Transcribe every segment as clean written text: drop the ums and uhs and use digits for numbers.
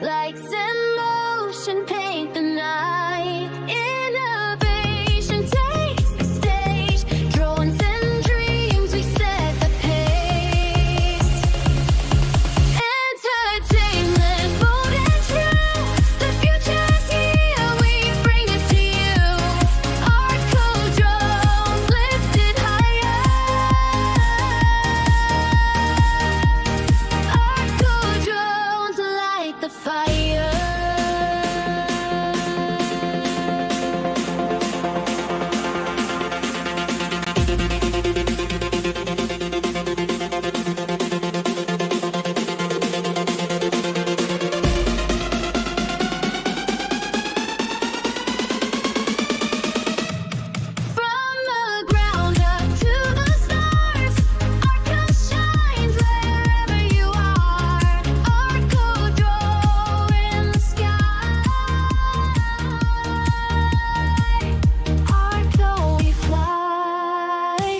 Lights in motion paint the night. Innovation takes the stage. Drones and dreams, we set the pace. Entertainment, bold and true. The future's here, we bring it to you. ArtCo drones lifted higher. ArtCo drones light the fire. From the ground up to the stars, ArtCo shines wherever you are. ArtCo drone in the sky. ArtCo we fly.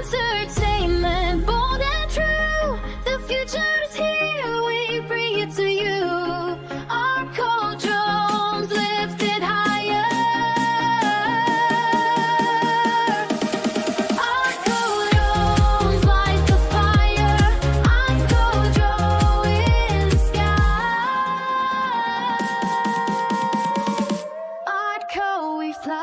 Entertainment, bold and true. The future is here, we bring it to you. ArtCo drones lifted higher. ArtCo drones light the fire. ArtCo drone in the sky. ArtCo we fly.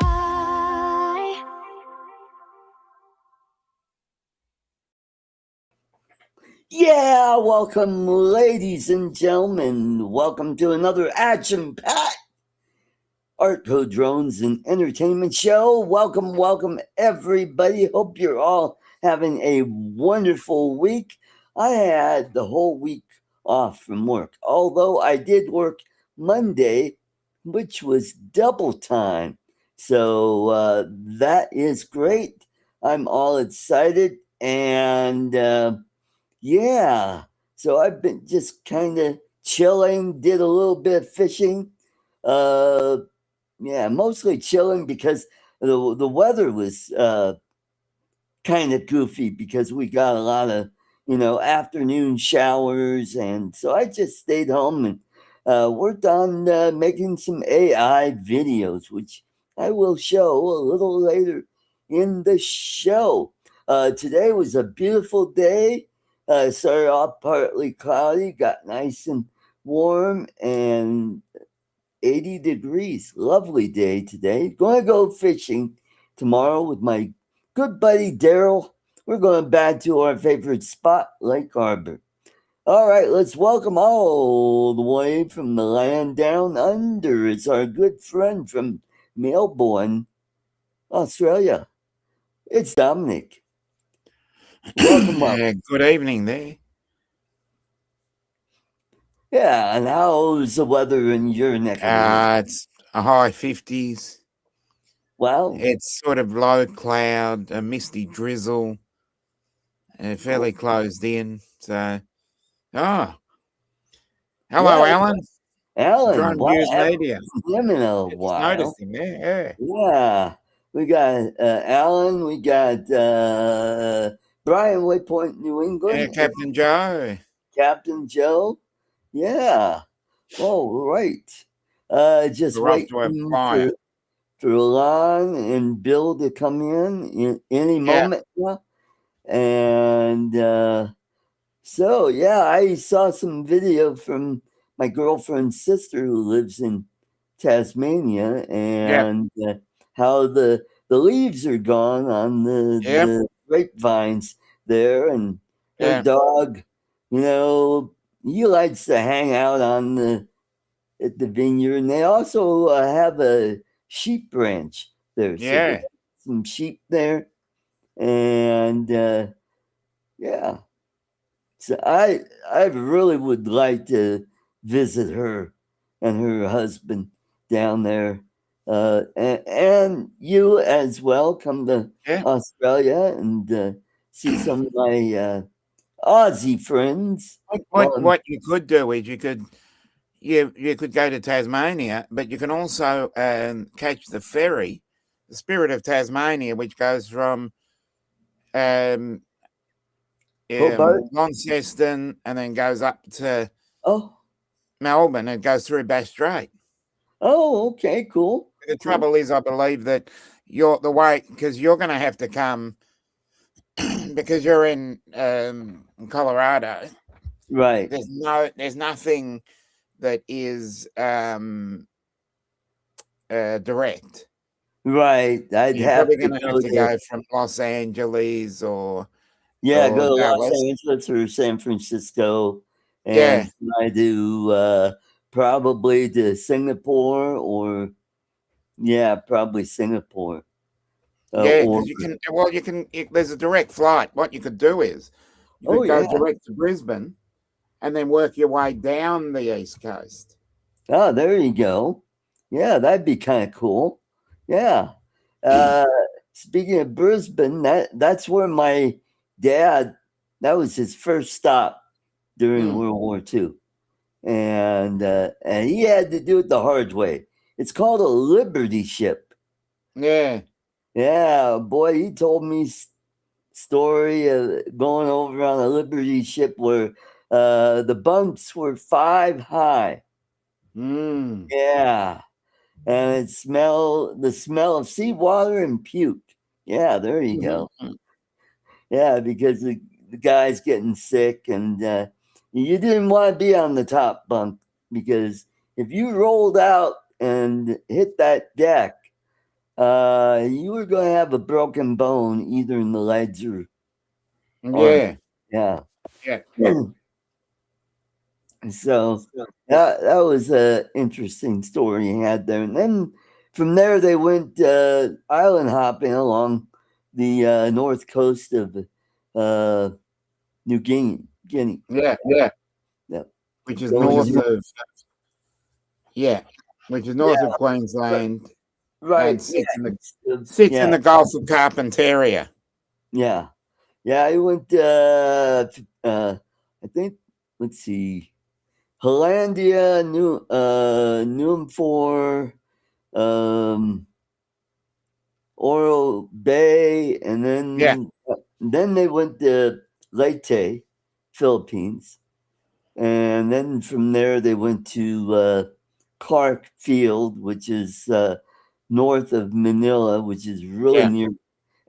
Yeah, welcome, ladies and gentlemen. Welcome to another action-packed ArtCo Drones and Entertainment Show. Welcome, everybody. Hope you're all having a wonderful week. I had the whole week off from work, although I did work Monday, which was double time. So that is great. I'm all excited and yeah, so I've been just kind of chilling, did a little bit of fishing. Yeah, mostly chilling because the weather was kind of goofy because we got a lot of, afternoon showers. And so I just stayed home and worked on making some AI videos, which I will show a little later in the show. Today was a beautiful day. Started off partly cloudy, got nice and warm and 80 degrees. Lovely day today. Going to go fishing tomorrow with my good buddy Daryl. We're going back to our favorite spot, Lake Harbor. All right, let's welcome all the way from the land down under. It's our good friend from Melbourne, Australia. It's Dominic. Welcome. Good evening there. Yeah, and how's the weather in your neck of the woods? It's a high 50s. Wow. It's sort of low cloud, a misty drizzle, fairly closed in. So, hello, Yeah, Alan. Alan, Drone wow, News haven't Media. seen him in a Just while. noticed him there. Yeah, we got Alan, we got Brian, Waypoint, New Yeah, England. Captain Joe. Captain Joe. Yeah. Oh, right. Just We're up to a waiting fire. for Lon and Bill to come in any moment now. And so, yeah, I saw some video from my girlfriend's sister who lives in Tasmania and how the leaves are gone on the grapevines there. And her dog, he likes to hang out at the vineyard. And they also have a sheep ranch there. So they got some sheep there. And yeah. So I really would like to visit her and her husband down there. And you as well, come to Australia and see some of my Aussie friends. What you could do is you could go to Tasmania, but you can also catch the ferry, the Spirit of Tasmania, which goes from Hobart? Launceston and then goes up to Oh, Melbourne and goes through Bass Strait. oh, okay, cool. The Cool. trouble is, I believe that you're the way because you're going to have to come because you're in Colorado. Right, There's nothing that is direct. right. I'd You're have probably to going to have go to go from Los Angeles or go to Los Dallas. Angeles or San Francisco Yeah, and try to probably to Singapore or probably Singapore. yeah, Or because you can. Well, you can. There's a direct flight. What you could do is you oh could go yeah. direct to Brisbane and then work your way down the east coast. Oh, there you go. Yeah, that'd be kind of cool. Yeah. Uh, Speaking of Brisbane, that's where my dad. That was his first stop during Mm. World War II, and he had to do it the hard way. It's called a Liberty ship. Yeah, Yeah, boy, he told me story of going over on a Liberty ship where the bunks were 5 high. mm. Yeah, and the smell of seawater and puke. Yeah, there you go. Mhm. Yeah, because the guy's getting sick, and you didn't want to be on the top bunk because if you rolled out and hit that deck, you were going to have a broken bone either in the legs or arm. Yeah, Yeah. yeah. So that was an interesting story he had there. And then from there, they went island hopping along the north coast of New Guinea. Yeah, yeah. Yep. Which is Going north to- of which is north of Queensland right. and sits Yeah. in the Gulf of Carpentaria. Yeah. Yeah. I went, I think, let's see, Hollandia, Numfor, Oro Bay, and then they went to Leyte, Philippines, and then from there they went to Clark Field, which is north of Manila, which is really Yeah. near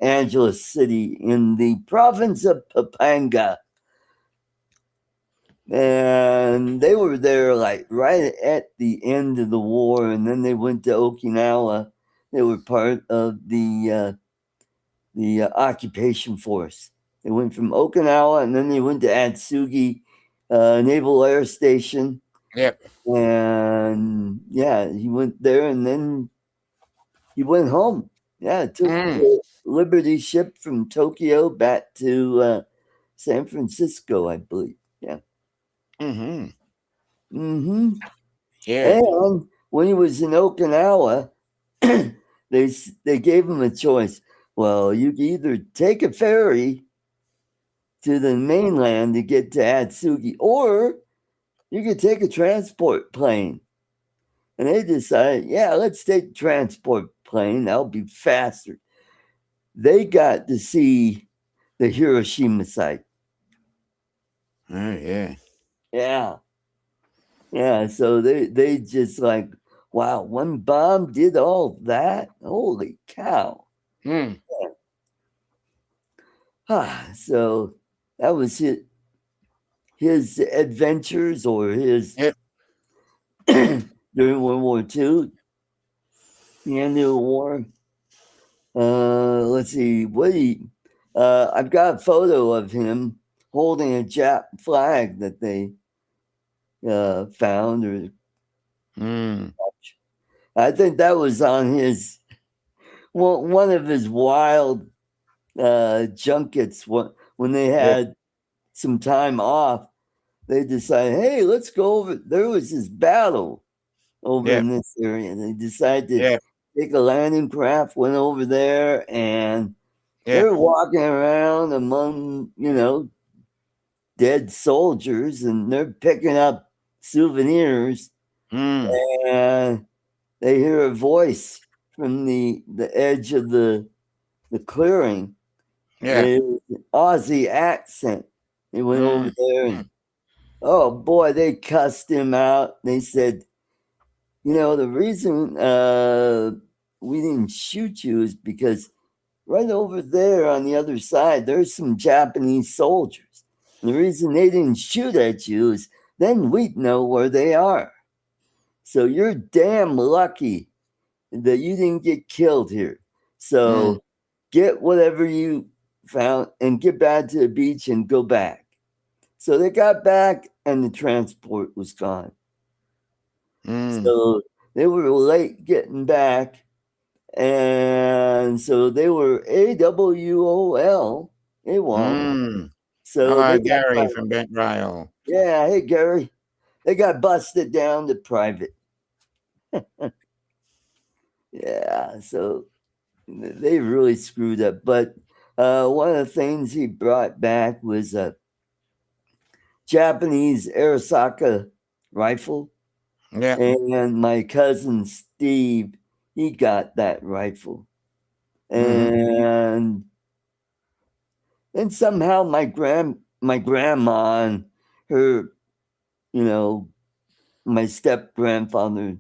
Angeles City in the province of Pampanga. And they were there like right at the end of the war, and then they went to Okinawa. They were part of the occupation force. They went from Okinawa, and then they went to Atsugi Naval Air Station. Yep. And yeah, he went there, and then he went home. Yeah, it took the Liberty ship from Tokyo back to San Francisco, I believe. Yeah. Mm-hmm. Mm-hmm. Yeah. And when he was in Okinawa, they gave him a choice. Well, you can either take a ferry to the mainland to get to Atsugi, or you could take a transport plane. And they decided, yeah, let's take the transport plane. That'll be faster. They got to see the Hiroshima site. Oh yeah. Yeah. Yeah. So they just like, wow, one bomb did all that? Holy cow. Mm. So that was his adventures or his Yep. during World War II, the end of the war. Let's see, I've got a photo of him holding a Jap flag that they found, or I think that was on his one of his wild junkets when they had some time off. They decided, hey, let's go over. There was this battle over in this area. They decided to take a landing craft, went over there, and they're walking around among, dead soldiers, and they're picking up souvenirs. Mm. and they hear a voice from the edge of the clearing. Yeah. It was an Aussie accent. They went over Mm. there and oh boy, they cussed him out. They said, the reason we didn't shoot you is because right over there on the other side, there's some Japanese soldiers. And the reason they didn't shoot at you is then we'd know where they are. So you're damn lucky that you didn't get killed here. Mm. So get whatever you found and get back to the beach and go back. So they got back and the transport was gone. Mm. So they were late getting back. And so they were AWOL. They won. Mm. So Hello, they got, Gary from Bent Rail. yeah, hey, Gary. They got busted down to private. Yeah, so they really screwed up. But one of the things he brought back was a Japanese Arisaka rifle. Yeah. And my cousin Steve, he got that rifle. Mm-hmm. And somehow my grandma and her, my step grandfather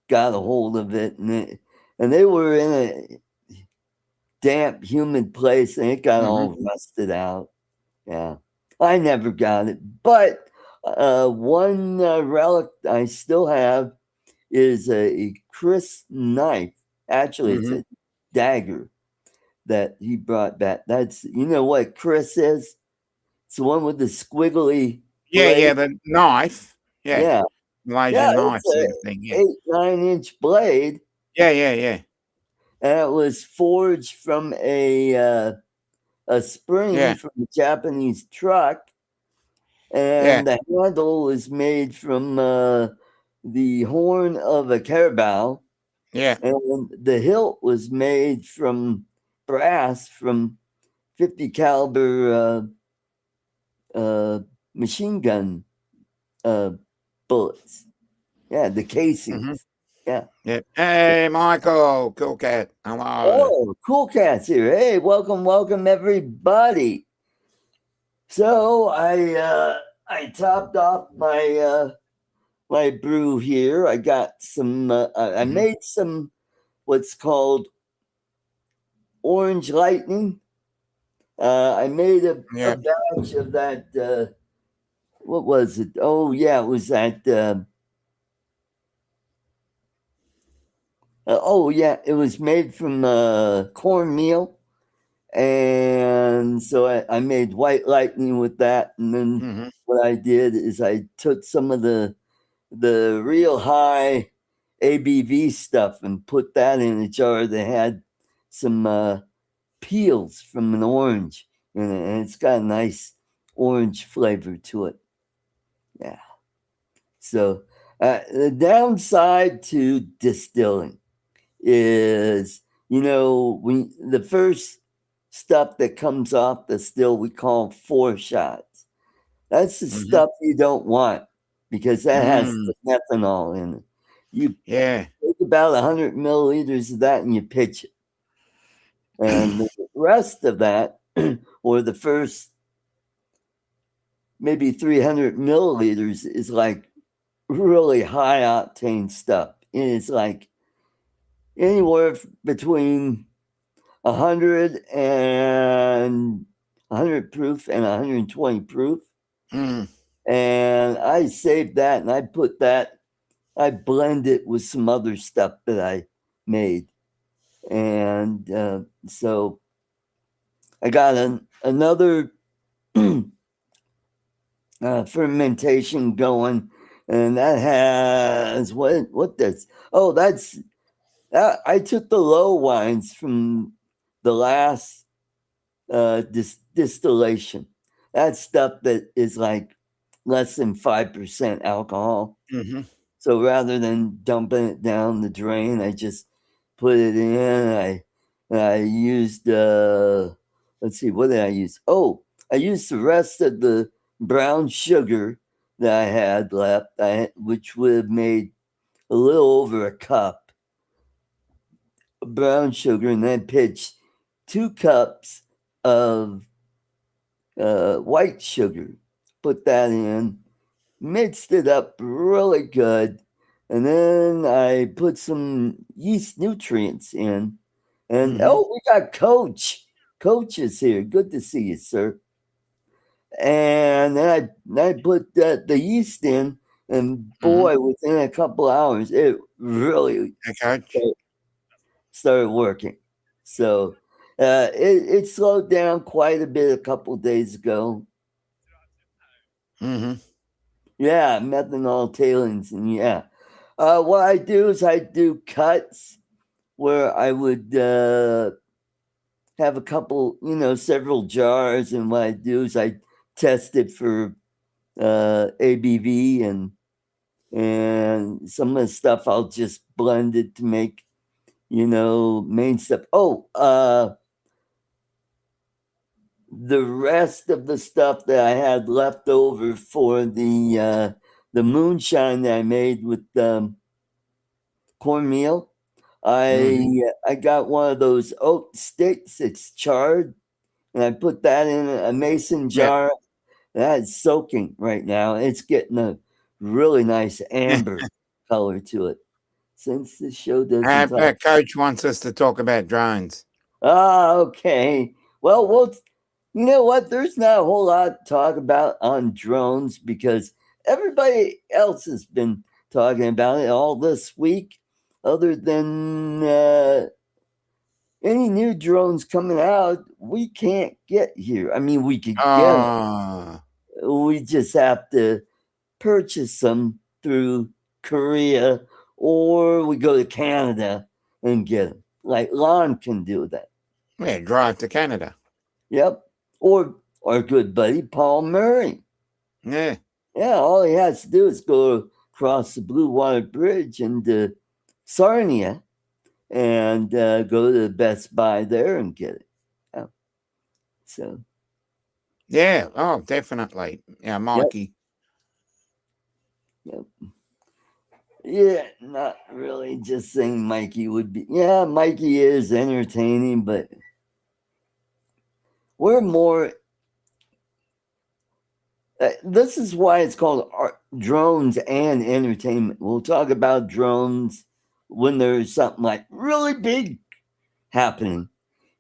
got a hold of it, and they were in a damp, humid place, and it got Mm-hmm. all rusted out. Yeah, I never got it, but one relic I still have is a Chris knife. Actually, it's Mm-hmm. a dagger that he brought back. That's what Chris is. It's the one with the squiggly Yeah, blade. yeah, the knife. Yeah. Yeah, yeah, Malaysian knife it's sort a of thing. Yeah. 8-9 inch blade, Yeah, yeah, yeah. and it was forged from a spring Yeah. from a Japanese truck, Yeah. and the handle was made from the horn of a carabao, Yeah. and the hilt was made from brass from 50 caliber machine gun uh, bullets. Yeah, the Mm-hmm. casings. Yeah. Yeah. Hey, Michael, cool cat. Hello. Oh, cool cats here. Hey, welcome everybody. So I topped off my brew here. I got some. I Mm-hmm. made some what's called orange lightning. I made a Yeah. batch of that. What was it? Oh yeah, it was that. Oh yeah, it was made from cornmeal, and so I made white lightning with that. And then Mm-hmm. what I did is I took some of the real high ABV stuff and put that in a jar that had some peels from an orange in it, and it's got a nice orange flavor to it. Yeah. So the downside to distilling is, when the first stuff that comes off the still we call four shots. That's the Mm-hmm. stuff you don't want because that has Mm. the methanol in it. You Yeah. take about 100 milliliters of that and you pitch it. And the rest of that, or the first maybe 300 milliliters, is like really high octane stuff. And it's like anywhere between 100 proof and 120 proof. Mm. And I saved that and I blend it with some other stuff that I made. And so I got another fermentation going, and that has what does that's I took the low wines from the last distillation. That's stuff that is like less than 5% alcohol. Mm-hmm. So rather than dumping it down the drain, I just put it in. I used let's see, what did I use? Oh, I used the rest of the brown sugar that I had left, which would have made a little over a cup of brown sugar, and then pitch 2 cups of white sugar. Put that in, mixed it up really good, and then I put some yeast nutrients in. And oh, we got Coach. Coach is here. Good to see you, sir. And then I put the yeast in, and boy, within a couple hours, it really Hey, Coach. started working. So it slowed down quite a bit a couple days ago. Yeah, methanol tailings, and yeah. What I do is I do cuts where I would have a couple, several jars, and what I do is I test it for ABV, and some of the stuff I'll just blend it to make, main stuff. The rest of the stuff that I had left over for the moonshine that I made with cornmeal, I got one of those oak sticks. It's charred, and I put that in a mason jar. That's soaking right now. It's getting a really nice amber color to it. Since the show doesn't talk. Coach wants us to talk about drones. Okay. Well, you know what? There's not a whole lot to talk about on drones because everybody else has been talking about it all this week, other than any new drones coming out. We can't get here. I mean, we could get them. We just have to purchase them through Korea, or we go to Canada and get them. Like Lon can do that. Yeah, drive to Canada. Yep. Or our good buddy Paul Murray. Yeah. Yeah, all he has to do is go across the Blue Water Bridge into Sarnia and go to the Best Buy there and get it. Yeah. So. Yeah. Oh, definitely. Yeah, Mikey. Yep. Yeah, not really. Just saying Mikey would be. Yeah, Mikey is entertaining, but we're more. This is why it's called drones and entertainment. We'll talk about drones when there's something like really big happening,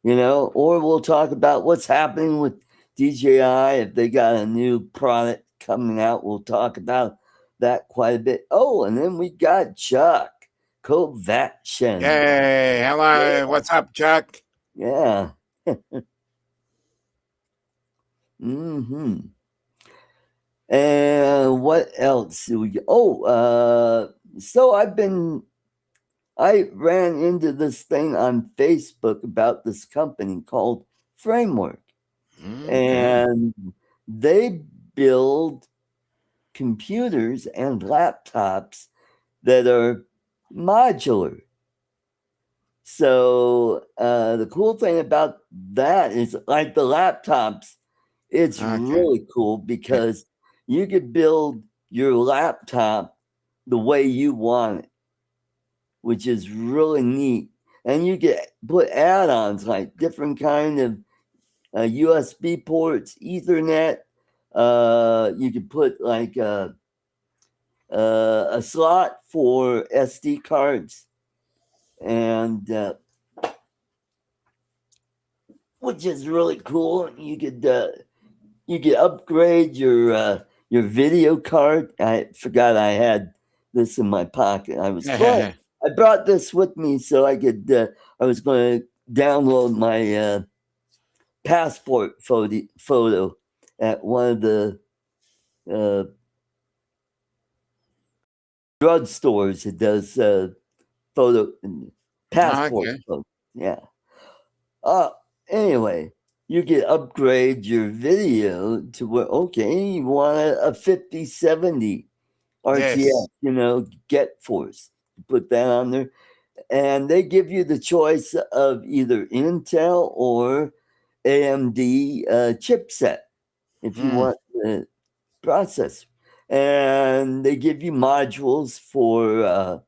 or we'll talk about what's happening with DJI. If they got a new product coming out, we'll talk about that quite a bit. Oh, and then we got Chuck Kovacshin. Hey, hello. Yeah. What's up, Chuck? Yeah. And what else do we get? So I ran into this thing on Facebook about this company called Framework. And they build computers and laptops that are modular. So the cool thing about that is, like the laptops, it's really cool because you could build your laptop the way you want it, which is really neat. And you can put add-ons like different kind of USB ports, Ethernet. You could put like a slot for SD cards, and which is really cool. You could upgrade your video card. I forgot I had this in my pocket. I brought this with me so I could. I was going to download my passport photo at one of the drugstores that does photo passport. Photo. Yeah. Anyway, you can upgrade your video to where, okay, you want a 5070 RTX, get force. Put that on there. And they give you the choice of either Intel or AMD chipset if you want the processor. And they give you modules for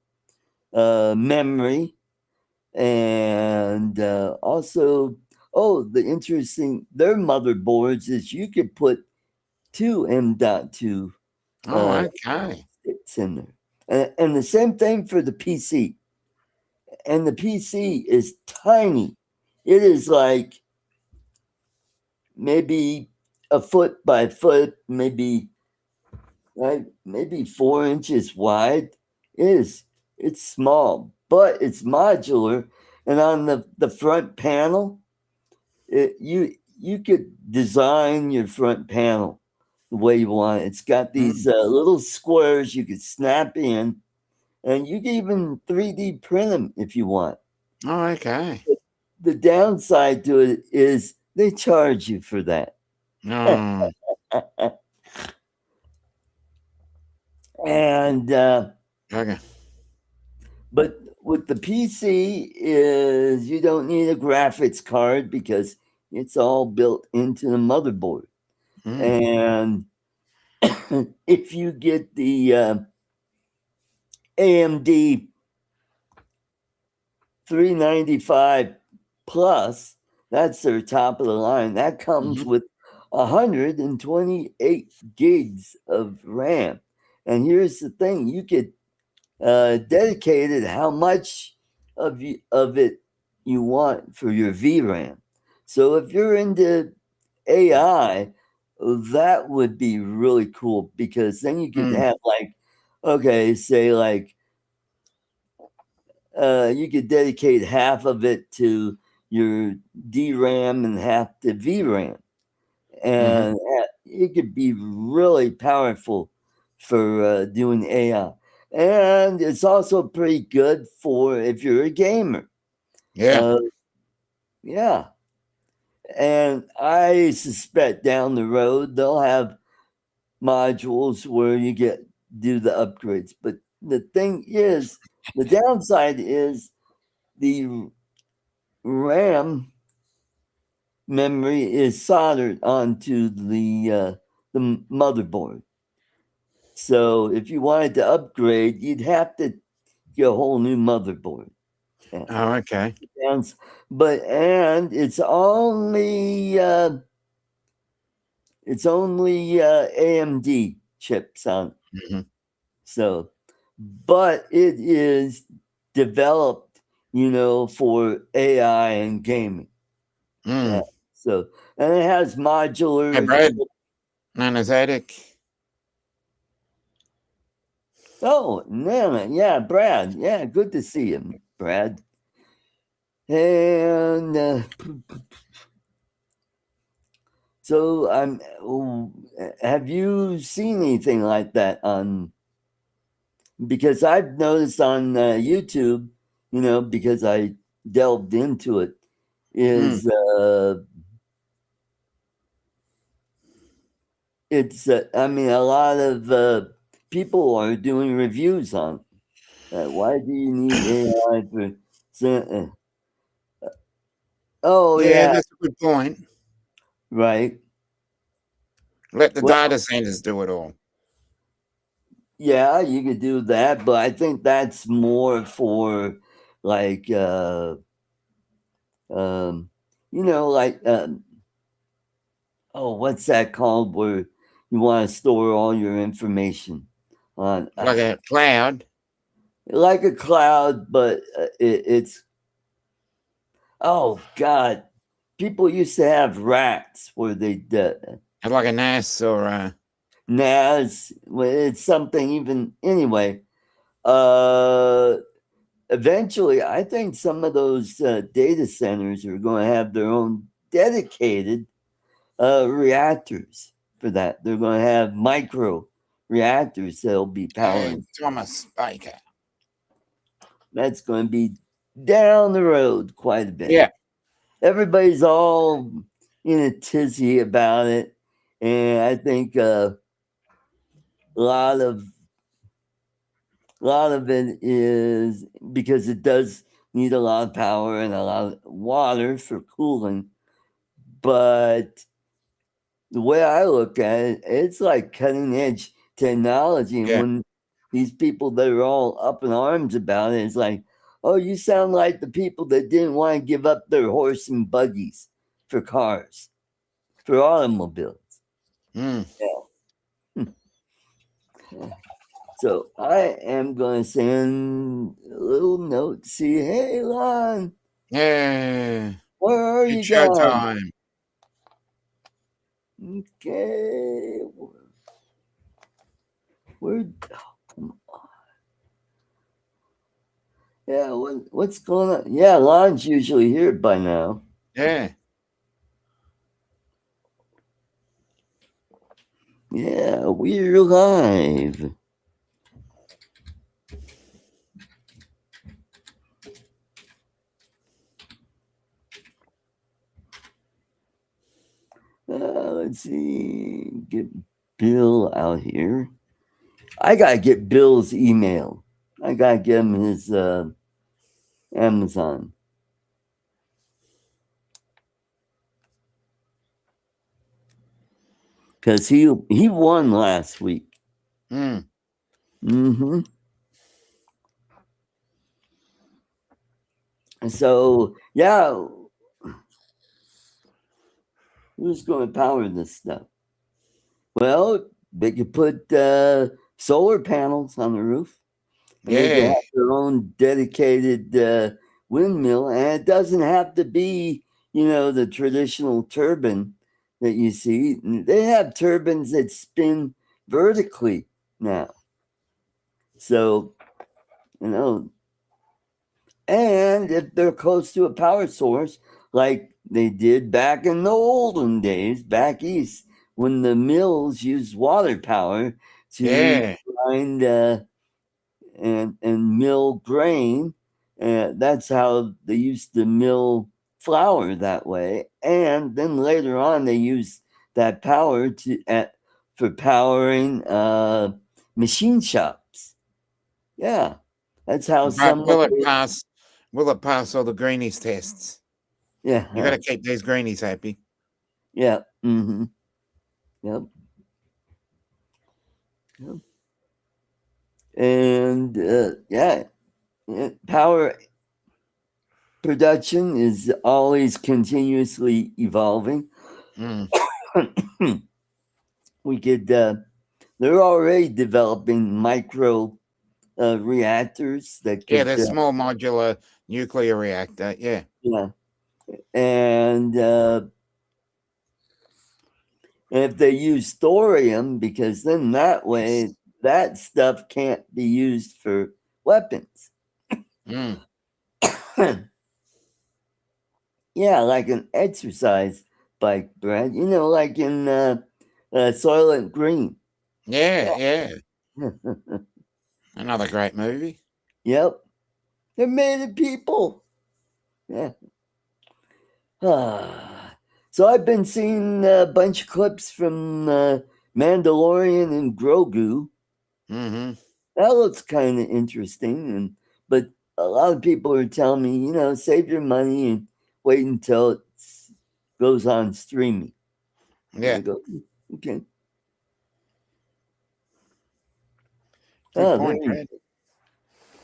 memory, and also, the interesting their motherboards is you could put two M.2 Oh, okay. sticks in there, and the same thing for the PC. And the PC is tiny. It is like maybe a foot by foot, maybe 4 inches wide. It's small, but it's modular, and on the front panel, you could design your front panel the way you want. It's got these little squares you could snap in, and you can even 3D print them if you want. Oh, okay. The downside to it is they charge you for that. Oh, And okay. but with the PC is you don't need a graphics card because it's all built into the motherboard. And if you get the AMD 395 plus, that's their top of the line. That comes with 128 gigs of RAM. And here's the thing, you could dedicate it how much of it you want for your VRAM. So if you're into AI, that would be really cool, because then you could have you could dedicate half of it to your DRAM and half to VRAM. And it could be really powerful for doing AI. And it's also pretty good for if you're a gamer. Yeah. Yeah. And I suspect down the road they'll have modules where you do the upgrades. But the thing is, the downside is the RAM memory is soldered onto the motherboard. So if you wanted to upgrade, you'd have to get a whole new motherboard. Oh, okay. And it's only AMD chips on it. So, but it is developed, for AI and gaming. Yeah. So, and it has modular. Hey, Brad. Nanothetic. Oh, Nana. Yeah, Brad. Yeah, good to see him, Brad. And so have you seen anything like that on? Because I've noticed on YouTube, because I delved into it, is it's I mean, a lot of people are doing reviews on why do you need AI for? Oh Yeah, yeah, that's a good point. right. Let the Well, data centers do it all. yeah, you could do that, but I think that's more for like like what's that called, where you want to store all your information on Like a cloud. like a cloud, but it's oh god, people used to have racks where they Like a NAS or NAS. It's something even anyway. Eventually, I think some of those data centers are going to have their own dedicated reactors for that. They're going to have micro reactors that'll be powering. Thomas Baker. That's going to be down the road quite a bit. Yeah. Everybody's all in a tizzy about it, and I think a lot of it is because it does need a lot of power and a lot of water for cooling. But the way I look at it, it's like cutting edge technology. And when these people that are all up in arms about it. It's like, oh, you sound like the people that didn't want to give up their horse and buggies for cars, for automobiles. Mm. So I am going to send a little note. See, hey, Lon, Yeah. where are you It's show gone? time. Okay. Where? Oh, come on. Yeah, what's going on? Yeah, Lon's usually here by now. Yeah. Yeah, we're live. Let's see. Get Bill out here. I gotta get Bill's email. I gotta get him his Amazon. Because he won last week. Mm. Mm-hmm. So yeah, who's going to power this stuff? Well, they could put solar panels on the roof, and they could Yeah. have their own dedicated windmill, and it doesn't have to be, the traditional turbine that you see. They have turbines that spin vertically now. So, and if they're close to a power source, like they did back in the olden days, back east, when the mills used water power to Yeah. grind and mill grain. That's how they used to mill flour that way. And then later on, they used that power for powering machine shops. Yeah, that's how But some of the, will it pass all the greenies tests? yeah. You gotta keep these greenies happy. Yeah. Mm-hmm. Yep. Yep. And power production is always continuously evolving. Mm. We could. They're already developing micro reactors that Yeah, could. the small modular nuclear reactor. Yeah. Yeah. And if they use thorium, because then that way that stuff can't be used for weapons. Mm. Yeah, like an exercise bike, Brad. Like in Soylent Green. Yeah, yeah. Another great movie. Yep. They're made of people. Yeah. So I've been seeing a bunch of clips from Mandalorian and Grogu. Mm-hmm. That looks kind of interesting, but a lot of people are telling me, save your money and wait until it goes on streaming. Yeah. I go, okay. Good Oh, point, Brad.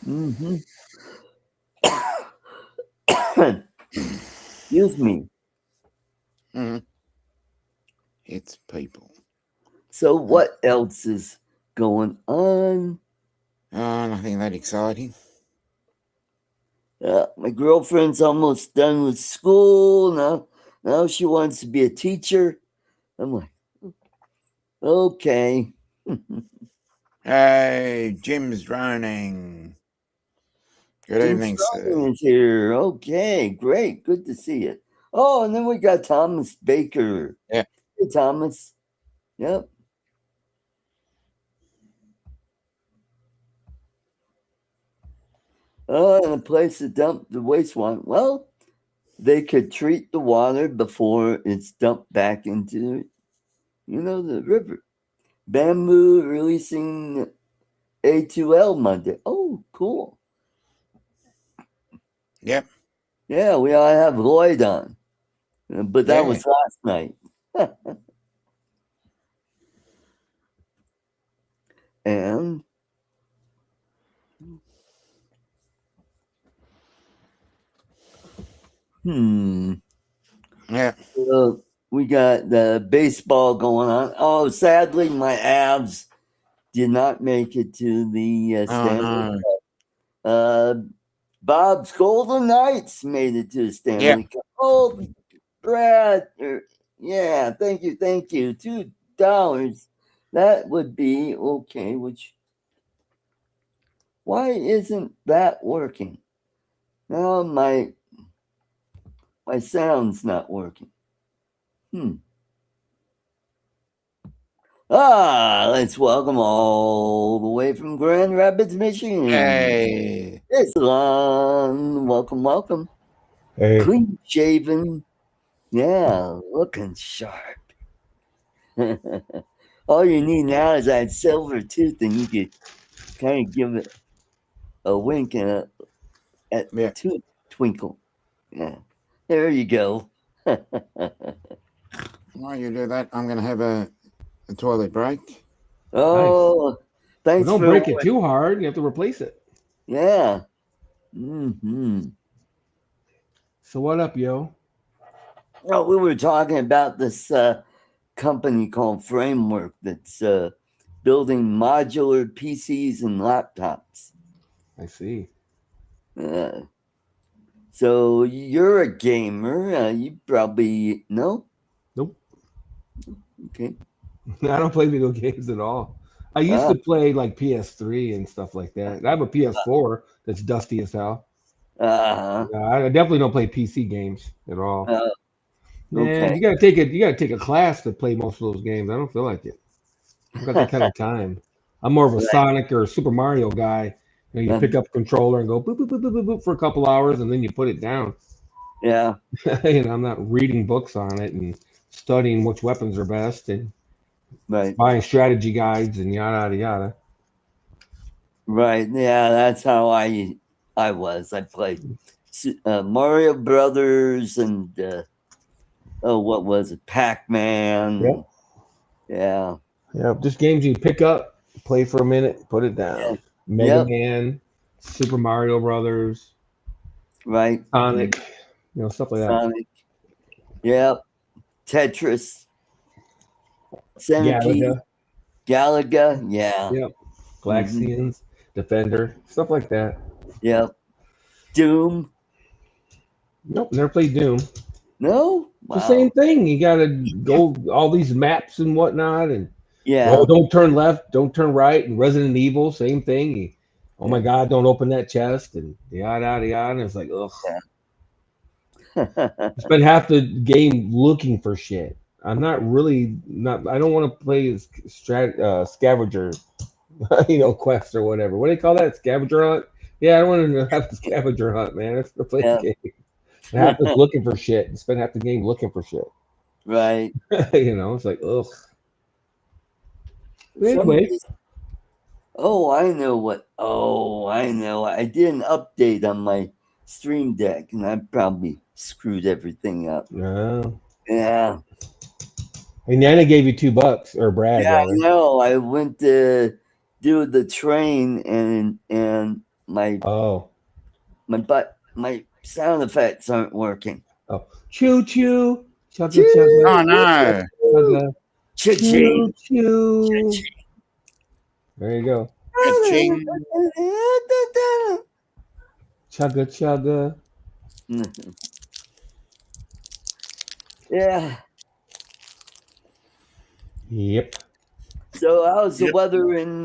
Mm-hmm. Excuse me. Mm-hmm. It's people. So what else is going on? Oh, nothing that exciting. My girlfriend's almost done with school now. She wants to be a teacher. I'm like, okay. Hey, Jim's droning. Good Jim evening, sir. is here. Okay, great. Good to see you. Oh, and then we got Thomas Baker. Yeah. Hey, Thomas. Yep. Oh, and a place to dump the wastewater. Well, they could treat the water before it's dumped back into, the river. Bamboo releasing A2L Monday. Oh, cool. Yep. Yeah, we ought to have Lloyd on. But that Yeah. was last night. And Yeah. We got the baseball going on. Oh, sadly, my Avs did not make it to the Oh Stanley no. Cup. Bob's Golden Knights made it to the Stanley Yep. Cup. Oh, Brad, yeah, thank you, $2. That would be okay. Why isn't that working? Now my sound's not working. Let's welcome all the way from Grand Rapids, Michigan. Hey. It's Lon. Welcome. Hey, Clean shaven. Yeah, looking sharp. All you need now is that silver tooth, and you could kind of give it a wink and a Yeah. tooth twinkle. Yeah, there you go. While you do that, I'm going to have a toilet break. Oh, but thanks don't for break it too hard. You have to replace it. Yeah. So what up, yo? Oh, we were talking about this company called Framework that's building modular PCs and laptops. I see. So you're a gamer. You probably no. Nope. Okay. I don't play video games at all. I used to play like PS3 and stuff like that. I have a PS4 that's dusty as hell. Uh-huh. I definitely don't play PC games at all. Man, Okay. you gotta take a class to play most of those games. I don't feel like it. I've got that kind of time. I'm more of a Right. Sonic or Super Mario guy. You know, you pick up a controller and go boop, boop, boop, boop, boop, boop for a couple hours, and then you put it down. Yeah. You know, I'm not reading books on it and studying which weapons are best and Right. buying strategy guides and yada yada yada. Right. Yeah, that's how I was. I played Mario Brothers and what was it? Pac-Man. Yep. Yeah. Yeah, just games you pick up, play for a minute, put it down. Yeah. Mega Yep. Man, Super Mario Brothers, Right. Sonic, you know, stuff like that. Sonic. Yep. Tetris. Centipede. Galaga. Yeah. Yep. Galaxians, Defender, stuff like that. Yep. Doom. Nope, never played Doom. No? It's Wow. the same thing. You gotta go all these maps and whatnot, and Yeah. oh, don't turn left, don't turn right. And Resident Evil, same thing. Oh my God, don't open that chest, and yada yada yada. And it's like, ugh. Spend half the game looking for shit. I'm not. I don't want to play scavenger, you know, quest or whatever. What do they call that? Scavenger hunt? Yeah, I don't want to have the scavenger hunt, man. That's the play Yeah. the game. And half is looking for shit. And spend half the game looking for shit. Right. You know, it's like, ugh. Anyway, Oh, I know what. Oh, I know. I did an update on my Stream Deck, and I probably screwed everything up. no. Yeah. And Nana gave you $2, or Brad, Yeah, I rather. know. I went to do the train, and my sound effects aren't working. Oh, choo choo, chugga Choo! chugga, Oh no. chugga, Cha-ching! choo choo. There you go. Ka-ching. Chugga chugga. Yeah. Yep. So how's the weather in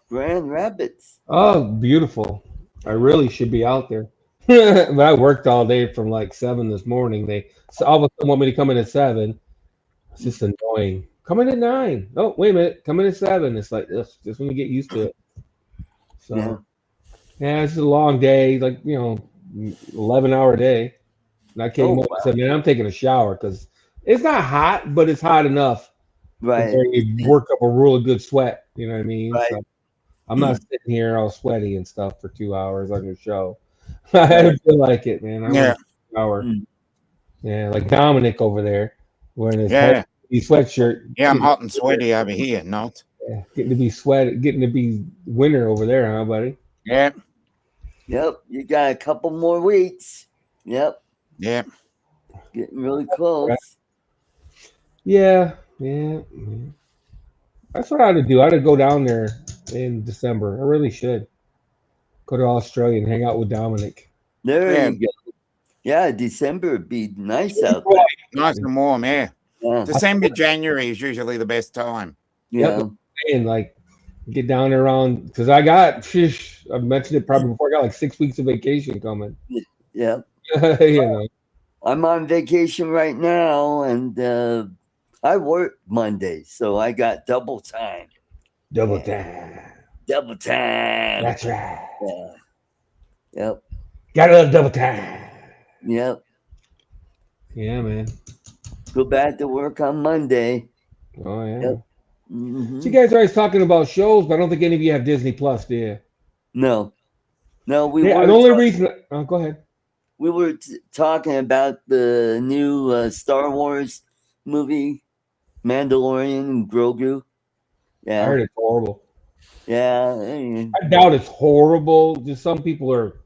Grand Rapids? Oh, beautiful. I really should be out there. But I worked all day from like 7 this morning. They all of a sudden want me to come in at 7. It's just annoying. Come in at 9. Oh, wait a minute. Come in at 7. It's like, ugh, just when you get used to it. So, yeah, it's a long day, like, you know, 11-hour day. And I came up and said, man, I'm taking a shower because it's not hot, but it's hot enough. Right. Where you work up a really good sweat. You know what I mean? Right. So I'm not sitting here all sweaty and stuff for 2 hours on your show. I didn't feel like it, man. I want a shower. Yeah, like Dominic over there wearing his heavy sweatshirt. Yeah, I'm hot and sweaty over here, not. Yeah, getting to be winter over there, huh, buddy? Yeah. Yep. You got a couple more weeks. Yep. Yeah. Getting really close. Yeah. That's what I ought to do. I ought to go down there in December. I really should go to Australia and hang out with Dominic. There Yeah. you go. Yeah, December would be nice Right. out there. Nice and warm, yeah. Yeah. December, January is usually the best time. Yeah. And like get down there around because I got fish. I've mentioned it probably before. I got like 6 weeks of vacation coming. Yeah. You know. I'm on vacation right now, and I work Monday, so I got double time. Double time. Double time. That's right. Yeah. Yep. Gotta love double time. Yep. Yeah, man. Go back to work on Monday. Oh yeah. Yep. Mhm. So you guys are always talking about shows, but I don't think any of you have Disney Plus, do you? No. We Yeah, were the only reason. Oh, go ahead. we were talking about the new Star Wars movie, Mandalorian and Grogu. I Yeah. heard it's horrible. Yeah. I doubt it's horrible. Just some people are.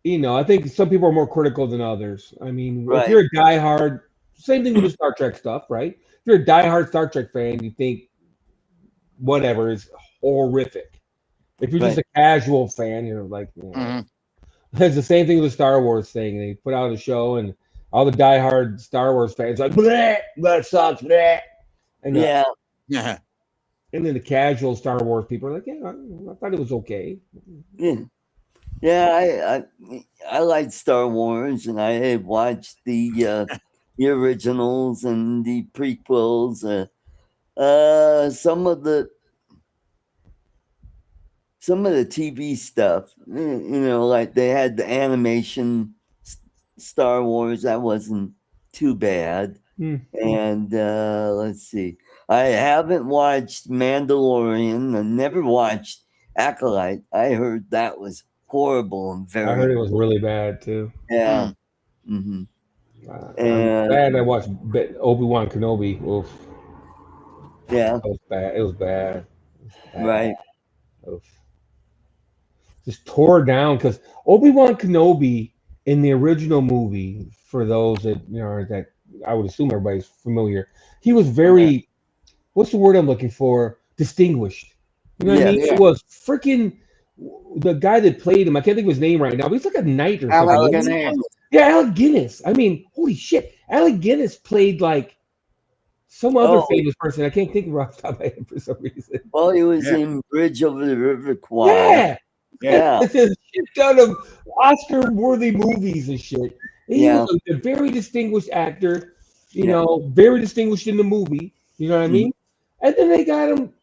I think some people are more critical than others. I mean, Right. if you're a diehard, same thing with the Star Trek stuff, right? If you're a diehard Star Trek fan, you think whatever is horrific. If you're just a casual fan, you're like, Mhm. It's the same thing with the Star Wars thing. They put out a show, and all the diehard Star Wars fans are like, bleh, that sucks, bleh. And, Yeah. Yeah. and then the casual Star Wars people are like, yeah, I thought it was okay. Yeah. Yeah, I like Star Wars, and I have watched the originals and the prequels. Some of the TV stuff, like they had the animation Star Wars. That wasn't too bad. And let's see, I haven't watched Mandalorian. I never watched Acolyte. I heard that was horrible and very. I heard it was really bad too. Yeah. Mm-hmm. I'm glad I watched Obi-Wan Kenobi. Oof. Yeah. It was bad. It was bad. Right. Oof. Just tore down because Obi-Wan Kenobi in the original movie, for those that that I would assume everybody's familiar, he was very, what's the word I'm looking for? Distinguished. You know what I mean? Yeah. It was freaking the guy that played him. I can't think of his name right now, but he's like a knight or Alec something. Guinness. Yeah, Alec Guinness. I mean, holy shit. Alec Guinness played like some other famous person. I can't think of it off the top of my head for some reason. Well, he was in Bridge Over the River Kwai. Yeah. It's a shit ton of Oscar-worthy movies and shit. He was a very distinguished actor, very distinguished in the movie. You know what I mean? And then they got him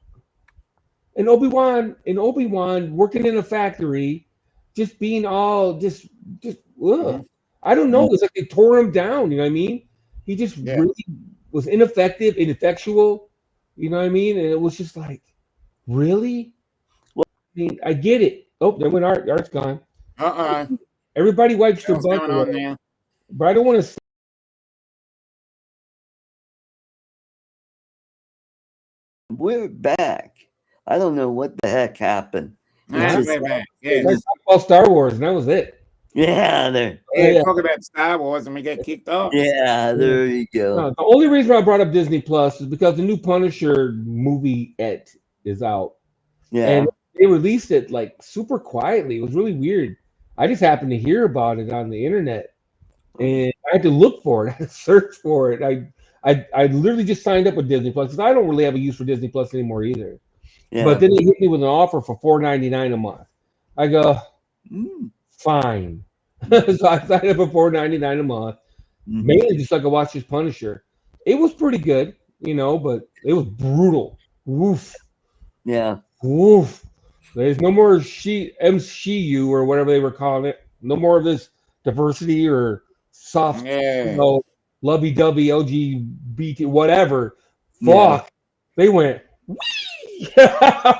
in Obi-Wan working in a factory, just being all just ugh. I don't know. It's like they tore him down. You know what I mean? He just really was ineffective, ineffectual. You know what I mean? And it was just like, really? Well, I mean, I get it. Oh, there went Art. Art's gone. Everybody wipes their butt. But I don't want to. We're back. I don't know what the heck happened. We're back. Yeah. Let's talk about Star Wars, and that was it. Yeah, there. Talk about Star Wars and we get kicked off. Yeah, there you go. No, the only reason I brought up Disney Plus is because the new Punisher movie is out. Yeah. And they released it like super quietly. It was really weird. I just happened to hear about it on the internet, and I had to look for it. I had to search for it. I literally just signed up with Disney Plus because I don't really have a use for Disney Plus anymore either. Yeah. But then they hit me with an offer for $4.99 a month. I go, fine. So I signed up for $4.99 a month, mainly just so I could watch this Punisher. It was pretty good, but it was brutal. Woof. Yeah. Woof. There's no more MCU or whatever they were calling it. No more of this diversity or soft, lovey-dovey, LGBT, whatever. Fuck. They went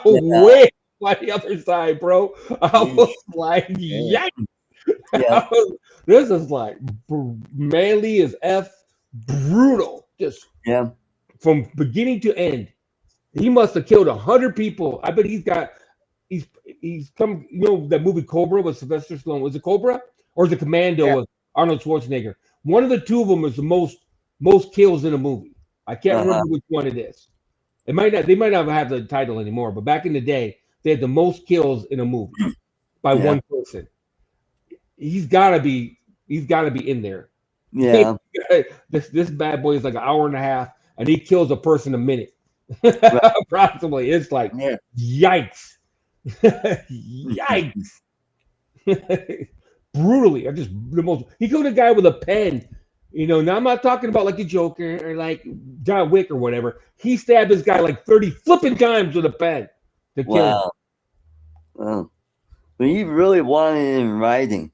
way by the other side, bro. I was like, yank. Yeah. This is like manly as F, brutal. Just from beginning to end. He must have killed 100 people. I bet he's come. That movie Cobra with Sylvester Stallone. Was it Cobra or is it Commando? Arnold Schwarzenegger. One of the two of them is the most kills in a movie. I can't remember which one it is. It might not. They might not have the title anymore. But back in the day, they had the most kills in a movie by Yeah. one person. He's gotta be. He's gotta be in there. Yeah. This bad boy is like an hour and a half, and he kills a person a minute. Right. Approximately. It's like Yeah. yikes. Yikes. Brutally. I just the most he killed a guy with a pen. Now I'm not talking about like a Joker or like John Wick or whatever. He stabbed this guy like 30 flipping times with a pen to kill him. Wow. Oh. But he really wanted it in writing.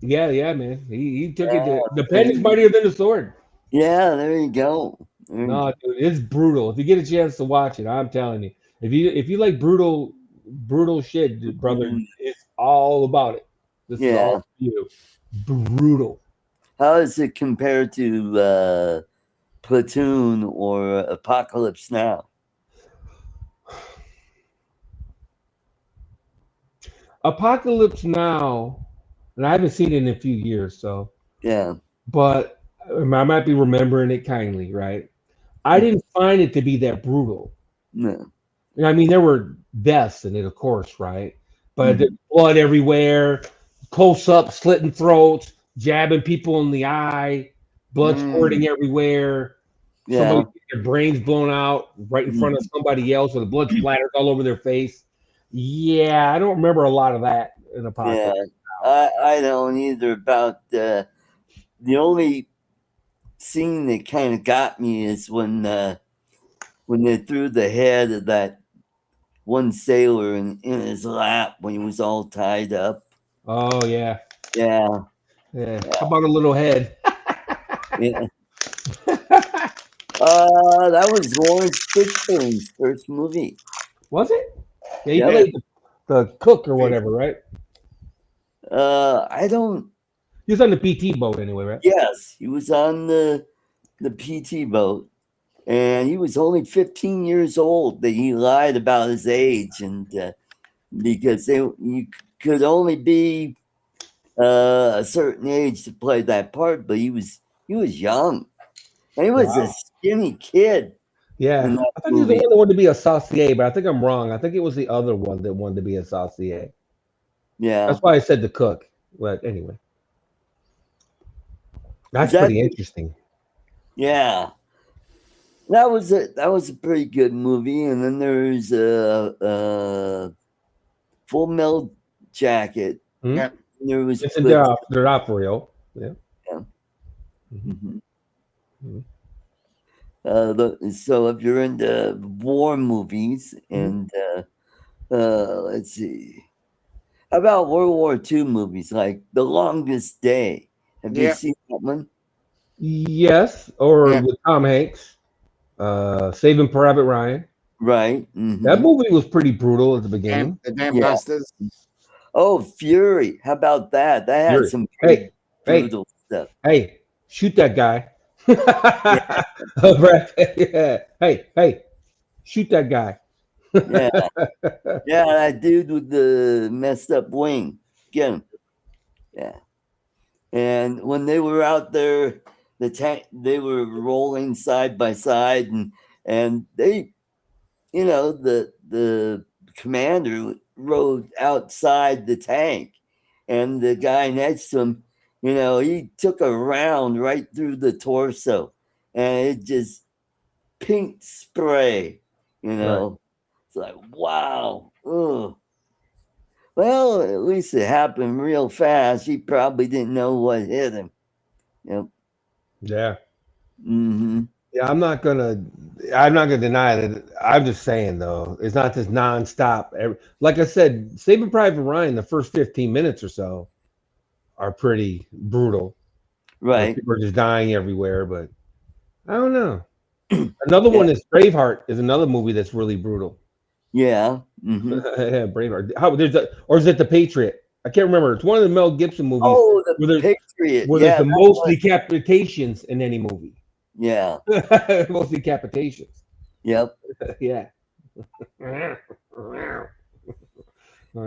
Yeah, man. He took Yeah, it. The pen is mightier than the sword. Yeah, there you go. No, dude, it's brutal. If you get a chance to watch it, I'm telling you. If you like brutal shit, brother, it's all about it. This is all for you. Brutal. How does it compare to Platoon or Apocalypse Now? Apocalypse Now, and I haven't seen it in a few years, so Yeah. but I might be remembering it kindly, right? I didn't find it to be that brutal. No. I mean, there were deaths in it, of course, right? But there's blood everywhere, close up, slitting throats, jabbing people in the eye, blood squirting everywhere. Yeah. Somebody their brains blown out right in front of somebody else, with the blood splatters all over their face. Yeah, I don't remember a lot of that in Apocalypse. Yeah. I don't either. About the only scene that kind of got me is when they threw the head of that one sailor in his lap when he was all tied up. Oh yeah. Yeah. How about a little head? Yeah. That was Lawrence Fishburne's first movie. Was it? Yeah, he Yeah. played the cook or whatever, right? I don't. He was on the PT boat anyway, right? Yes, he was on the PT boat, and he was only 15 years old. That he lied about his age, and because you could only be a certain age to play that part, but he was young, and he was a skinny kid. Yeah, in that I think he was the movie. one that wanted to be a saucier, but I think I'm wrong. I think it was the other one that wanted to be a saucier. Yeah, That's why I said the cook. But anyway, that's That- pretty interesting. yeah. That was a pretty good movie, and then there's a Full Metal Jacket. Hmm? Yeah. There was It's they're off for real. Yeah. Mhm. Mhm. So if you're into war movies and let's see, how about World War II movies like The Longest Day? Have you Yeah. seen that one? Yes, or Yeah. with Tom Hanks, Saving Private Ryan. Right. Mhm. That movie was pretty brutal at the beginning. The Dam Yeah. Busters. Oh, Fury. How about that? That had Fury. some Hey, brutal stuff. hey, shoot that guy. Brad Pitt, yeah. Hey, shoot that guy. Yeah. Yeah, that dude with the messed up wing. Get him. Yeah. And when they were out there, they were rolling side by side, and they, the commander rode outside the tank, and the guy next to him, he took a round right through the torso, and it just pink spray. It's like, wow. Ugh. Well, at least it happened real fast. He probably didn't know what hit him. Yep. Yeah. Mm-hmm. Yeah, I'm not gonna deny that. I'm just saying though, it's not just nonstop. Like I said, Saving Private Ryan, the first 15 minutes or so are pretty brutal. Right. People are just dying everywhere, but I don't know. Another one is Braveheart is another movie that's really brutal. Yeah. Mm-hmm. Yeah, Braveheart. Or is it The Patriot? I can't remember. It's one of the Mel Gibson movies. Oh, where the there's, Patriot. where Yeah. there's the most decapitations in any movie. Yeah. Most decapitations. Yep. Yeah.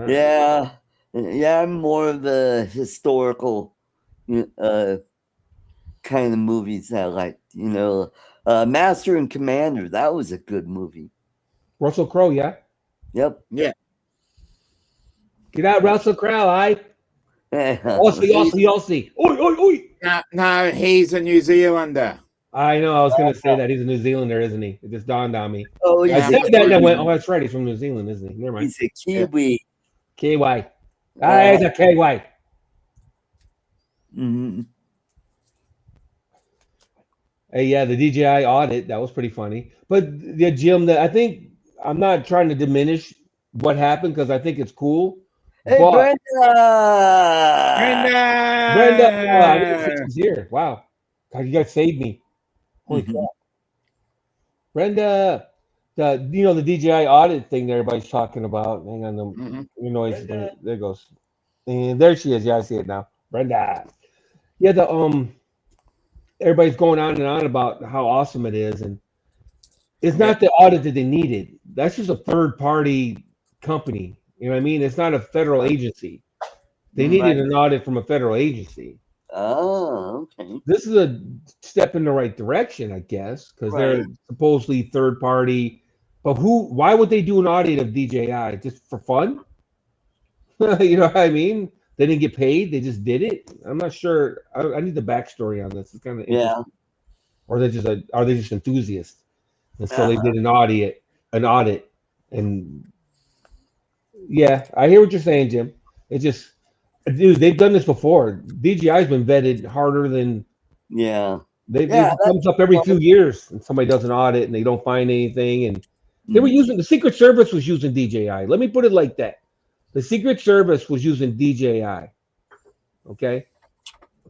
Yeah. Yeah. I'm more of a historical kind of movies I liked. Master and Commander. That was a good movie. Russell Crowe, yeah. Yep. Yeah. Get out, Russell Crowe, aye. Aussie, Aussie, Aussie. Oi, oi, oi. No, he's a New Zealander. I know. I was going to say that he's a New Zealander, isn't he? It just dawned on me. Oh, I he's said a that and I went, Kiwi. "Oh, that's right. He's from New Zealand, isn't he?" Never mind. He's a Kiwi. KY. Ah, he's a KY. Mhm. Hey, yeah, the DJI audit, that was pretty funny. But yeah, Jim, I think I'm not trying to diminish what happened because I think it's cool. Hey, But Brenda! Brenda, I didn't see she's here. Wow. God, you guys saved me. Holy Mhm. crap. Brenda, the DJI audit thing that everybody's talking about. Hang on, Mhm. the noise. There it goes. And there she is. Yeah, I see it now. Brenda. Yeah, everybody's going on and on about how awesome it is, and it's not the audit that they needed. That's just a third party company. You know what I mean? It's not a federal agency. They needed Right. an audit from a federal agency. Oh, okay. This is a step in the right direction, I guess, because they're Right. supposedly third party. But why would they do an audit of DJI? Just for fun? You know what I mean? They didn't get paid. They just did it. I'm not sure. I need the backstory on this. It's kind of interesting. Yeah. Or are they just enthusiasts? And so they did an audit, and yeah, I hear what you're saying, Jim. It just, dude, they've done this before. DJI's been vetted harder than Yeah. it comes up every few years, and somebody does an audit and they don't find anything, and they were using the Secret Service was using DJI. Let me put it like that: the Secret Service was using DJI. Okay,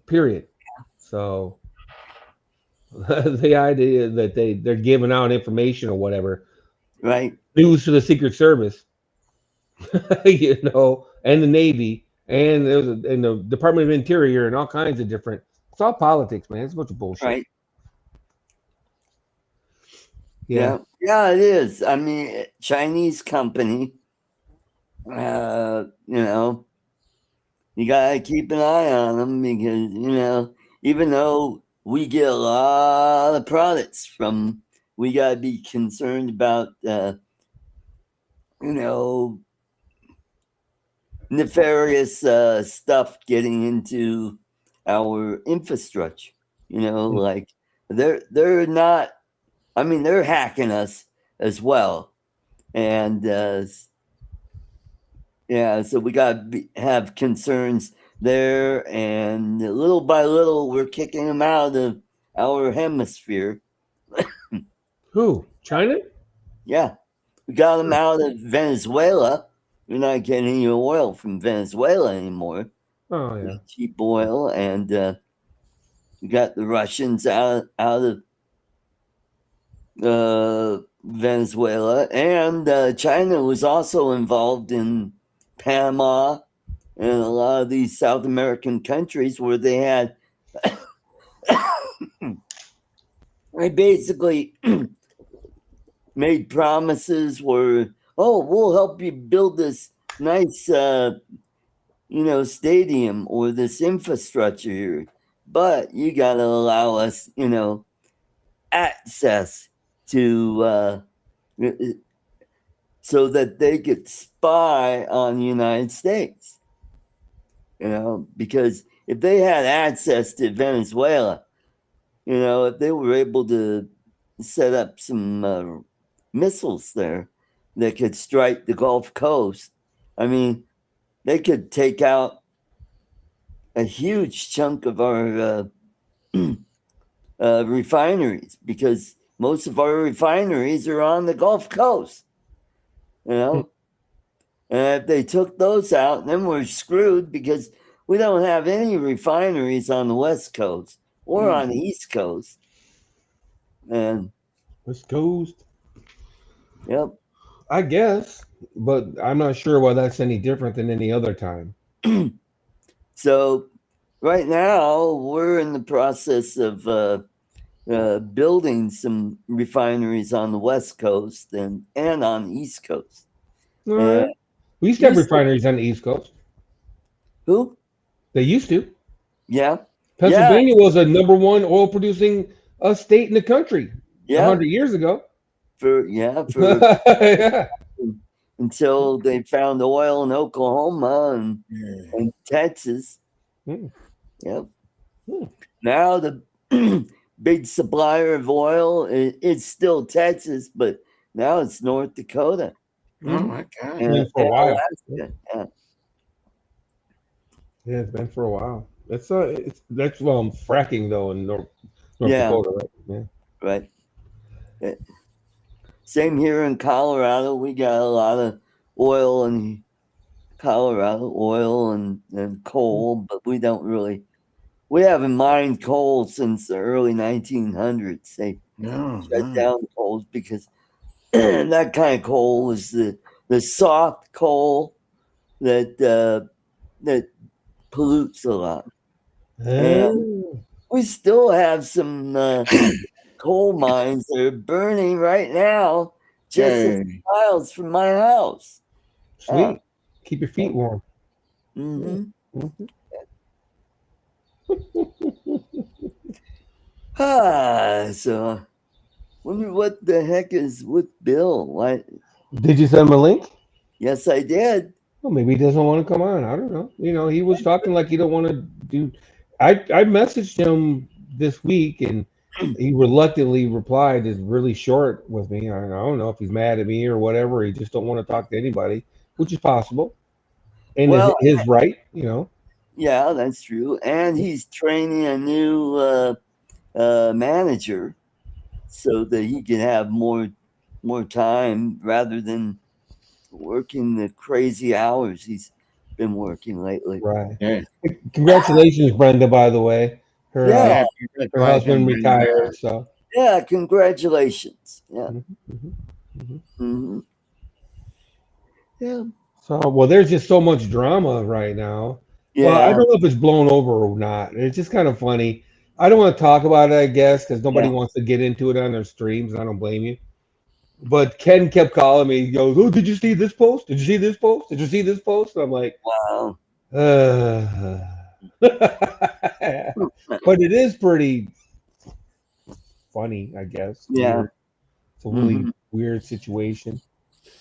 period. So the idea that they're giving out information or whatever, Right. news to the Secret Service, and the Navy, and and the Department of Interior, and all kinds of different. It's all politics, man. It's a bunch of bullshit. Right. Yeah. Yeah, it is. I mean, Chinese company. You gotta keep an eye on them because even though we get a lot of products from, we gotta be concerned about nefarious stuff getting into our infrastructure. Like they're not. I mean, they're hacking us as well, and so we got to have concerns there, and little by little, we're kicking them out of our hemisphere. Who? China? Yeah, we got them out of Venezuela. We're not getting any oil from Venezuela anymore. Oh yeah. Cheap oil, and we got the Russians out of Venezuela, and China was also involved in Panama and a lot of these South American countries where they had they basically made promises where, oh, we'll help you build this nice stadium or this infrastructure here, but you got to allow us access to so that they could spy on the United States. Because if they had access to Venezuela, if they were able to set up some missiles there that could strike the Gulf Coast, I mean, they could take out a huge chunk of our refineries, because most of our refineries are on the Gulf Coast. And if they took those out, then we're screwed, because we don't have any refineries on the West Coast or on the East Coast. And West Coast. yep. I guess, but I'm not sure why that's any different than any other time. So right now we're in the process of building some refineries on the West Coast and on the East Coast. All right. We used to have refineries on the East Coast. Who? They used to. Yeah. Pennsylvania was a number one oil producing state in the country Yeah. 100 years ago. For Yeah. until they found oil in Oklahoma and Texas. Hmm. Yep. Hmm. Now the big supplier of oil is still Texas, but now it's North Dakota Oh, okay. and For a while. Alaska. Yeah. Yeah, it's been for a while. That's fracking though in North Yeah. Dakota, right? Yeah. Right. Same here in Colorado. We got a lot of oil in Colorado, oil and coal, but we haven't mined coal since the early 1900s. They shut down coals because that kind of coal is the soft coal that pollutes a lot. And we still have some coal mines that are burning right now, just a few miles from my house. Sweet. Keep your feet warm. Mm-hmm. So wonder what the heck is with Bill. Why? Did you send him a link? Yes, I did. Well, maybe he doesn't want to come on. I don't know. He was talking like he don't want to do. I messaged him this week and he reluctantly replied. Is really short with me. I don't know if he's mad at me or whatever. He just don't want to talk to anybody, which is possible, and Well, his right. Yeah, that's true. And he's training a new manager so that he can have more time rather than working the crazy hours he's been working lately. Right. Yeah. Congratulations, Brenda. By the way, her husband retired. So yeah, congratulations. Yeah. Yeah. So there's just so much drama right now. Yeah. Well, I don't know if it's blown over or not. It's just kind of funny. I don't want to talk about it, I guess, because nobody wants to get into it on their streams. I don't blame you. But Ken kept calling me. He goes, "Oh, did you see this post? Did you see this post? Did you see this post?" And I'm like, wow. But it is pretty funny, I guess. Yeah. Weird. It's a really weird situation.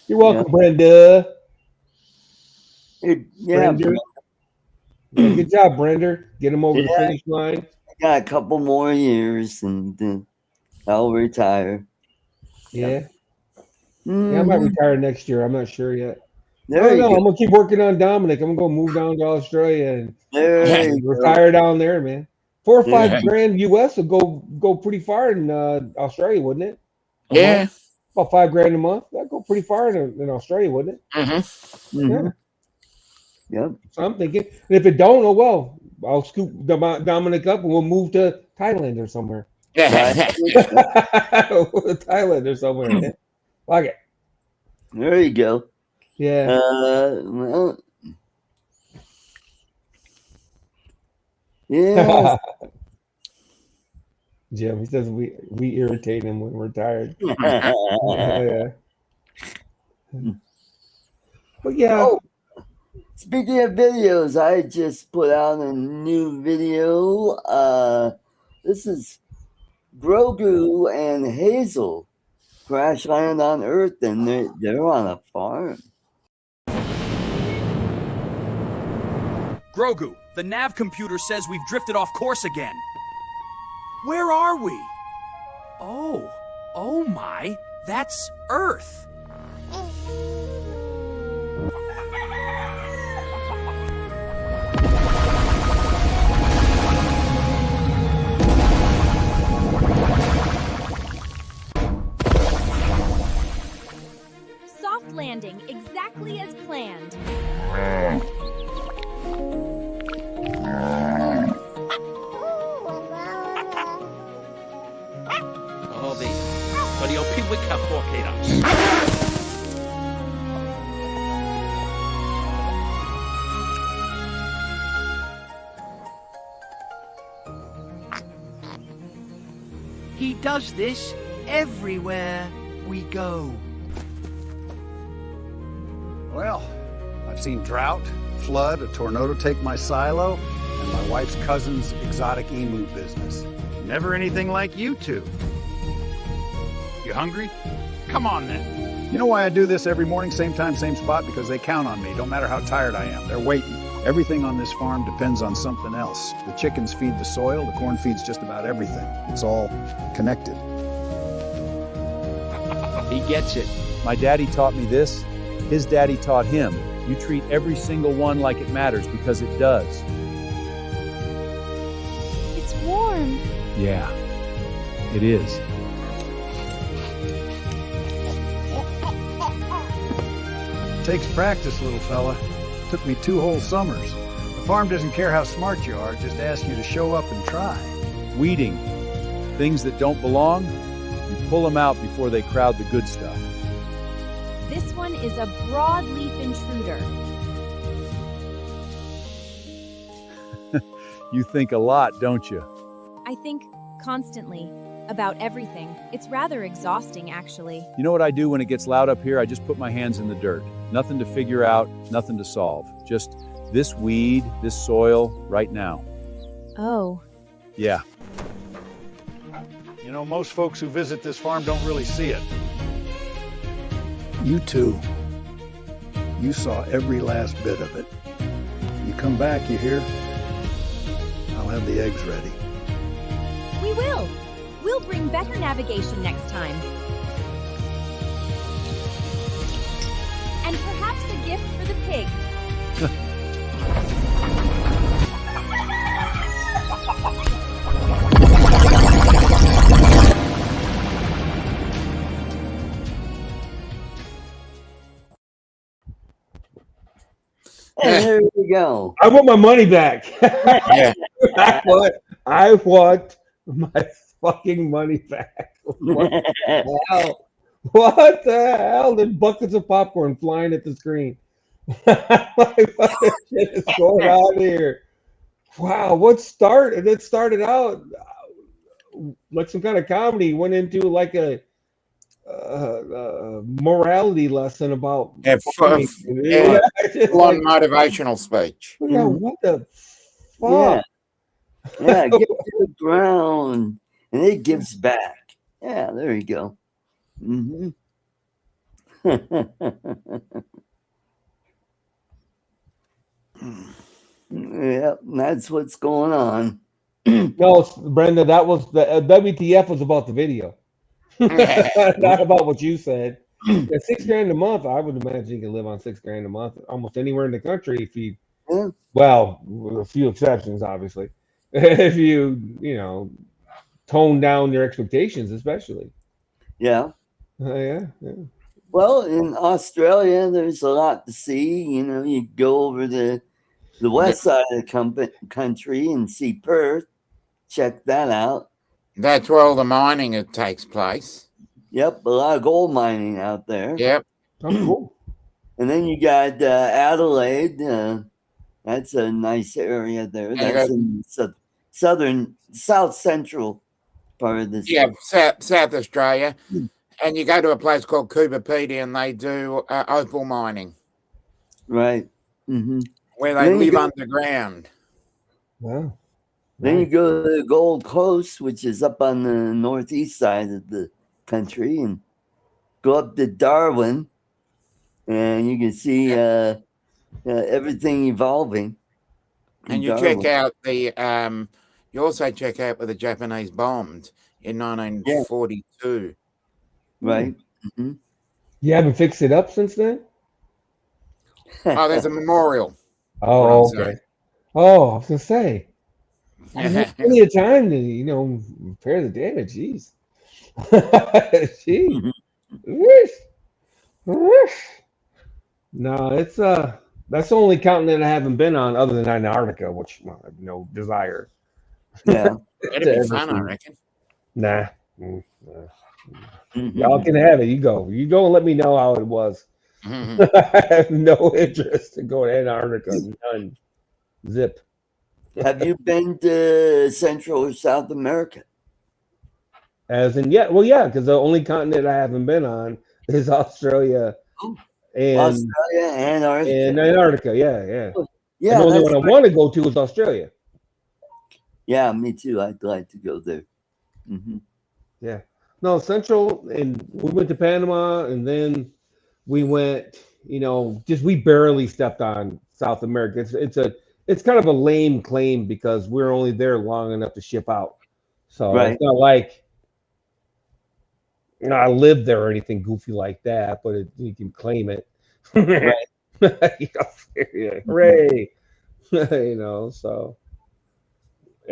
You're welcome, Brenda. Brenda. Yeah, good job, Brenda. Get him over the finish line. I got a couple more years and I'll retire. Yeah. Yeah, I might retire next year. I'm not sure yet. There I'm gonna keep working on Dominic. I'm gonna go move down to Australia and retire down there, man. 4 or 5 grand US will go pretty far in Australia, wouldn't it? Yeah. About 5 grand a month. That'd go pretty far in Australia, wouldn't it? Yeah. Yep. So I'm thinking, and if it don't, oh well, I'll scoop Dominic up and we'll move to Thailand or somewhere. Thailand or somewhere. Man. Like it. There you go. Yeah. Well, yeah. Jim, he says we irritate him when we're tired. Yeah. But yeah. Oh, speaking of videos, I just put out a new video. This is Grogu and Hazel crash land on Earth, and they're on a farm. Grogu, the nav computer says we've drifted off course again. Where are we? Oh my, that's Earth. Soft landing, exactly as planned. He does this everywhere we go. Well, I've seen drought, flood, a tornado take my silo, and my my wife's cousin's exotic emu business. Never anything like you two. You hungry? Come on then. You know why I do this every morning, same time, same spot? Because they count on me. Don't matter how tired I am. They're waiting. Everything on this farm depends on something else. The chickens feed the soil, the corn feeds just about everything. It's all connected. He gets it. My daddy taught me this. His daddy taught him. You treat every single one like it matters because it does. It's warm. Yeah, it is. It takes practice, little fella. Took me 2 whole summers. The farm doesn't care how smart you are, just asks you to show up and try. Weeding. Things that don't belong, you pull them out before they crowd the good stuff. This one is a broadleaf intruder. You think a lot, don't you? I think constantly about everything. It's rather exhausting, actually. You know what I do when it gets loud up here? I just put my hands in the dirt. Nothing to figure out, nothing to solve. Just this weed, this soil, right now. Oh. Yeah. You know, most folks who visit this farm don't really see it. You too. You saw every last bit of it. You come back, you hear? I'll have the eggs ready. We will. We'll bring better navigation next time. And perhaps a gift for the pig. And there you go. I want my money back. Yeah. I want my fucking money back. What the hell? What the hell? There's buckets of popcorn flying at the screen. Like, what the shit is going on here? Wow, what started? It started out like some kind of comedy, went into like a morality lesson about Long motivational speech. yeah, what the fuck? Yeah, get to the ground, and it gives back. Yeah, there you go. Mm-hmm. Yeah, that's what's going on. No, Brenda, that was the WTF was about the video, not about what you said. Yeah, $6,000 a month. I would imagine you can live on $6,000 a month almost anywhere in the country if you, well, with a few exceptions, obviously. If you tone down your expectations, especially. Yeah. Yeah. Well, in Australia, there's a lot to see. You go over to the west side of the country and see Perth. Check that out. That's where all the mining takes place. Yep, a lot of gold mining out there. Yep. Oh, cool. And then you got Adelaide. That's a nice area there. That's in the south central part of this. Yeah, South Australia. And you go to a place called Cooperpedia and they do opal mining. Right. Mm-hmm. Where they live underground. Wow. Then you go to the Gold Coast, which is up on the northeast side of the country, and go up to Darwin, and you can see everything evolving. And you check out the you also check out where the Japanese bombed in 1942. Right. Mm-hmm. You haven't fixed it up since then? Oh, there's a memorial. Oh, okay. Oh, I was gonna say. I have plenty of time to, repair the damage. Jeez. Jeez. No, it's that's the only continent I haven't been on other than Antarctica, which I have no desire. Yeah. It'd be fun, I reckon. Nah. Y'all can have it. You go and let me know how it was. I have no interest in going to Antarctica. None. Zip. Have you been to Central or South America? As in, yeah, because the only continent I haven't been on is Australia and Antarctica. And Antarctica, yeah. Yeah, the only one I want to go to is Australia. Yeah, me too. I'd like to go there. Hmm. Yeah. No, Central, and we went to Panama, and then we went, just we barely stepped on South America. It's kind of a lame claim because we're only there long enough to ship out. So Right. it's not like I lived there or anything goofy like that, but you can claim it. Right. Yeah, hooray. So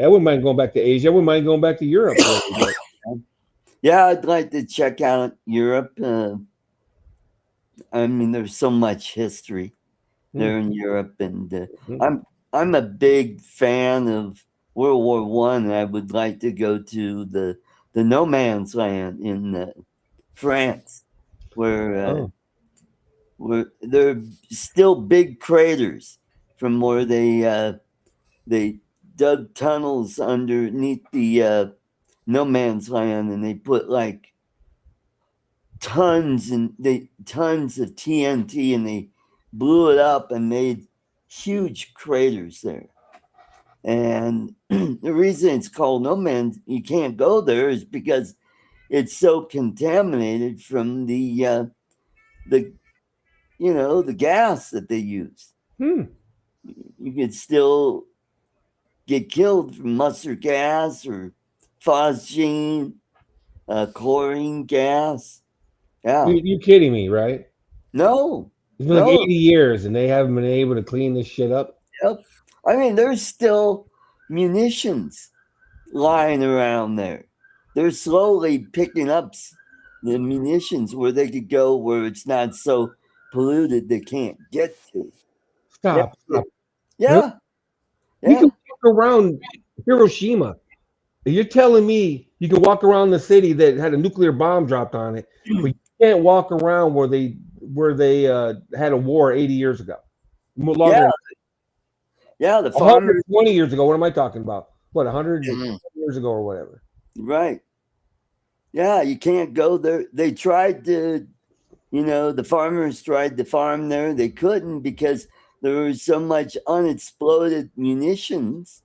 I wouldn't mind going back to Asia. I wouldn't mind going back to Europe. Really, but Yeah, I'd like to check out Europe. I mean, there's so much history there in Europe, and I'm a big fan of World War One. And I would like to go to the no man's land in France, where there are still big craters from where they dug tunnels underneath the no man's land, and they put like tons of TNT, and they blew it up and made huge craters there. And the reason it's called no man's, you can't go there, is because it's so contaminated from the the gas that they use. You could still get killed from mustard gas or phosgene, chlorine gas. Yeah. you kidding me, right? No. It's been like No. 80 years, and they haven't been able to clean this shit up. Yep. I mean, there's still munitions lying around there. They're slowly picking up the munitions where they could go where it's not so polluted they can't get to. Stop. Yeah. You can walk around Hiroshima. You're telling me you can walk around the city that had a nuclear bomb dropped on it, but you can't walk around where they had a war 80 years ago. Longer Yeah, the farmers. 120 years ago. What am I talking about? What, 100 years ago or whatever? Right. Yeah, you can't go there. They tried to, the farmers tried to farm there. They couldn't because there was so much unexploded munitions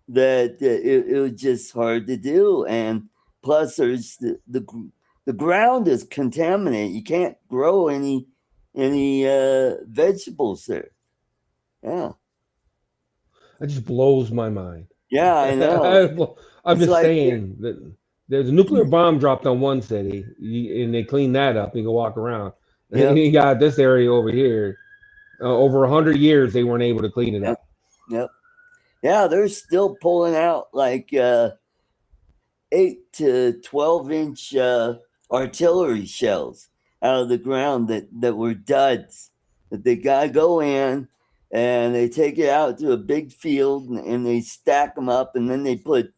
that it was just hard to do. And plus, there's the ground is contaminated. You can't grow any vegetables there. Yeah. That just blows my mind. Yeah, I know. I'm just saying that there's a nuclear bomb dropped on one city, and they clean that up. You can walk around. Yep. You got this area over here. Over 100 years, they weren't able to clean it up. Yep. Yeah, they're still pulling out like 8 to 12-inch artillery shells out of the ground that were duds. That they gotta go in and they take it out to a big field and they stack them up, and then they put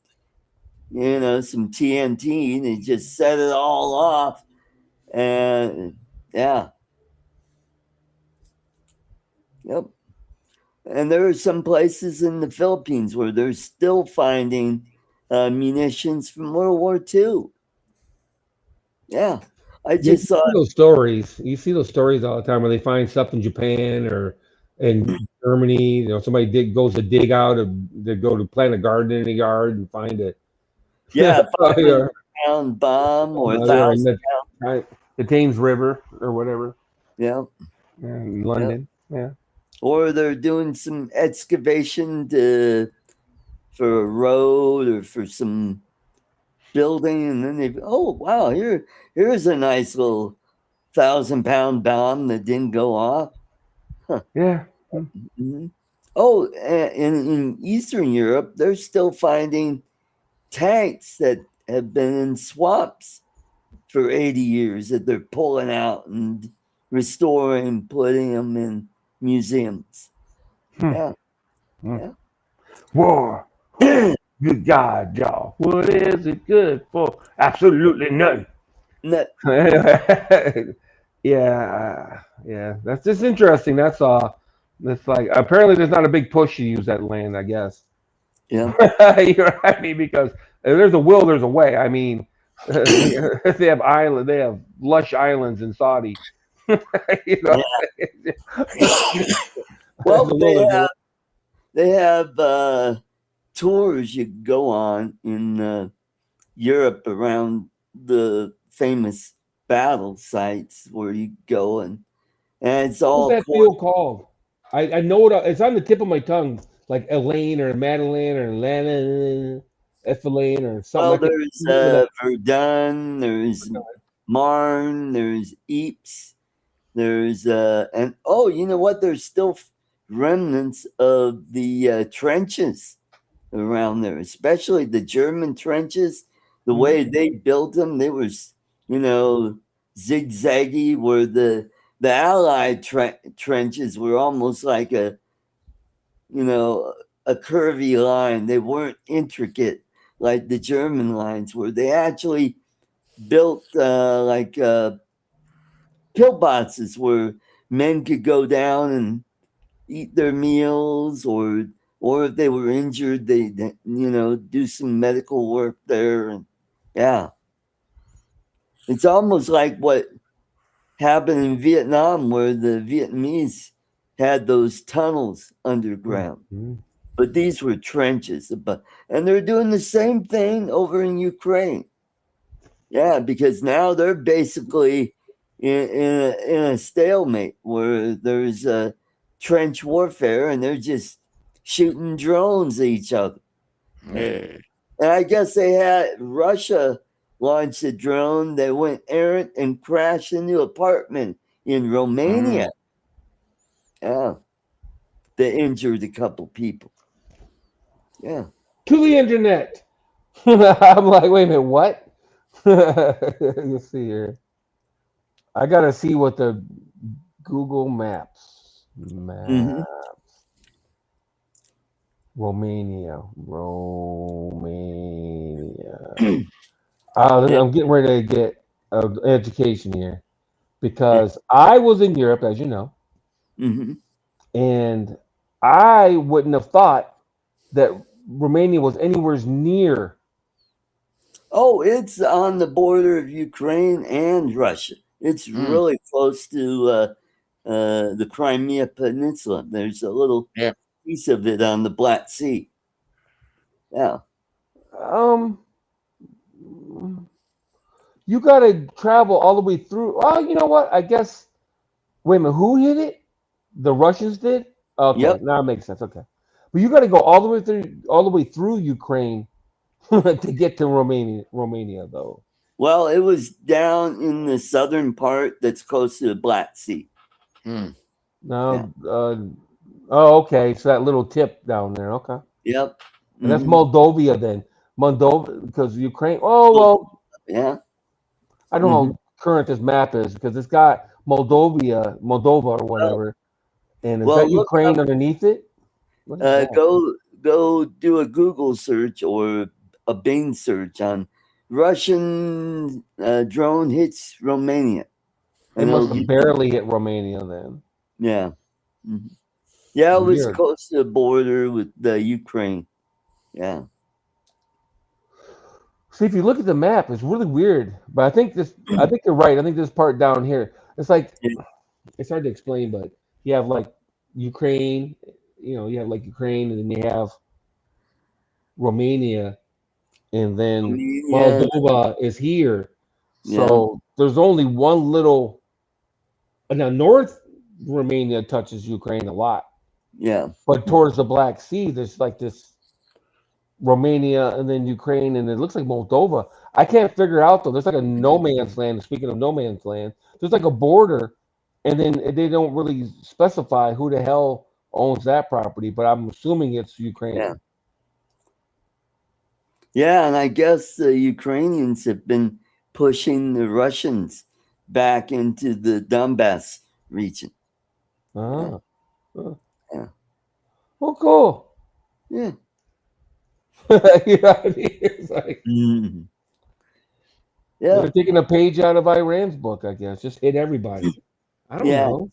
some TNT and they just set it all off. And yeah. Yep. And there are some places in the Philippines where they're still finding munitions from World War II. Yeah. I just saw those stories. You see those stories all the time where they find stuff in Japan or in Germany. Somebody goes to dig out, they go to plant a garden in a yard and find it. Yeah, 500-pound bomb or 1,000-pound. The Thames River or whatever. Yeah. In London. Yeah. Or they're doing some excavation for a road or for some building, and then wow, here's a nice little 1,000-pound bomb that didn't go off. Huh. Yeah. Mm-hmm. Oh, and in Eastern Europe, they're still finding tanks that have been in swamps for 80 years that they're pulling out and restoring, putting them in museums. Yeah. Yeah. War. Good God, y'all. What is it good for? Absolutely nothing. Yeah. That's just interesting. That's all. It's like apparently there's not a big push to use that land, I guess. Yeah. You know what I mean? Because if there's a will, there's a way. I mean, they have lush islands in Saudi. Well, they have tours you go on in Europe around the famous battle sites where you go and it's What's all that field called? I know it. It's on the tip of my tongue, like Elaine or Madeline or Lana, Ethylene or something. well, I can there's remember that. Verdun, there's Marne, there's Ypres, there's and oh, you know what? There's still remnants of the trenches around there, especially the German trenches. The way they built them, they was, you know, zigzaggy. Where the Allied trenches were almost like a, you know, a curvy line. They weren't intricate like the German lines were. They actually built like pillboxes where men could go down and eat their meals, or if they were injured, they you know, do some medical work there. And yeah, it's almost like what happened in Vietnam, where the Vietnamese had those tunnels underground, but these were trenches. And they're doing the same thing over in Ukraine. Yeah, because now they're basically in a stalemate where there's a trench warfare and they're just shooting drones at each other. Yeah. And I guess they had Russia launched a drone that went errant and crashed into an apartment in Romania. Yeah. They injured a couple people. Yeah. To the internet. I'm like, wait a minute, what? Let's see here. I gotta see what the Google Maps. Mhm. Romania. I'm getting ready to get education here because I was in Europe, as you know, Mhm. and I wouldn't have thought that Romania was anywhere near. Oh, it's on the border of Ukraine and Russia. It's really close to the Crimea Peninsula. There's a little piece of it on the Black Sea. Yeah. You got to travel all the way through. Oh, you know what? I guess. Wait a minute. Who hit it? The Russians did. Okay, Yep. now it makes sense. Okay, but you got to go all the way through Ukraine to get to Romania. Romania, though. Well, it was down in the southern part that's close to the Black Sea. Now, oh, okay. So that little tip down there. Okay. Yep. And that's Moldova then. Moldova, because Ukraine. Oh well. Yeah. I don't know how current this map is because it's got Moldova or whatever, and is that Ukraine underneath it? Go do a Google search or a Bing search on Russian drone hits Romania. It must have barely hit Romania then. Yeah. Yeah, it was Weird. close to the border with the Ukraine. Yeah. See, if you look at the map, it's really weird. But I think you're right. I think this part down here, it's like it's hard to explain, but you have like Ukraine, you have like Ukraine, and then you have Romania, and then Moldova is here. So there's only one little. Now North Romania touches Ukraine a lot. Yeah. But towards the Black Sea, there's like this Romania and then Ukraine, and it looks like Moldova. I can't figure out though. There's like a no man's land. Speaking of no man's land, there's like a border, and then they don't really specify who the hell owns that property. But I'm assuming it's Ukraine. Yeah. Yeah, and I guess the Ukrainians have been pushing the Russians back into the Donbass region. Yeah. Yeah. Oh, cool. Yeah. It's like, yeah. They're taking a page out of Iran's book, I guess. Just hit everybody. I don't know.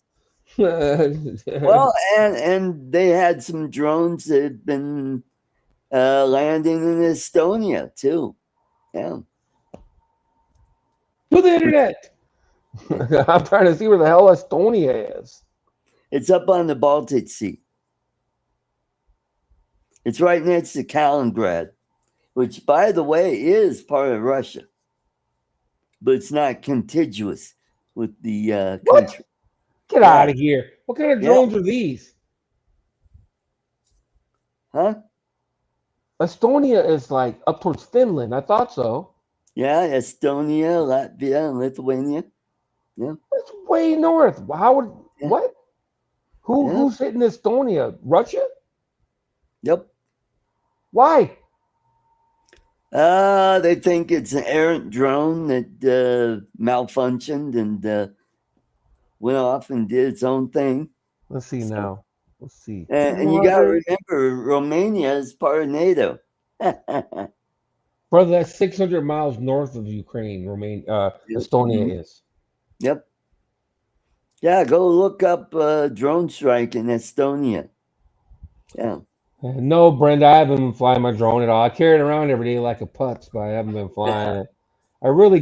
Well, and they had some drones that had been landing in Estonia too. Yeah. To the internet. I'm trying to see where the hell Estonia is. It's up on the Baltic Sea. It's right next to Kaliningrad, which, by the way, is part of Russia, but it's not contiguous with the What? country. Get Yeah. out of here. What kind of Yeah. drones are these? Huh? Estonia is like up towards Finland. I thought so. Yeah, Estonia, Latvia, and Lithuania. It's way north. How would Yeah. what? Yeah. Who's hitting Estonia? Russia? Yep. Why? They think it's an errant drone that malfunctioned and went off and did its own thing. Let's see now. Let's see. And you got to remember, Romania is part of NATO. Brother, that's 600 miles north of Ukraine, Estonia is. Yep. Yeah, go look up drone strike in Estonia. Yeah. No, Brenda, I haven't been flying my drone at all. I carry it around every day like a putz, but I haven't been flying it. I really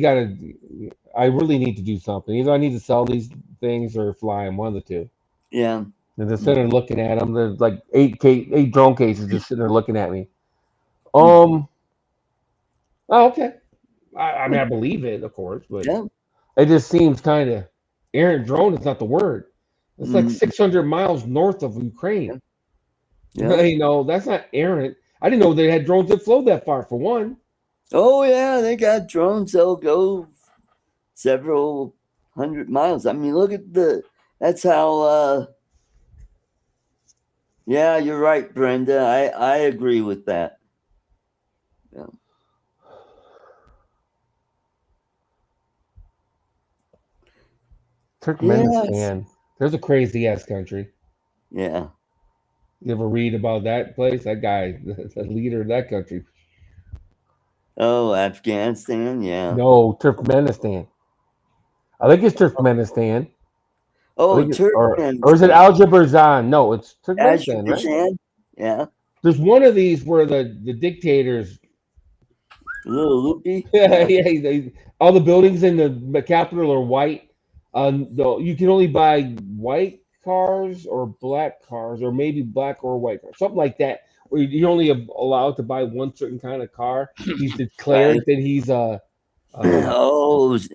need to do something. Either I need to sell these things or fly them, one of the two. Yeah. And they're sitting there looking at them. There's like eight drone cases just sitting there looking at me. Oh, okay. I mean, I believe it, of course, but Yeah. it just seems kind of errant drone is not the word. It's like 600 miles north of Ukraine. Yeah. You know, that's not errant. I didn't know they had drones that flew that far, for one. Oh, yeah, they got drones that'll go several hundred miles. I mean, look at that's how, yeah, you're right, Brenda. I agree with that. Yeah. Turkmenistan. There's a crazy ass country. Yeah. You ever read about that place? That guy, the leader of that country. Oh, Afghanistan, yeah. No, Turkmenistan. I think it's Turkmenistan. Oh, Turkmenistan. Or is it Azerbaijan? No, it's Turkmenistan, right? Azerbaijan? Yeah. There's one of these where the dictators. A little loopy. Yeah, all the buildings in the capital are white. You can only buy white cars or black cars, or maybe black or white cars, something like that. Where you're only allowed to buy one certain kind of car. He's declared that he's oh,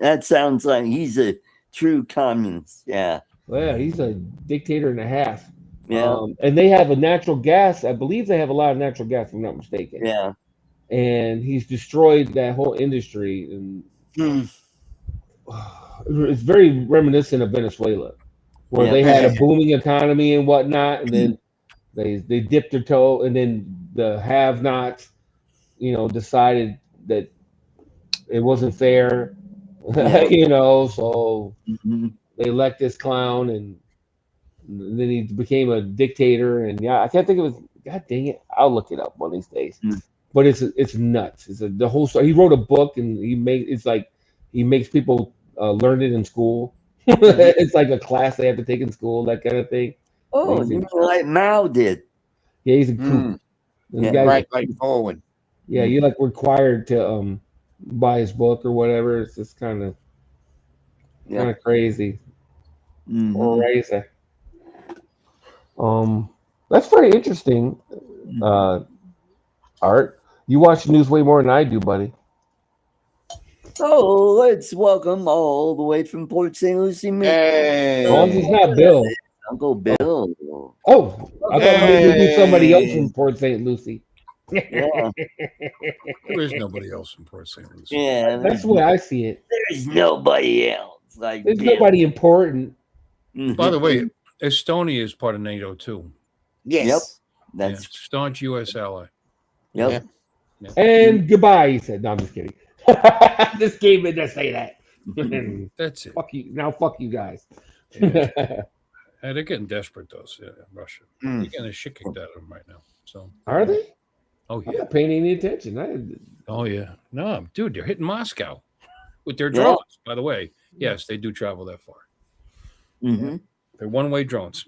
that sounds like he's a true communist. Yeah. Well, he's a dictator and a half. Yeah. And they have a natural gas. I believe they have a lot of natural gas, if I'm not mistaken. Yeah. And he's destroyed that whole industry, and it's very reminiscent of Venezuela, where they had a booming economy and whatnot, and then they dipped their toe, and then the have-nots, decided that it wasn't fair, so they elect this clown, and then he became a dictator, and I can't think of his. God dang it! I'll look it up one of these days. But it's nuts. The whole story. He wrote a book, and he makes people learn it in school. It's like a class they have to take in school, that kind of thing. Oh, like Mao did. Yeah, he's a kook. Right forward. Yeah, you're like required to buy his book or whatever. It's just kind of crazy. Crazy. That's very interesting. Art, you watch the news way more than I do, buddy. Oh, let's welcome all the way from Port St. Lucie. Hey. It's not Bill. Uncle Bill. Oh, I thought maybe it'd be somebody else from Port St. Lucie. Yeah. There is nobody else in Port St. Lucie. Yeah. That's the way I see it. There's nobody else. There's nobody important. By the way, Estonia is part of NATO too. Yes. Yep. That's staunch U.S. ally. Yep. Yeah. And goodbye, he said. No, I'm just kidding. This game did not say that. That's it. Fuck you. Now, fuck you guys. They're getting desperate, though. Russia. They're getting the shit kicked out of them right now. So are they? Oh yeah. I'm not paying any attention. Oh yeah. No, dude, they're hitting Moscow with their drones. By the way, yes, they do travel that far. They're one-way drones.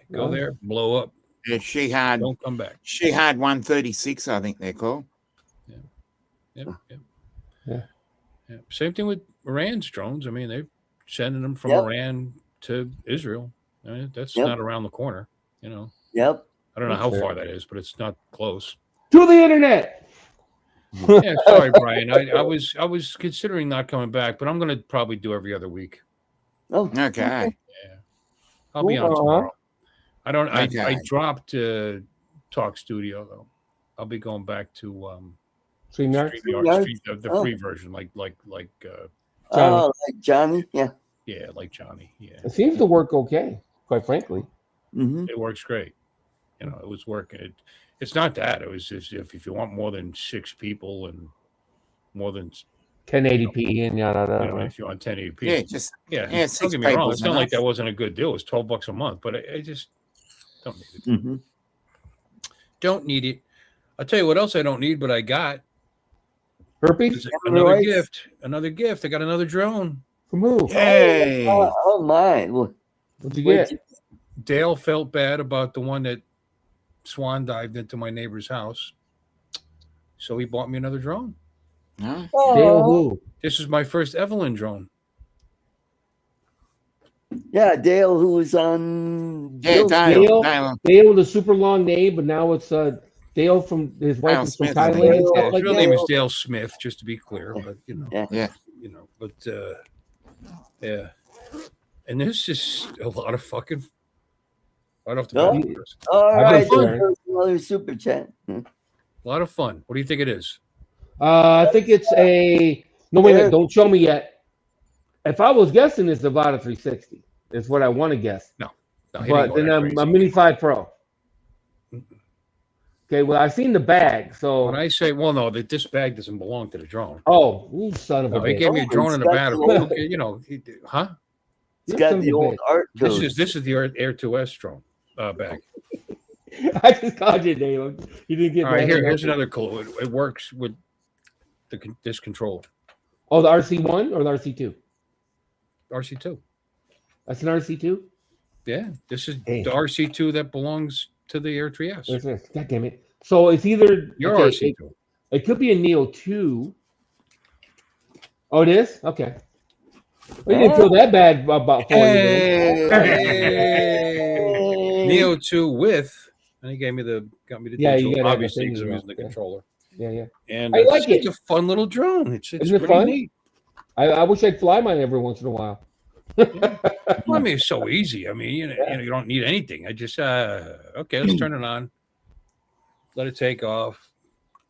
They go there, blow up. Yeah, don't come back. Shihad 136, I think they're called. Yeah. Same thing with Iran's drones. I mean, they're sending them from Iran to Israel. I mean, that's not around the corner, Yep. I don't know That's how fair. far that is, but it's not close. To the internet. Yeah, sorry, Brian. I was considering not coming back, but I'm going to probably do every other week. Oh, Okay. Yeah, I'll be on Uh-huh. tomorrow. I don't. I Okay. dropped Talk Studio though. I'll be going back to StreamYard. the Oh. free version, like Oh, like Johnny. Yeah. yeah, like Johnny. Yeah, It seems to work okay, quite frankly. Mm-hmm. it works great. You know, it was working. It's not that. It was just if you want more than 6 people and more than 1080p and yada you yada. know, right? if you're on 1080p. Yeah, just Yeah, yeah, don't 6 get me wrong. people's It's not like enough. that wasn't a good deal. It was $12 a month, but I just don't need it. Mm-hmm. Don't need it. I'll tell you what else I don't need, but I got Herpes another Right. gift. Another gift. I got another drone. from who? Yay! Oh my! Well, What'd you where'd get? Dale felt bad about the one that swan dived into my neighbor's house, so he bought me another drone. Huh? Dale who? This is my first Evelyn drone. Yeah, Dale, who was on. Yeah, Bill's- Dale. Dale with a super long name, but now it's Dale from his wife Dale is from Smith, I think. Thailand and Dale- stuff His like real that. name is Dale Smith, just to be clear, but Yeah. but yeah. And this is a lot of fucking right off the Oh. bat. All I've been right, there. there's another super chat. A lot of fun. What do you think it is? I think it's a no wait, Yeah. don't show me yet. If I was guessing, it's about a 360. Is what I want to guess. No, he didn't But go then that I'm crazy. a Mini 5 Pro. Okay, well I've seen the bag, so When I say, well, no, this bag doesn't belong to the drone. oh, you son of a No, he bitch. gave me a drone and a it's got battery. the- Okay, you know, huh? It's You got son of the a old bitch. art This code. is the Air 2S drone bag. I just called you, Dave. You didn't get All right, mad at here's me? another clue. It works with this controller, Oh, the RC1 or the RC2? RC2. That's an RC2? Yeah, this is Hey. the RC2 that belongs to the Air 3S. There's this. God damn it. So it's either Your okay, RC2. it could be a Neo 2. Oh, it is? Okay. We didn't feel that bad about 4 years. Hey. Neo 2 with, and he got me the Yeah, you digital, gotta have the obviously, thing, because I'm yeah. using the controller. Yeah, yeah. And I like it's it. a fun little drone. It's Isn't it pretty fun? neat. I wish I'd fly mine every once in a while. Well, I mean, it's so easy. I mean, you don't need anything. I just okay, let's turn it on. Let it take off.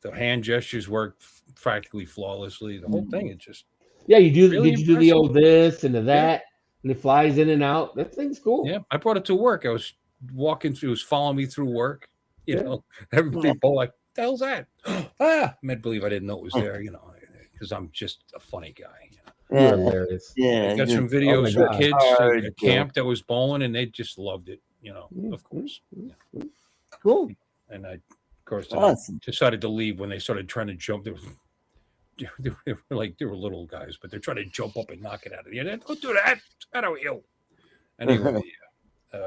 The hand gestures work practically flawlessly. The whole thing, it's just Yeah, you do. Really Did you do the impressive. old this and the that, and it flies in and out? That thing's cool. yeah. I brought it to work. I was walking through, it was following me through work. You Yeah. know, everybody both like, the hell's that? Ah, I believe I didn't know it was there, you know, because I'm just a funny guy. You know? You're Yeah, hilarious. yeah. I got good. some videos my with God. kids Hard at to camp that was bowling, and they just loved it, you know, Mm, of course. Cool. And I, of course, then Awesome. I decided to leave when they started trying to jump. They were little guys, but they're trying to jump up and knock it out of the air. Don't do that. I don't you. Anyway,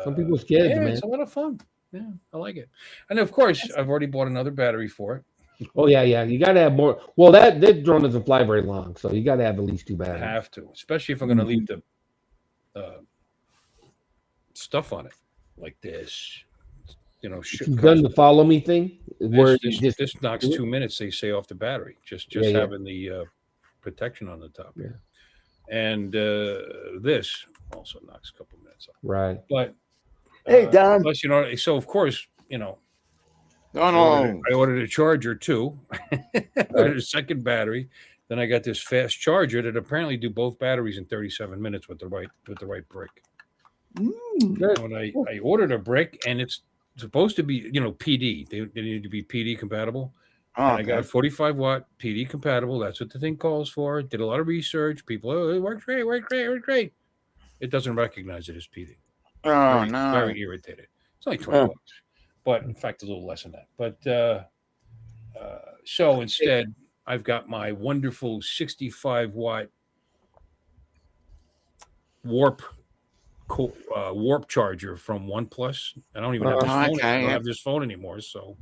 Some people's kids, yeah, man. it's a lot of fun. Yeah, I like it. And of course, I've already bought another battery for it. Oh yeah, yeah. You gotta have more. Well, that drone doesn't fly very long, so you gotta have at least 2 I batteries. have to, especially if I'm going to leave the stuff on it like this. You know, You've done the follow me thing, where you just this knocks 2 minutes. They say off the battery, just Yeah, yeah. having the protection on the top Yeah. here, and this also knocks a couple minutes off. right. But Hey, Don. plus, you know, so of course, you know, Oh no! I ordered a charger too. I ordered a second battery. Then I got this fast charger that apparently do both batteries in 37 minutes with the right brick. Good. When I ordered a brick, and it's supposed to be, you know, PD. They need to be PD compatible. Oh, And I got 45 watt PD compatible. That's what the thing calls for. Did a lot of research. People, oh, it works great, works great, works great. It doesn't recognize it as PD. oh Very, no! very irritated. It's only 20 bucks, but in fact, a little less than that. But so instead, I've got my wonderful 65 watt warp charger from OnePlus. I don't even have this phone. Okay, I don't yeah. have this phone anymore. So,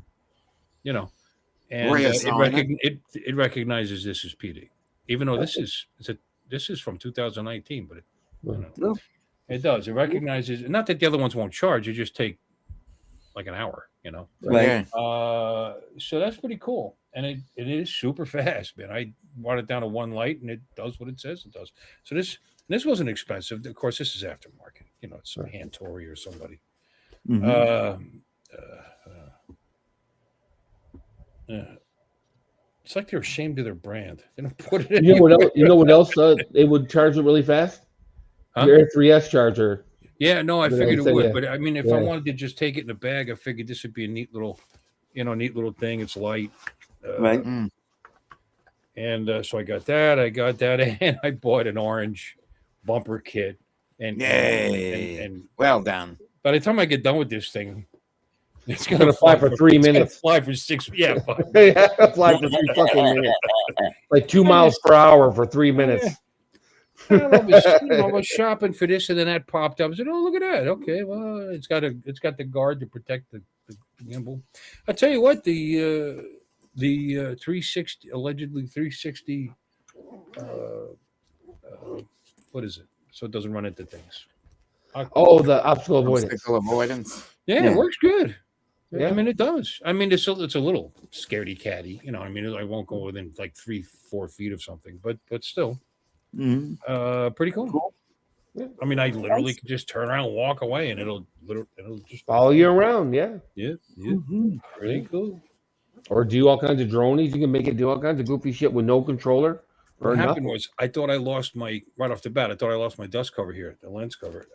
you know, and Reassign it recognizes this as PD, even though this is from 2019, but it, you know, No. it does. It recognizes, not that the other ones won't charge. You just take like an hour. Right. Yeah. So that's pretty cool, and it is super fast, man. I brought it down to one light, and it does what it says it does. So this wasn't expensive. Of course, this is aftermarket. It's some hand Tory or somebody. It's like they're ashamed of their brand. They don't put it. You know what else? They would charge it really fast. Huh? Your Air 3S charger. Yeah, no, I figured it would, yeah. but I mean, if I wanted to just take it in a bag, I figured this would be a neat little thing. It's light, Right. and so I got that, and I bought an orange bumper kit, and well done. by the time I get done with this thing, it's gonna fly for 3 minutes. Fly for 6, yeah, fly for 3 fucking minutes, like 2 miles per hour for 3 minutes. I was shopping for this, and then that popped up. I said, "Oh, look at that! Okay, well, it's got the guard to protect the gimbal." I tell you what, the 360 allegedly 360. What is it? So it doesn't run into things. Oh, the obstacle avoidance. Obstacle avoidance. Yeah, it works good. Yeah. I mean, it does. I mean, it's a little scaredy catty. I mean, I won't go within like 3-4 feet of something, but still. Pretty cool. Yeah. I mean, I literally could just turn around and walk away, and it'll just Follow you around, yeah. Pretty cool. Or do all kinds of dronies. You can make it do all kinds of goofy shit with no controller. What happened was I thought I lost my dust cover here, the lens cover.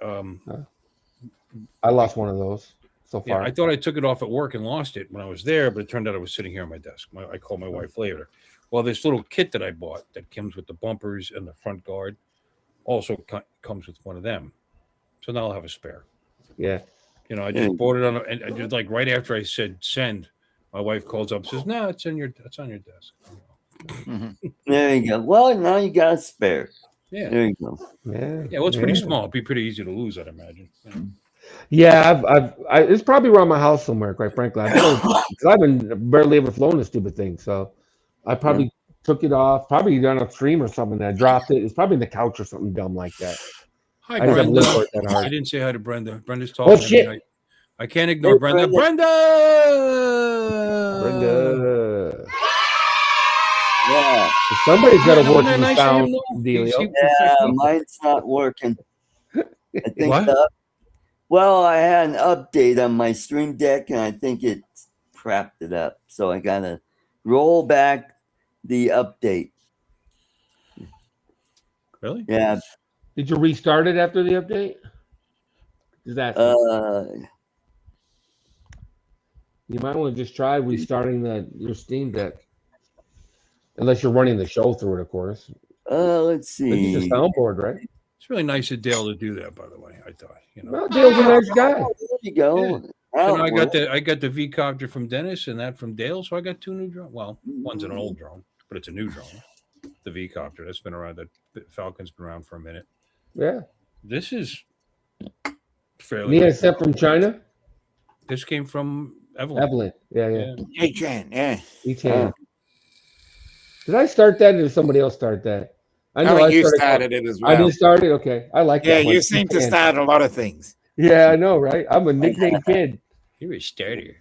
I lost one of those so far. Yeah, I thought I took it off at work and lost it when I was there, but it turned out I was sitting here on my desk. I called my wife later. Well, this little kit that I bought that comes with the bumpers and the front guard also comes with one of them. So now I'll have a spare. Yeah. I just bought it and I just like right after I said send, my wife calls up and says, "No, it's on your desk." There you go. Well, now you got a spare. Yeah. There you go. Yeah. Well, it's pretty small. It'd be pretty easy to lose, I'd imagine. Yeah, it's probably around my house somewhere, quite frankly. I've been barely ever flown this stupid thing, so I probably took it off, probably on a stream or something. I dropped it. It's probably in the couch or something dumb like that. Hi, I just haven't Brenda. looked for it that hard. I didn't say hi to Brenda. Brenda's talking. Oh shit! I can't ignore Brenda. Brenda. Yeah. Somebody's got to work Isn't that in nice sound of him, though? dealio. Yeah, mine's not working. I think What? well, I had an update on my Stream Deck, and I think it crapped it up. So I gotta roll back the update. Really? Yeah. Did you restart it after the update? Is that you might want to just try restarting your Steam Deck, unless you're running the show through it, of course. Let's see. It's a soundboard, right? It's really nice of Dale to do that, by the way. I thought, Well, Dale's a nice guy. There you go. Yeah. So now I got the V copter from Dennis and that from Dale, so I got 2 new drones. Well, one's an old drone, but it's a new drone. The V copter that's been around. That Falcon's been around for a minute. Yeah. This is fairly. Yeah, except from China. This came from Evelyn. Evelyn. Yeah. Hey-chan, yeah. E10. Did I start that or did somebody else start that? I know you started it as well. I didn't start it? Okay. I like that. Yeah, you seem to start a lot of things. Yeah, I know, right? I'm a nickname kid. You're a starter.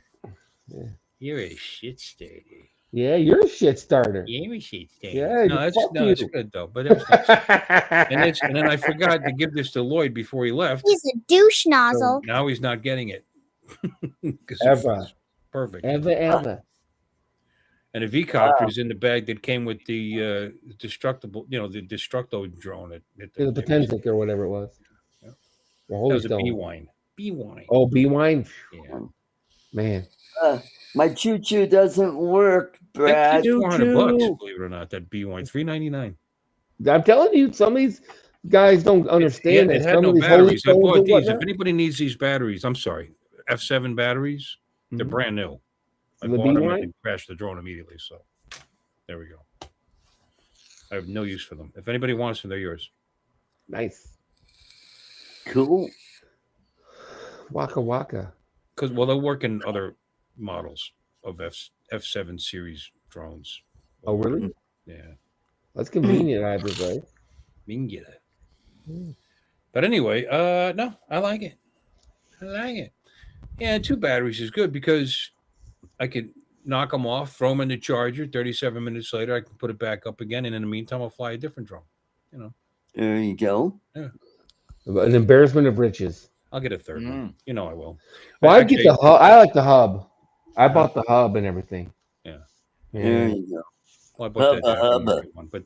Yeah. You're a shit starter. Yeah, you're a shit starter. You're a shit starter. Yeah, that's good though. But that was nice. and then I forgot to give this to Lloyd before he left. He's a douche nozzle. So now he's not getting it. Ever. Perfect. Ever. And a V-copter is in the bag that came with the destructible, the Destructo drone. The Potenzic or whatever it was. Yeah. Well, That holy was a stone. B-wine. B-wine. Oh, B-wine. Yeah. Man. My choo-choo doesn't work, Brad. That's $400, believe it or not. That B-wine, $3.99. I'm telling you, some of these guys don't understand It that. had Some no of these batteries. I holy bought stones and these. If whatnot. anybody needs these batteries, I'm sorry. F7 batteries, they're brand new. I The bought them B-wine? and crashed the drone immediately. So there we go. I have no use for them. If anybody wants them, they're yours. Nice. Cool. Waka waka. Because they'll work in other models of F7 series drones. Oh, really? Yeah. That's convenient, I would say. We can get it. But anyway, no, I like it. Yeah, 2 batteries is good because I could knock them off, throw them in the charger. 37 minutes later, I can put it back up again, and in the meantime, I'll fly a different drone. You know, There you go. An embarrassment of riches. I'll get a third one. You know, I will. Well, I get Actually, the hub. I like the hub. I bought the hub and everything. Yeah. There Yeah. you go. Well, I bought that Hubba, hubba. aftermarket one, but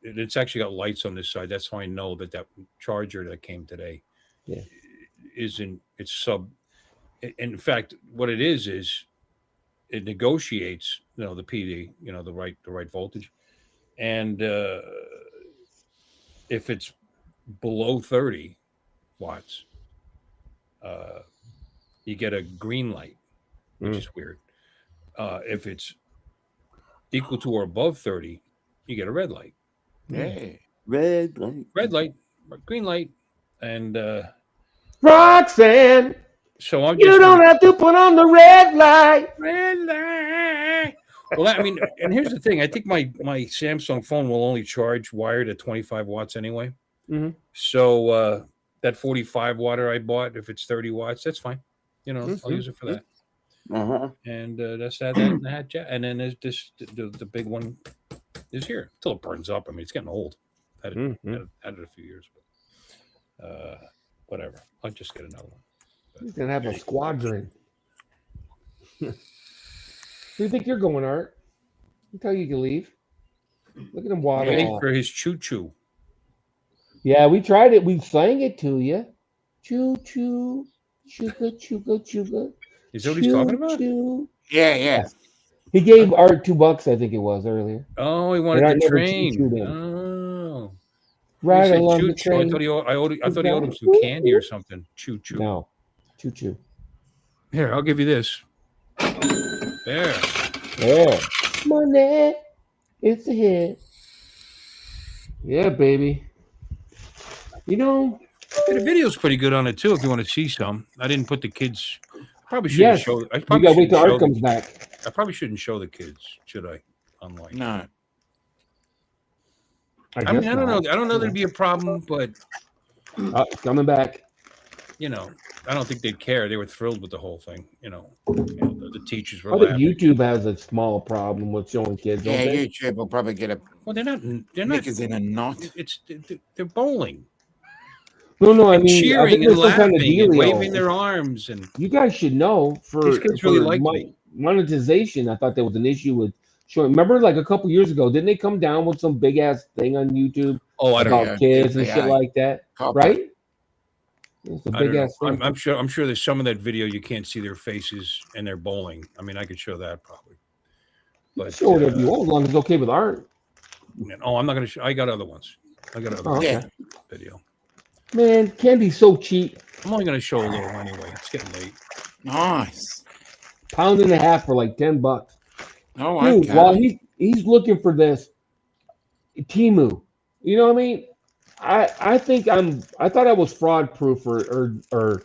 it's actually got lights on this side. That's how I know that charger that came today Yeah. isn't. It's sub. In fact, what it is it negotiates, the PD, the right voltage, and if it's below 30 watts, you get a green light, which is weird. If it's equal to or above 30, you get a red light. Yeah. Red light. Red light, green light, and Roxanne, so I'm you just don't have to put on the red light. red light. Well, I mean, and here's the thing: I think my Samsung phone will only charge wired at 25 watts anyway. Mhm. So that 45 watter I bought, if it's 30 watts, that's fine. I'll use it for that. Uh-huh. And that's that in the hat jet. And then there's this the big one is here until it burns up. I mean, it's getting old. Had it a few years, but whatever. I'll just get another one. He's gonna have a squadron. Where do you think you're going, Art? I tell you can leave. Look at him waddle Waiting off. for his choo choo. Yeah, we tried it. We sang it to you. Choo choo, chuga chuga chuga. Is that what he's talking about? Choo. Yeah. He gave Art $2, I think it was earlier. Oh, he wanted And I the never train. choo-chooed him. Oh, Right he said along choo the choo. I train. thought he owed him some candy or something. Choo choo. No, choo choo. Here, I'll give you this. There. Yeah, money, it's a hit. Yeah, baby. The video's pretty good on it too. If you want to see some, I didn't put the kids. I probably shouldn't Yes. show. I We probably gotta wait till shouldn't Art show comes back. I probably shouldn't show the kids, should I? Online. No. I mean, I don't know. I don't know there'd be a problem, but Coming back. I don't think they'd care. They were thrilled with the whole thing. The teachers were I think laughing. YouTube has a small problem with showing kids. Yeah, Don't they? YouTube will probably get a Well, they're not. knickers in a knot. They're bowling, No. I and mean, I cheering think and there's some laughing kind of and dealio. waving their arms, and You guys should know these kids really like me. monetization. I thought there was an issue with showing. Remember, like a couple years ago, didn't they come down with some big ass thing on YouTube Oh, I don't about know. kids and Yeah. shit like that? Copper. Right? It's a I big don't know. ass thing. I'm sure there's some of that video you can't see their faces and they're bowling. I mean, I could show that probably. But Show whatever you want, as long as it's okay with Art. I'm not gonna show. I got other ones. I got other Oh, okay. Yeah. video. Man, candy's so cheap. I'm only gonna show a little anyway. It's getting late. Nice. £1.50 for like $10. Oh, Dude, okay. while he's looking for this Timu, you know what I mean? I think I thought I was fraud proof or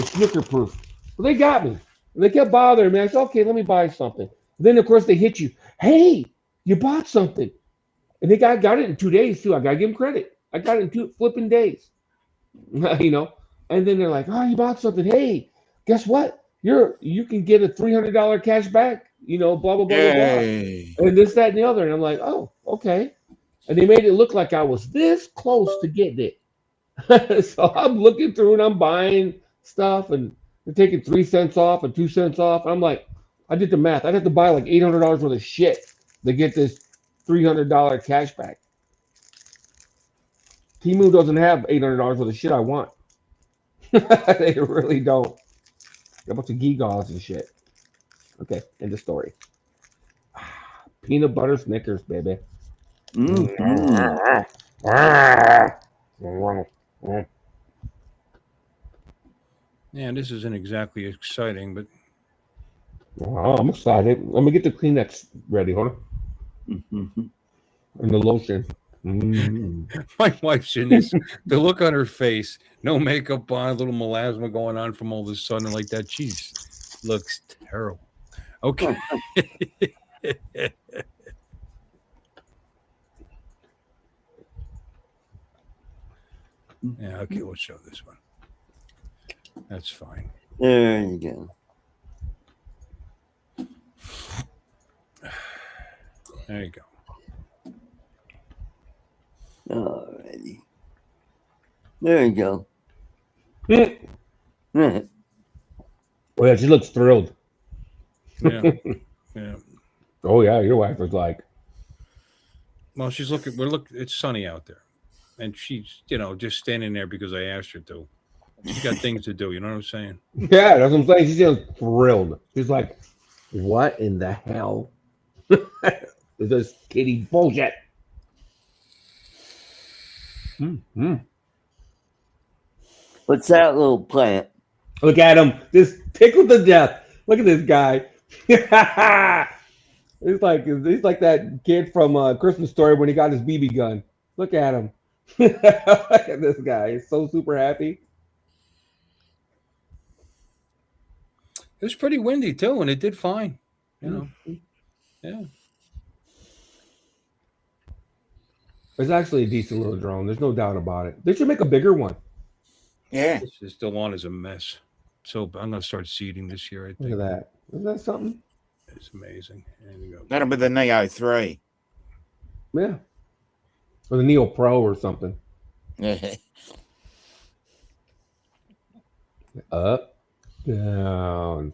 snooker proof. But they got me. And they kept bothering me. I said, okay, let me buy something. Then of course they hit you. Hey, you bought something. And they got it in 2 days too. I gotta give them credit. I got it in 2 flipping days. And then they're like, oh, you bought something. Hey, guess what? You can get a $300 cash back, blah, blah, blah, blah, Yay. blah. And this, that, and the other. And I'm like, oh, okay. And they made it look like I was this close to getting it. So I'm looking through and I'm buying stuff and they're taking 3 cents off and 2 cents off. And I'm like, I did the math. I'd have to buy like $800 worth of shit to get this $300 cash back. Temu doesn't have $800 worth of shit I want. They really don't. A bunch of gewgaws and shit. Okay, end of story. Peanut butter Snickers, baby. Mhm. Yeah, this isn't exactly exciting, but Oh, I'm excited. Let me get the Kleenex ready. Hold on. Mhm. And the lotion. my wife's in this. The look on her face, no makeup on, a little melasma going on from all the sun and like that. Jeez, looks terrible. Okay. Yeah, okay, we'll show this one. That's fine. There you go. There you go. Alrighty. There you go. Oh yeah, she looks thrilled. Yeah. Yeah. Oh yeah, your wife was like, Well, she's looking. It's sunny out there, and she's just standing there because I asked her to. She's got things to do. You know what I'm saying? yeah, that's what I'm saying. She's just thrilled. She's like, what in the hell is this kitty bullshit? Mm-hmm. What's that little plant? Look at him, just tickled to death. Look at this guy. he's like that kid from Christmas Story when he got his BB gun. Look at him. Look at this guy. He's so super happy. It was pretty windy too, and it did fine. Yeah. It's actually a decent little drone. There's no doubt about it. They should make a bigger one. Yeah. This lawn is a mess. So I'm gonna start seeding this year. I think. Look at that. Isn't that something? It's amazing. There you go. That'll be the Neo 3. Yeah. Or the Neo Pro or something. Yeah. Up, down.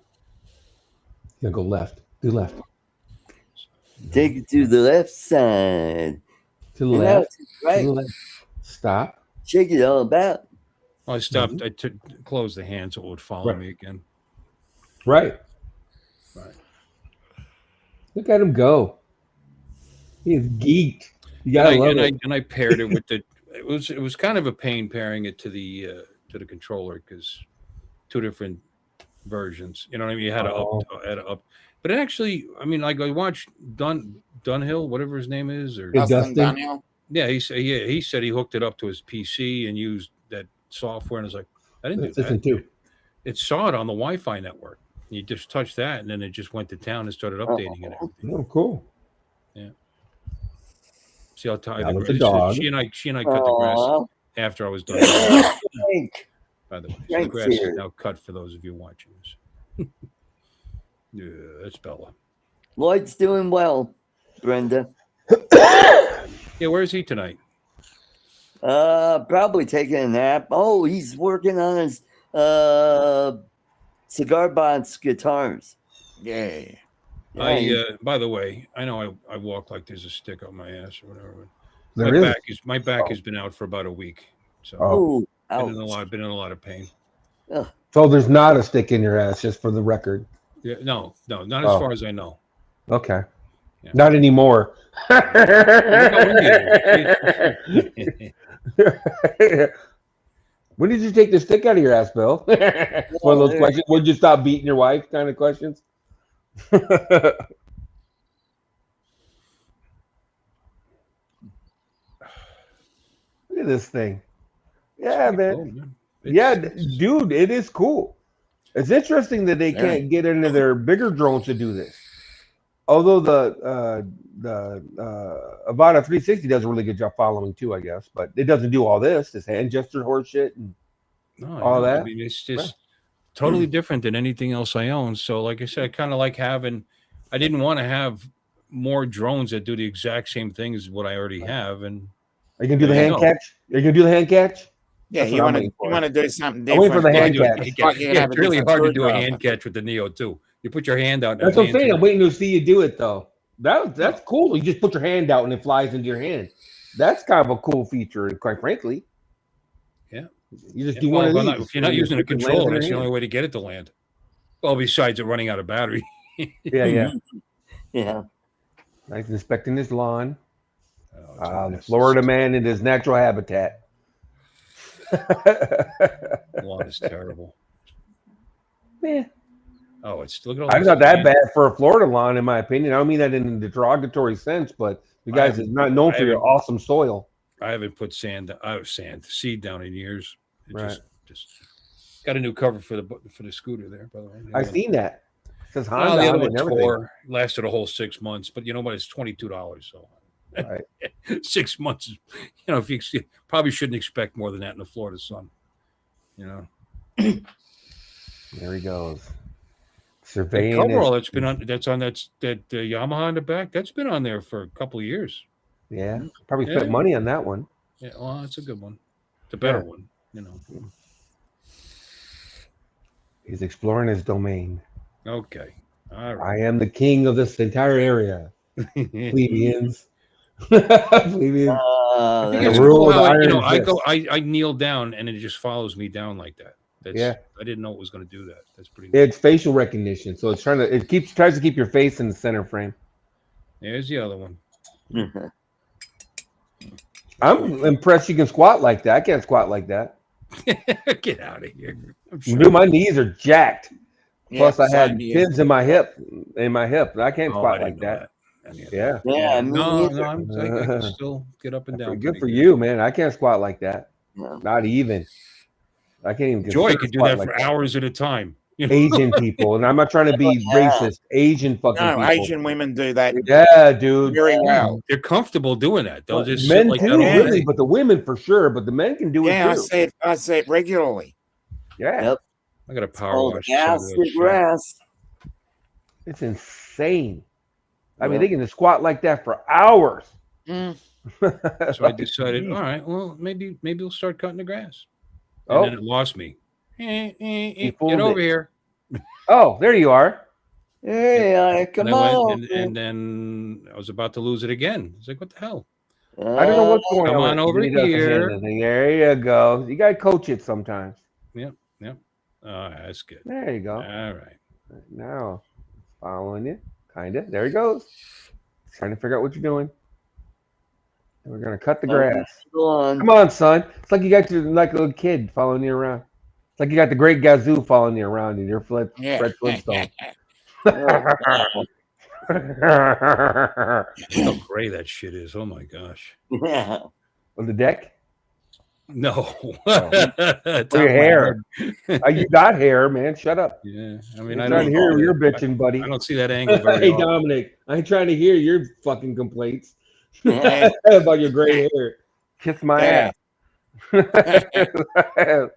Yeah, go left. Do left. Take it to the left side. To the And now left. to the right. To the left. Stop. Shake it all about. I stopped. I closed the hand so it would follow Right. me again. Right. Right. Look at him go. He is geeked. You gotta love it. And I paired it with the. It was kind of a pain pairing it to the controller because two different versions. You know what I mean? You had to up. But it actually, I mean, like I watched Dunhill, whatever his name is, or Dustin. Daniel. yeah, he said he hooked it up to his PC and used that software, and I was like, I didn't do that. Listen too. It saw it on the Wi-Fi network. You just touched that, and then it just went to town and started updating it. Oh, cool. Yeah. See how tired Now with the dog. She and I cut the grass Aw. after I was done. Frank. By the way, so the Frank's grass here. is now cut for those of you watching this. Yeah, that's Bella. Lloyd's doing well, Brenda. Yeah, where is he tonight? Probably taking a nap. Oh, he's working on his cigar box guitars. Yeah. By the way, I know I walk like there's a stick up my ass or whatever. There is. My back has been out for about a week, so Oh, been ouch. in a lot of pain. So there's not a stick in your ass, just for the record. Yeah, no, not as far as I know. Okay. Yeah. Not anymore. When did you take the stick out of your ass, Bill? One of those questions. When did you stop beating your wife? Kind of questions. Look at this thing. Yeah, man. Cool, man. Dude, it is cool. It's interesting that they can't get into their bigger drones to do this. Although the Avata 360 does a really good job following too, I guess, but it doesn't do all this hand gesture horse shit and all that. I mean, it's just totally different than anything else I own. So, like I said, I kind of like having. I didn't want to have more drones that do the exact same thing as what I already have. And are you gonna do the hand catch? Are you gonna do the hand catch? Yeah, That's you what I'm want to waiting for. do something I'm different. waiting for the hand do a catch. hand It's like catch. you Yeah, have a it's really different hard to do a screwdriver. hand catch with the Neo too. You put your hand out. That's what I'm saying. I'm waiting to see you do it though. That's cool. You just put your hand out and it flies into your hand. That's kind of a cool feature, quite frankly. Yeah. You just do one of these. If you're not using a controller, that's the only way to get it to land. Well, besides it running out of battery. Yeah. Yeah. Nice inspecting his lawn. Oh, The Florida man in his natural habitat. The lawn is terrible. Yeah. Oh, look at all. I'm this not that sand. bad for a Florida lawn, in my opinion. I don't mean that in a derogatory sense, but you guys is not known for your awesome soil. I haven't put seed down in years. It Right. just got a new cover for the scooter there. By the way, I've seen that. It says Well, Honda the on other it and one everything. tore, lasted a whole 6 months, but you know what? It's $22. So Right. 6 months is, if you probably shouldn't expect more than that in the Florida sun. There he goes. The Surveying coverall it. that's been on that Yamaha in the back, that's been on there for a couple of years. Yeah. Probably Yeah. spent money on that one. Yeah, well, it's a good one. It's a better Yeah. one, you know. He's exploring his domain. Okay. All I right. am the king of this entire area. Plebeians. Plebeians. I think The it's rule cool of the how iron I kneel down and it just follows me down like that. That's Yeah. I didn't know it was going to do that. That's pretty good. It's facial recognition, so it's tries to keep your face in the center frame. There's the other one. I'm impressed you can squat like that. I can't squat like that. Get out of here. I'm Dude, my knees are jacked. Yeah, Plus, I had same here. pins in my hip. I can't Oh, squat I like didn't know that. Yeah. Yeah, me No, neither. I can still get up and down. Pretty good pretty for you, man. I can't squat like that. No. Not even. I can't even. Joy consider could do squat that like for hours at a time. You know? Asian people, and I'm not trying to be Yeah. racist. Asian fucking No, people. Asian women do that Yeah, dude. very well. They're comfortable doing that. They'll just sit Men like too, that all really, day. but the women for sure. But the men can do Yeah, it too. I see it regularly. Yeah, Yep. I got a power Called wash. some of gas that to shit. grass. it's insane. I mean, Yeah. they can just squat like that for hours. Mm. So I decided, all right, well, maybe we'll start cutting the grass. And Oh. then it lost me. Get fooled over it. here. Oh, there you are. Hey, come And I on. went, and then I was about to lose it again. It's like, what the hell? I don't know what's going Come on. on over He doesn't here. have anything. There you go. You got to coach it sometimes. Yep. Oh, that's good. There you go. All right. Now, following you. Kind of. There he goes. Trying to figure out what you're doing. And we're going to cut the grass. Go on. Come on, son. It's like you got your like a little kid following you around. It's like you got the Great Gazoo following you around and you're Fred Flintstone. How gray that shit is. Oh my gosh. Yeah. On the deck? No. Or Top your of my hair. head. You got hair, man. Shut up. Yeah. I mean, I'm I trying don't to hear your bitching, buddy. I don't see that angle very Hey, often. Dominic. I ain't trying to hear your fucking complaints Yeah. about your gray hair. Kiss my Yeah. ass.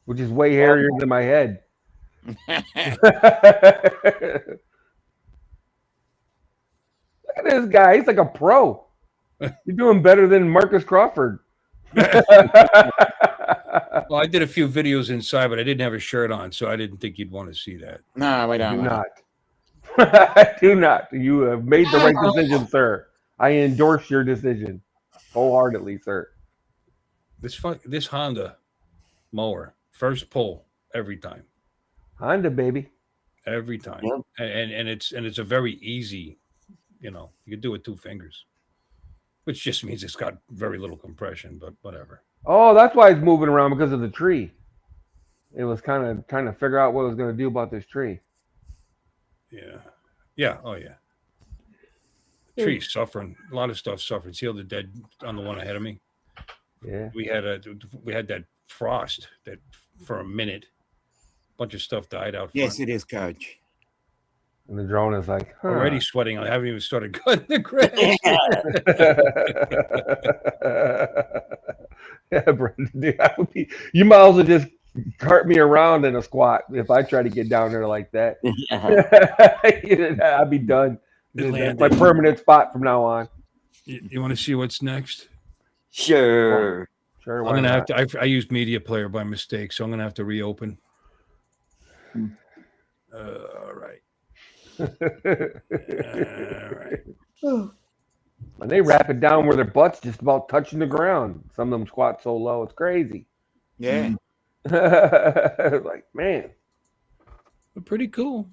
Which is way hairier than my head. Look at this guy. He's like a pro. You're doing better than Marcus Crawford. Well, I did a few videos inside, but I didn't have a shirt on, so I didn't think you'd want to see that. No, we Do don't. not. I do not. You have made the right decision, sir. I endorse your decision wholeheartedly, sir. This Honda mower, first pull every time. Honda, baby. Every time. Yep. And it's a very easy, you can do it 2 fingers. Which just means it's got very little compression, but whatever. Oh, that's why it's moving around, because of the tree. It was kind of trying to figure out what it was going to do about this tree. Yeah. Yeah. Oh yeah. The tree's suffering. A lot of stuff suffering. See all the dead on the one ahead of me? Yeah. We had that frost that for a minute. A bunch of stuff died out front. Yes, it is, Coach. And the drone is like, huh. Already sweating. I haven't even started cutting the grass. Yeah, Brendan, dude, you might as well just cart me around in a squat if I try to get down there like that. I'd be done. That's my permanent spot from now on. You want to see what's next? Sure. Sure. I'm why gonna not? have to. I used Media Player by mistake, so I'm gonna have to reopen. All right. All right. And they wrap it down where their butt's just about touching the ground. Some of them squat so low, it's crazy. Yeah. Like, man. But pretty cool.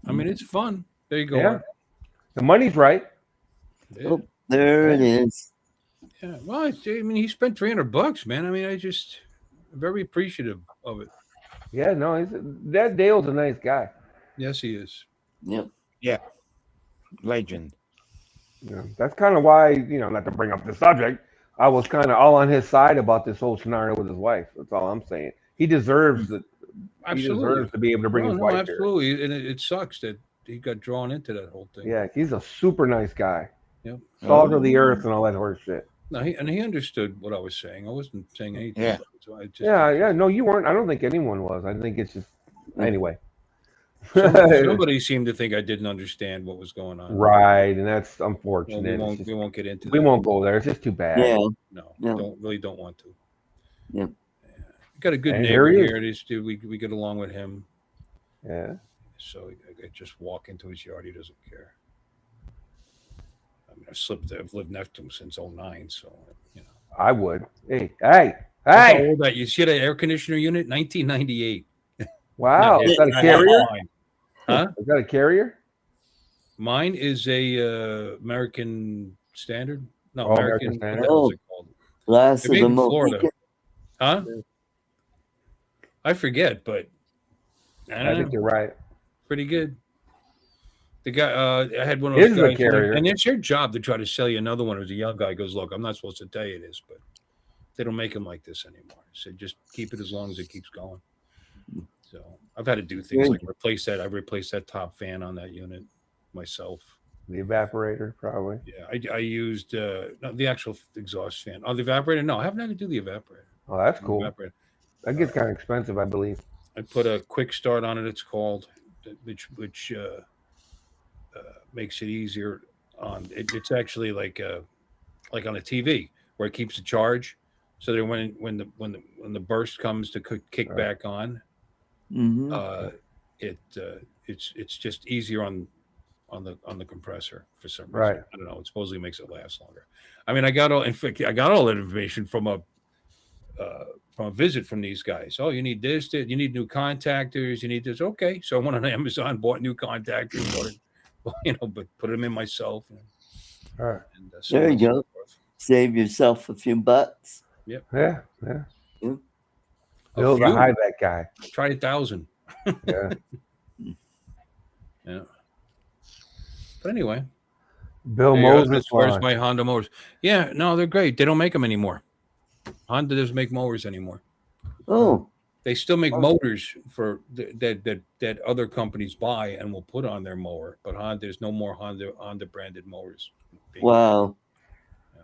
I mean, it's fun. There you go. Yeah. Art. The money's right. Yeah. Oh, there it is. Yeah. Well, I mean, he spent $300, man. I mean, I just very appreciative of it. Yeah, no, that Dale's a nice guy. Yes, he is. Yep. Yeah. Legend. You know, that's kind of why, not to bring up the subject, I was kind of all on his side about this whole scenario with his wife. That's all I'm saying. He deserves it. He deserves to be able to bring his wife here. Absolutely. And it sucks that he got drawn into that whole thing. Yeah, he's a super nice guy. Yep. Salt of the earth and all that horse shit. No, he understood what I was saying. I wasn't saying anything. Yeah. So I just, Yeah. No, you weren't. I don't think anyone was. I think it's just anyway. Somebody seemed to think I didn't understand what was going on. Right, and that's Well, unfortunate. we won't get into We that. won't go there. It's just too bad. Yeah. No, don't want to. Yeah. We got a good And neighbor here he here. This dude, we get along with him. Yeah. So I just walk into his yard. He doesn't care. I mean, I've lived next to him since '09. So you know. I would. Hey. How old that? You see that air conditioner unit? 1998. Wow. Is that a carrier? Huh? Is that a carrier? Mine is a American Standard. No, American American. Standard. What the hell is it called? Last They're of made the in Florida. Mohicans. Huh? I forget, but I think you're right. pretty good. The guy, I had one of those Is a guys, carrier. and it's your job to try to sell you another one. As a young guy goes, look, I'm not supposed to tell you this, but they don't make them like this anymore. So just keep it as long as it keeps going. So I've had to do things like replace that. I replaced that top fan on that unit myself. The evaporator, probably. Yeah, I used no, the actual exhaust fan. Oh, the evaporator? No, I haven't had to do the evaporator. Oh, that's cool. Evaporator. That gets kind of expensive, I believe. I put a quick start on it. It's called, which makes it easier. On it's actually like on a TV where it keeps the charge, so that when the burst comes to kick back on, it's just easier on the compressor for some reason. Right. I don't know. It supposedly makes it last longer. I mean, I got all that information from a visit from these guys. Oh, you need this, you need new contactors, you need this. Okay, so I went on Amazon, bought new contactors, but put them in myself. All right. And, There you go. Save yourself a few bucks. Yep. Yeah. Yeah. Bill's a high vet guy. Tried 1,000. Yeah. Yeah. But anyway, Bill there you go. Moses. As far as my Honda mowers, yeah, no, they're great. They don't make them anymore. Honda doesn't make mowers anymore. Oh, they still make motors for that other companies buy and will put on their mower, but there's no more Honda branded mowers. Wow. Yeah.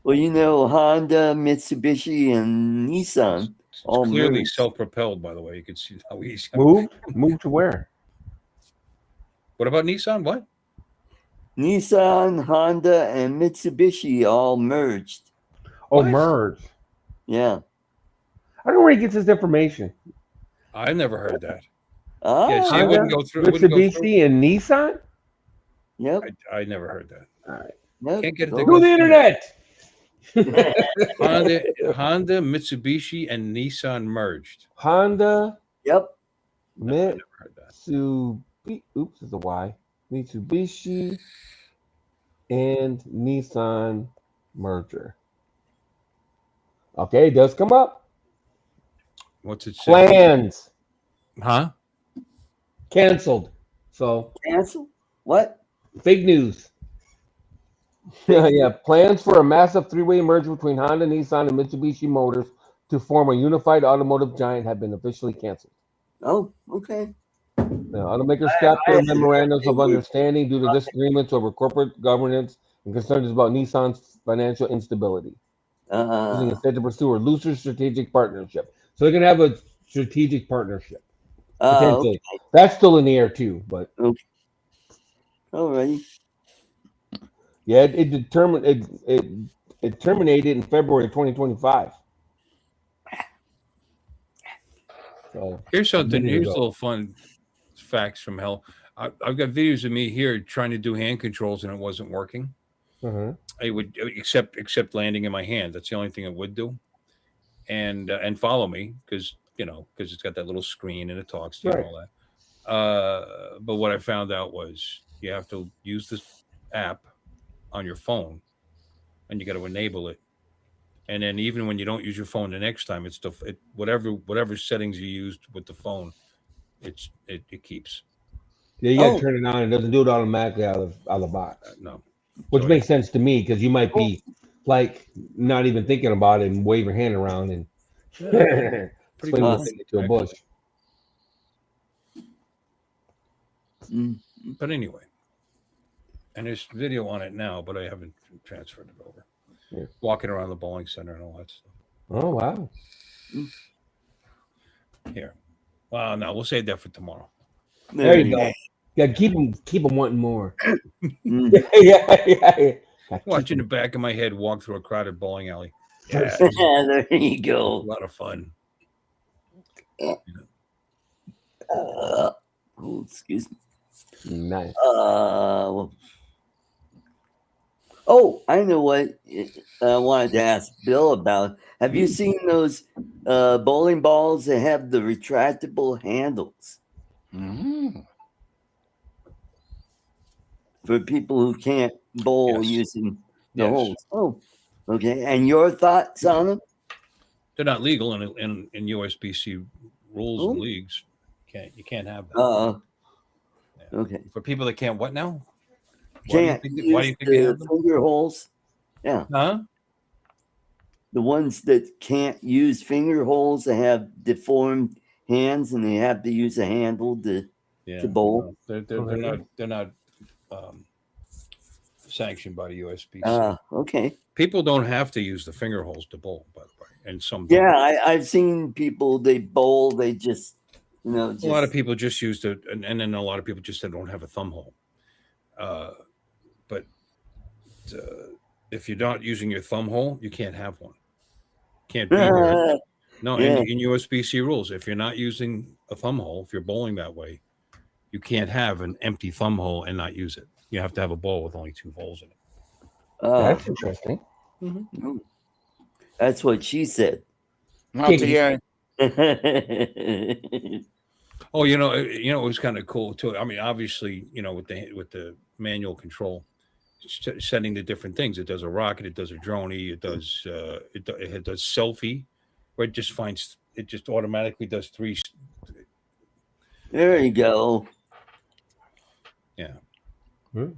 Well, Honda, Mitsubishi, and Nissan. It's clearly self-propelled, by the way. You can see how easy. Move to where? What about Nissan? What? Nissan, Honda, and Mitsubishi all merged. Oh, merged. Yeah. I don't know where he gets his information. I never heard that. Yeah, see, it wouldn't go through. Mitsubishi and Nissan? Yep. I never heard that. All right. Yep. Can't get it. Go the internet. Honda, Mitsubishi, and Nissan merged. Honda. Yep. Mitsubishi. Oops, it's a Y. Mitsubishi and Nissan merger. Okay, it does come up. What's it say? Plans. Huh? Canceled. So cancel? What? Fake news. Yeah, plans for a massive three-way merger between Honda, Nissan, and Mitsubishi Motors to form a unified automotive giant have been officially canceled. Oh, okay. The automakers scrapped their memorandums of understanding due to disagreements over corporate governance and concerns about Nissan's financial instability. Instead to pursue a looser strategic partnership. So they're going to have a strategic partnership. Potentially. Okay. That's still in the air too, but okay. Alrighty. Yeah, it terminated in February 2025. So here's something. Here's a little fun facts from hell. I've got videos of me here trying to do hand controls and it wasn't working. I would except landing in my hand. That's the only thing it would do, and follow me because it's got that little screen and it talks to you and all that. But what I found out was you have to use this app on your phone, and you got to enable it. And then even when you don't use your phone the next time, it's whatever settings you used with the phone, it keeps. Yeah, you got to turn it on. It doesn't do it automatically out of the box. No. Which makes sense to me because you might be like not even thinking about it and wave your hand around and swing the thing into a bush. But anyway, And there's video on it now, but I haven't transferred it over. Yeah. Walking around the bowling center and all that stuff. Oh wow. Here. Well, no, we'll save that for tomorrow. There you go. Yeah, keep them wanting more. Mm. yeah. Watching the back of my head walk through a crowded bowling alley. Yeah, there you A go. lot of fun. Oh, excuse me. Nice. Oh, I know what I wanted to ask Bill about. Have you seen those bowling balls that have the retractable handles for people who can't bowl Yes. using the Yes. holes? Oh, okay. And your thoughts on them? They're not legal in USBC rules and Oh. leagues. You can't have that. Okay. For people that can't what now? Can't why do use you think they have the them? finger holes? Yeah. Huh? The ones that can't use finger holes that have deformed hands and they have to use a handle to bowl. no, they're not sanctioned by the USBC. Okay. People don't have to use the finger holes to bowl, by the way, and some don't. Yeah, I've seen people, they bowl, they just, A lot of people just use the, and then a lot of people just don't have a thumb hole. But if you're not using your thumb hole, you can't have one. Can't be there. No, Yeah. in USBC rules, if you're not using a thumb hole, if you're bowling that way, you can't have an empty thumb hole and not use it. You have to have a bowl with only 2 holes in it. That's interesting. That's what she said. Not to you. Oh, it was kind of cool too. I mean, obviously, with the manual control, setting the different things. It does a rocket, it does a droney, it does it does selfie, where it just automatically does 3. There you go. Yeah. Hmm.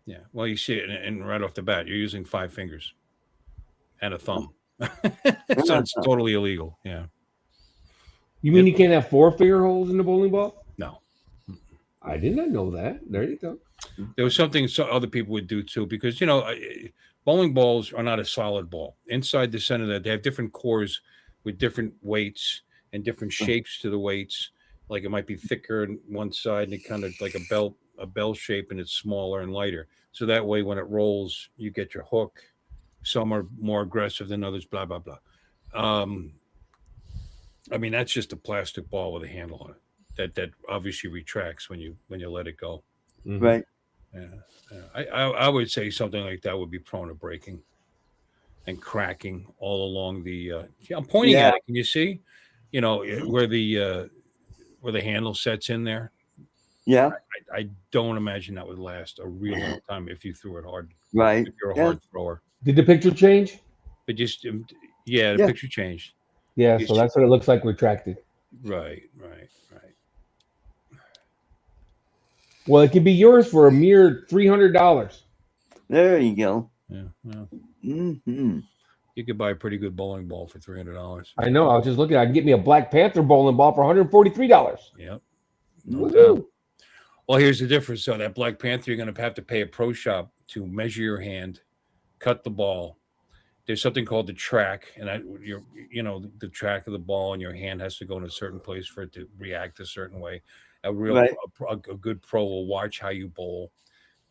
Yeah. Well, you see it, and right off the bat, you're using 5 fingers and a thumb, so it's totally illegal. Yeah. You mean you can't have 4 finger holes in the bowling ball? No. I did not know that. There you go. There was something other people would do too, because bowling balls are not a solid ball. Inside the center, that they have different cores with different weights and different shapes to the weights. Like it might be thicker on one side, and it kind of like a bell shape, and it's smaller and lighter. So that way, when it rolls, you get your hook. Some are more aggressive than others. Blah blah blah. I mean, that's just a plastic ball with a handle on it that obviously retracts when you let it go. Mhm. Right. Yeah. I would say something like that would be prone to breaking and cracking all along the. I'm pointing at it. Can you see? Where the handle sets in there. Yeah. I don't imagine that would last a real long time if you threw it hard. Right. If you're a hard thrower. Did the picture change? But just the picture changed. Yeah, so that's what it looks like retracted. Right. Well, it could be yours for a mere $300. There you go. Yeah. Mm-hmm. You could buy a pretty good bowling ball for $300. I know. I was just looking. I can get me a Black Panther bowling ball for $143. Yep. No doubt. Well, here's the difference. So that Black Panther, you're going to have to pay a pro shop to measure your hand, cut the ball. There's something called the track, and the track of the ball, and your hand has to go in a certain place for it to react a certain way. A good pro will watch how you bowl,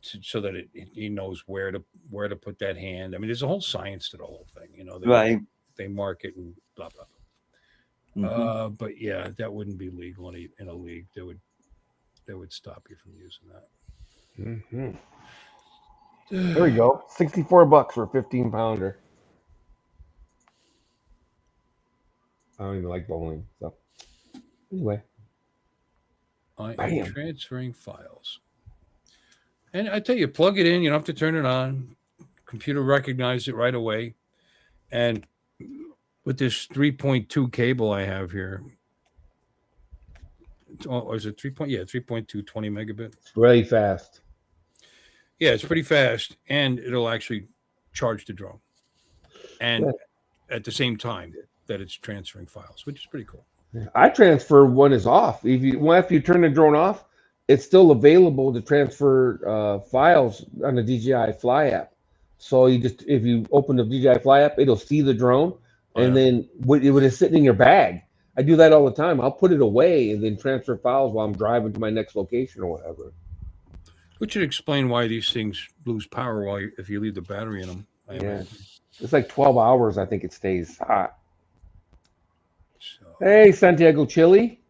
so that he knows where to put that hand. I mean, there's a whole science to the whole thing. They mark it and blah blah blah. Mm-hmm. But yeah, that wouldn't be legal in a league. They would stop you from using that. Mm-hmm. There we go. $64 for a 15-pounder. I don't even like bowling. So anyway, I am transferring files, and I tell you, plug it in. You don't have to turn it on. Computer recognizes it right away, and with this 3.2 cable I have here. Or is it 3.2 20 megabit? It's really fast. Yeah, it's pretty fast, and it'll actually charge the drone, and at the same time that it's transferring files, which is pretty cool. I transfer when it's off. After you turn the drone off, it's still available to transfer files on the DJI Fly app. So if you open the DJI Fly app, it'll see the drone, and then it is sitting in your bag. I do that all the time. I'll put it away and then transfer files while I'm driving to my next location or whatever. Which would explain why these things lose power if you leave the battery in them. I imagine. It's like 12 hours. I think it stays hot. So, Hey, Santiago Chili.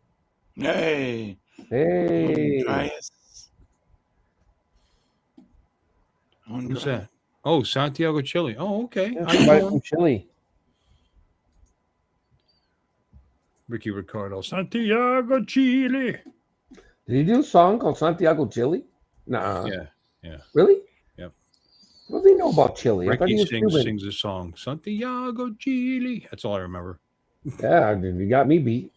Hey. Hey. who's that? Oh, Santiago Chile. Oh, okay. Yeah, How you somebody doing? from Chile. Ricky Ricardo. Santiago Chile. Did he do a song called Santiago Chile? Nah. Yeah. Really? Yep. What does he know about Chile? I thought he Ricky was Cuban. sings a song. Santiago Chile. That's all I remember. Yeah, you got me beat.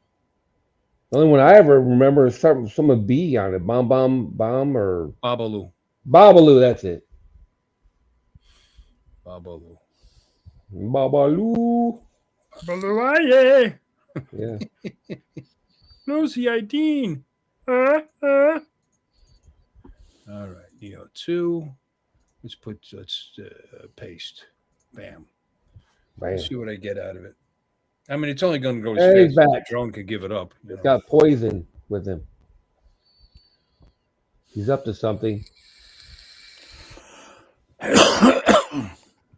The only one I ever remember is some of B on it. Bomb or Babalu. Babalu, that's it. Babalu. Babalu. Babalu. Yeah. Lucy 18. All right. Neo 2. Let's paste. Bam. Let's see what I get out of it. I mean, it's only going to go as fast as the drone could give it up. It's got poison with him. He's up to something.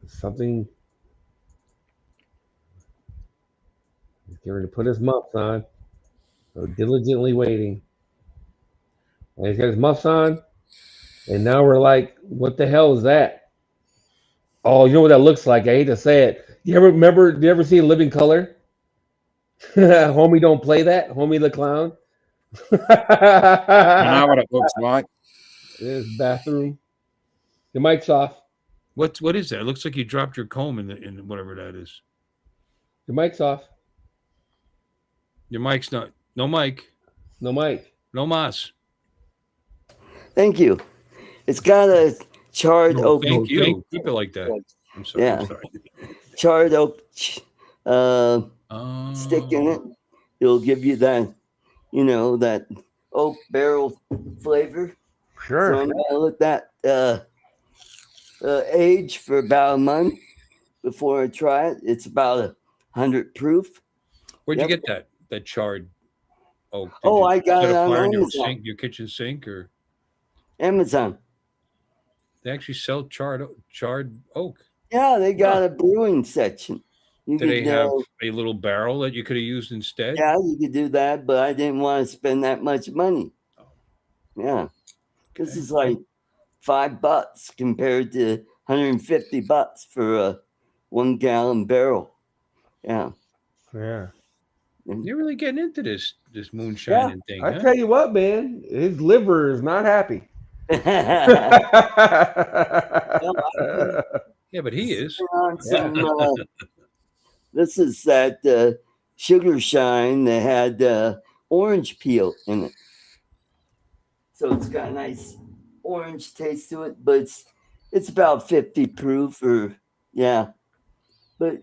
Something. He's getting ready to put his muffs on. So diligently waiting. And he's got his muffs on. And now we're like, what the hell is that? Oh, you know what that looks like? I hate to say it. Do you ever see Living Color? Homie, don't play that. Homie the Clown. I know what it looks like. This bathroom. The mic's off. What is that? It looks like you dropped your comb in whatever that is. The mic's off. Your mic's not. No mic. No mic. No mas. Thank you. It's got a charred oak. Thank you. Keep it like that. I'm sorry. Yeah. I'm sorry. Charred oak stick in it. It'll give you that, that oak barrel flavor. Sure. So I'm gonna let that age for about a month before I try it. It's about 100 proof. Where'd you get that charred oak? I got it on Amazon. Your kitchen sink, or Amazon. they actually sell charred oak. Yeah, they got a brewing section. Do they have a little barrel that you could have used instead? Yeah, you could do that, but I didn't want to spend that much money. Yeah, because it's like $5 compared to $150 for a 1 gallon barrel. Yeah. Yeah. You're really getting into this moonshining thing. I tell you what, man, his liver is not happy. Yeah, but he is. This is that sugar shine that had orange peel in it. So it's got a nice orange taste to it, but it's about 50 proof but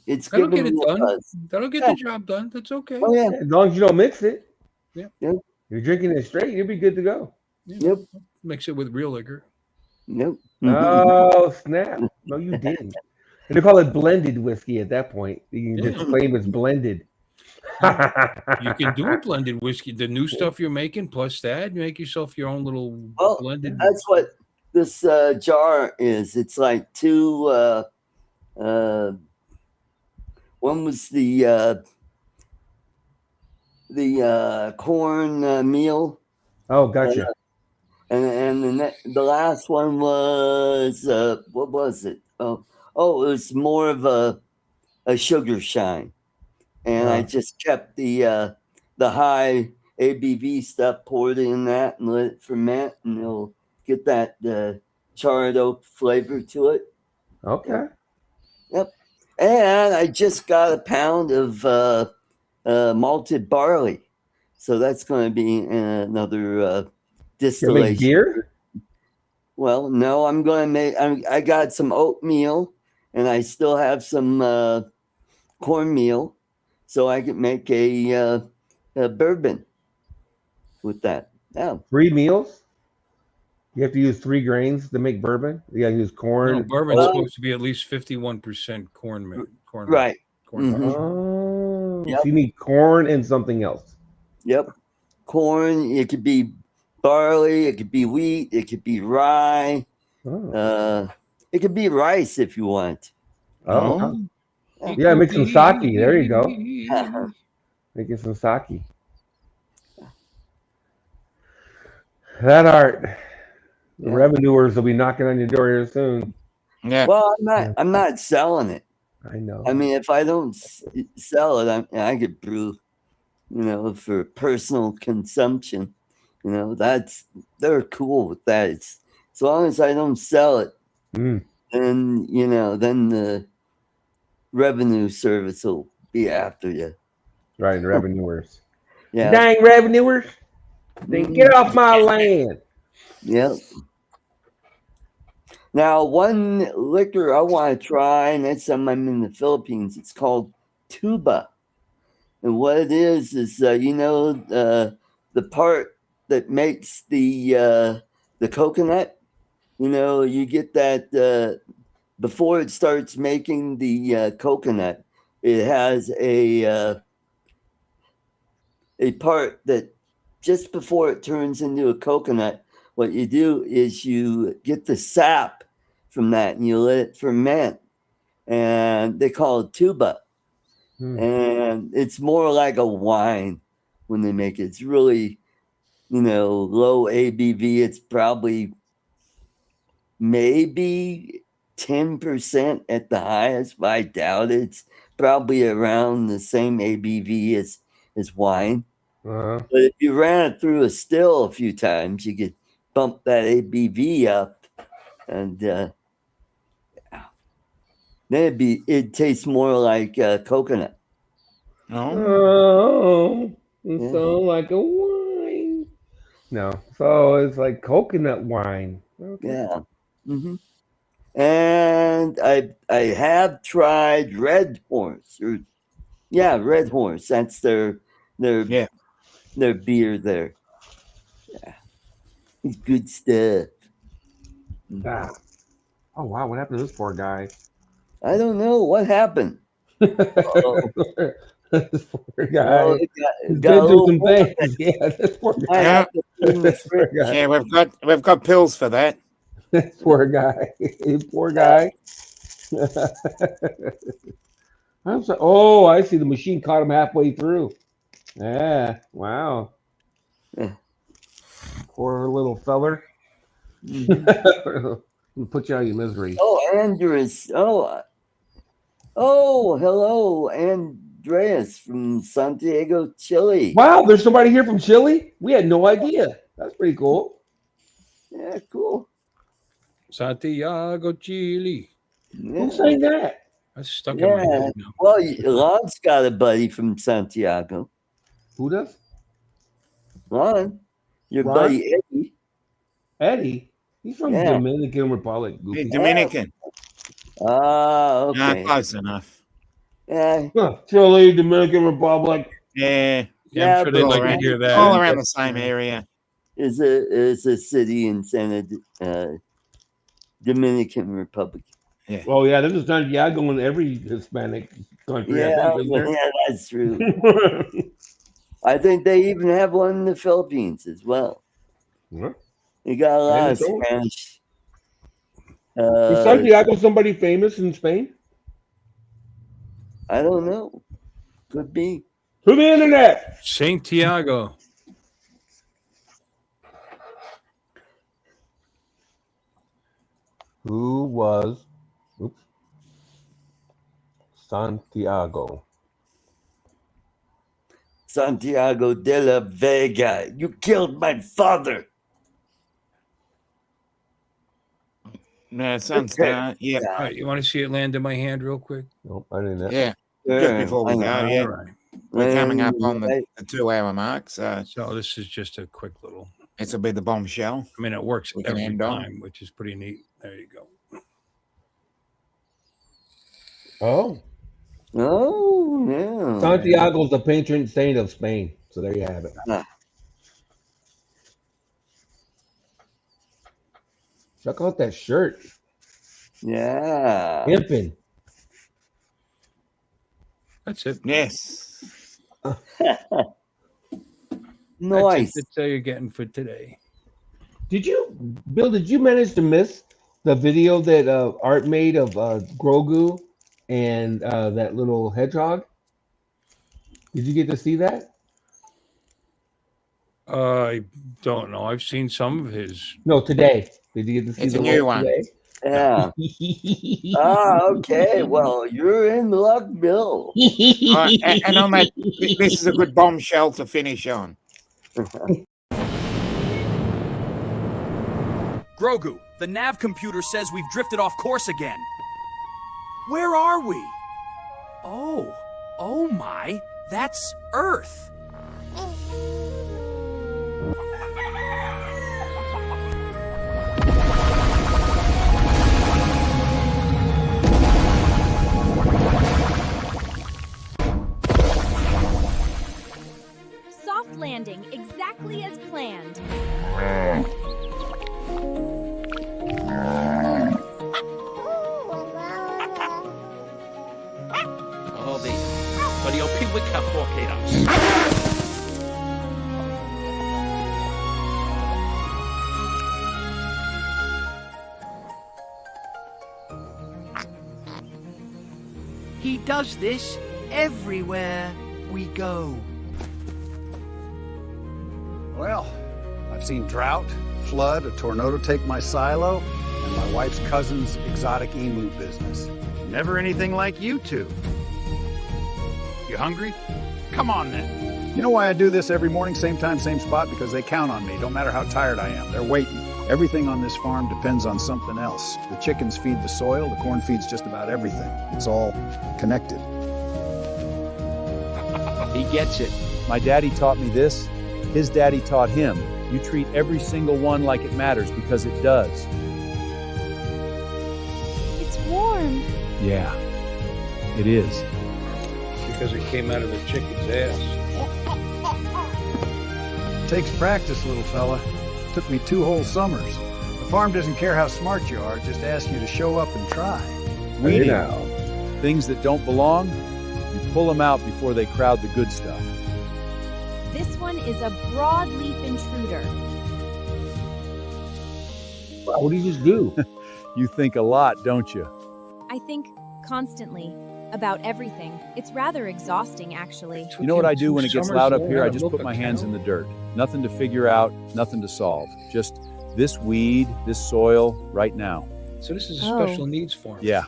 it's That'll giving get it me a done. buzz. That'll get the job done. That's okay. Oh yeah. As long as you don't mix it. Yeah. You're drinking it straight, you'll be good to go. Yep. Mix it with real liquor. Nope. Oh, snap. No, you didn't. And they call it blended whiskey at that point. You can just claim it's blended. You can do a blended whiskey. The new stuff you're making, plus that, you make yourself your own little blended. That's what this jar is. It's like two. One was the corn meal. Oh, gotcha. And the last one was what was it? Oh, it was more of a sugar shine, and I just kept the high ABV stuff, poured in that, and let it ferment, and it'll get that charred oak flavor to it. Okay. Yep. And I just got a pound of malted barley, so that's going to be another distillation. Beer? Well, no, I'm going to make. I got some oatmeal, and I still have some cornmeal, so I can make a bourbon with that. Yeah. 3 meals? You have to use 3 grains to make bourbon? You got to use corn. No, bourbon's Well- supposed to be at least 51% corn. Right. Corn. Mhm. Oh, Yep. so you need corn and something else. Yep. Corn. It could be barley. It could be wheat. It could be rye. Oh. It could be rice if you want. Oh. Yeah, make some sake. There you go. Making some sake. That art. The Yeah. revenuers will be knocking on your door here soon. Yeah. Well, I'm not selling it. I know. I mean, if I don't sell it, I could brew, for personal consumption. They're cool with that. It's, as long as I don't sell it, then then the revenue service will be after you. Right, the revenuers. Yeah. Dang revenuers! Then get off my land. Yep. Now, one liquor I want to try, and that's something I'm in the Philippines. It's called tuba, and what it is the part that makes the coconut. You get that before it starts making the coconut. It has a part that just before it turns into a coconut. What you do is you get the sap from that and you let it ferment, and they call it tuba. And it's more like a wine when they make it. It's really, low ABV. It's probably maybe 10% at the highest, but I doubt it. It's probably around the same ABV as wine. But if you ran it through a still a few times, you could bump that ABV up, and then it tastes more like coconut. Oh, it sounds like a wine. No, so it's like coconut wine. Okay. Yeah. Mm-hmm. And I have tried Red Horse. Red Horse. That's their beer there. Yeah. It's good stuff. Ah. Oh wow, what happened to this poor guy? I don't know what happened. This poor guy. Well, He's got been a through little some more things. Yeah, this poor I guy. have to clean the This poor guy. Yeah, we've got pills for that. This poor guy. Poor guy. I'm sorry. Oh, I see. The machine caught him halfway through. Yeah. Wow. Yeah. Poor little feller. We'll put you out of your misery. Oh, Andreas. Oh, hello, Andreas from Santiago, Chile. Wow, there's somebody here from Chile? We had no idea. That's pretty cool. Yeah, cool. Santiago, Chile. Yeah. Who's saying that? That's stuck in my head now. Well, Lon's got a buddy from Santiago. Who does? Lon, your Ron? buddy Eddie. Eddie? He's from Yeah. Dominican Republic. Goofy. Dominican. Okay. Close enough. Yeah. Huh, Chile, Dominican Republic. Yeah. Yeah, I'm sure they'd but like to around- hear that. all around the same area. Is a city in Dominican Republic. Yeah. Oh, yeah, there's a Santiago in every Hispanic country. Yeah, I think, isn't yeah, that's true. there? I think they even have one in the Philippines as well. Huh? They got a lot Maybe of so. Spanish. Is Santiago somebody famous in Spain? I don't know. Could be. To the internet. Santiago. Who was Santiago? Santiago de la Vega. You killed my father. No, sounds Okay. yeah. All right, you want to see it land in my hand real quick? Nope, I didn't know. Yeah. Sure, Just before we why go, not? yeah. All right. We're coming up on Right. the 2-hour mark, so So this is just a quick little. this will be the bombshell. I mean, it works We can every end on. time, which is pretty neat. There you go. Oh, Oh, yeah. Santiago's the patron saint of Spain. So there you have it. Check out that shirt. Yeah. Pimping. That's it. Yes. Nice. That's all you're getting for today. Bill, did you manage to miss the video that Art made of Grogu and that little hedgehog? Did you get to see that? I don't know. I've seen some of his. No, today. Did you get to see It's the a new one one. today? Yeah. Okay. Well, you're in luck, Bill. And on that, this is a good bombshell to finish on. Grogu, the nav computer says we've drifted off course again. Where are we? Oh my, that's Earth. Soft landing, exactly as planned. He does this everywhere we go. Well, I've seen drought, flood, a tornado take my silo, and my wife's cousin's exotic emu business. Never anything like you two. You hungry? Come on then. You know why I do this every morning, same time, same spot? Because they count on me. Don't matter how tired I am. They're waiting. Everything on this farm depends on something else. The chickens feed the soil, the corn feeds just about everything. It's all connected. He gets it. My daddy taught me this. His daddy taught him. You treat every single one like it matters because it does. It's warm. Yeah, it is. Because it came out of the chicken's ass. Takes practice, little fella. Took me 2 whole summers. The farm doesn't care how smart you are, just asks you to show up and try. Weeding. Things that don't belong, you pull them out before they crowd the good stuff. This one is a broadleaf intruder. Wow, what did you just do? You think a lot, don't you? I think constantly about everything. It's rather exhausting, actually. You know what I do when it gets loud up here? I just put my hands in the dirt. Nothing to figure out, nothing to solve. Just this weed, this soil, right now. So this is a Oh. special needs farm. Yeah.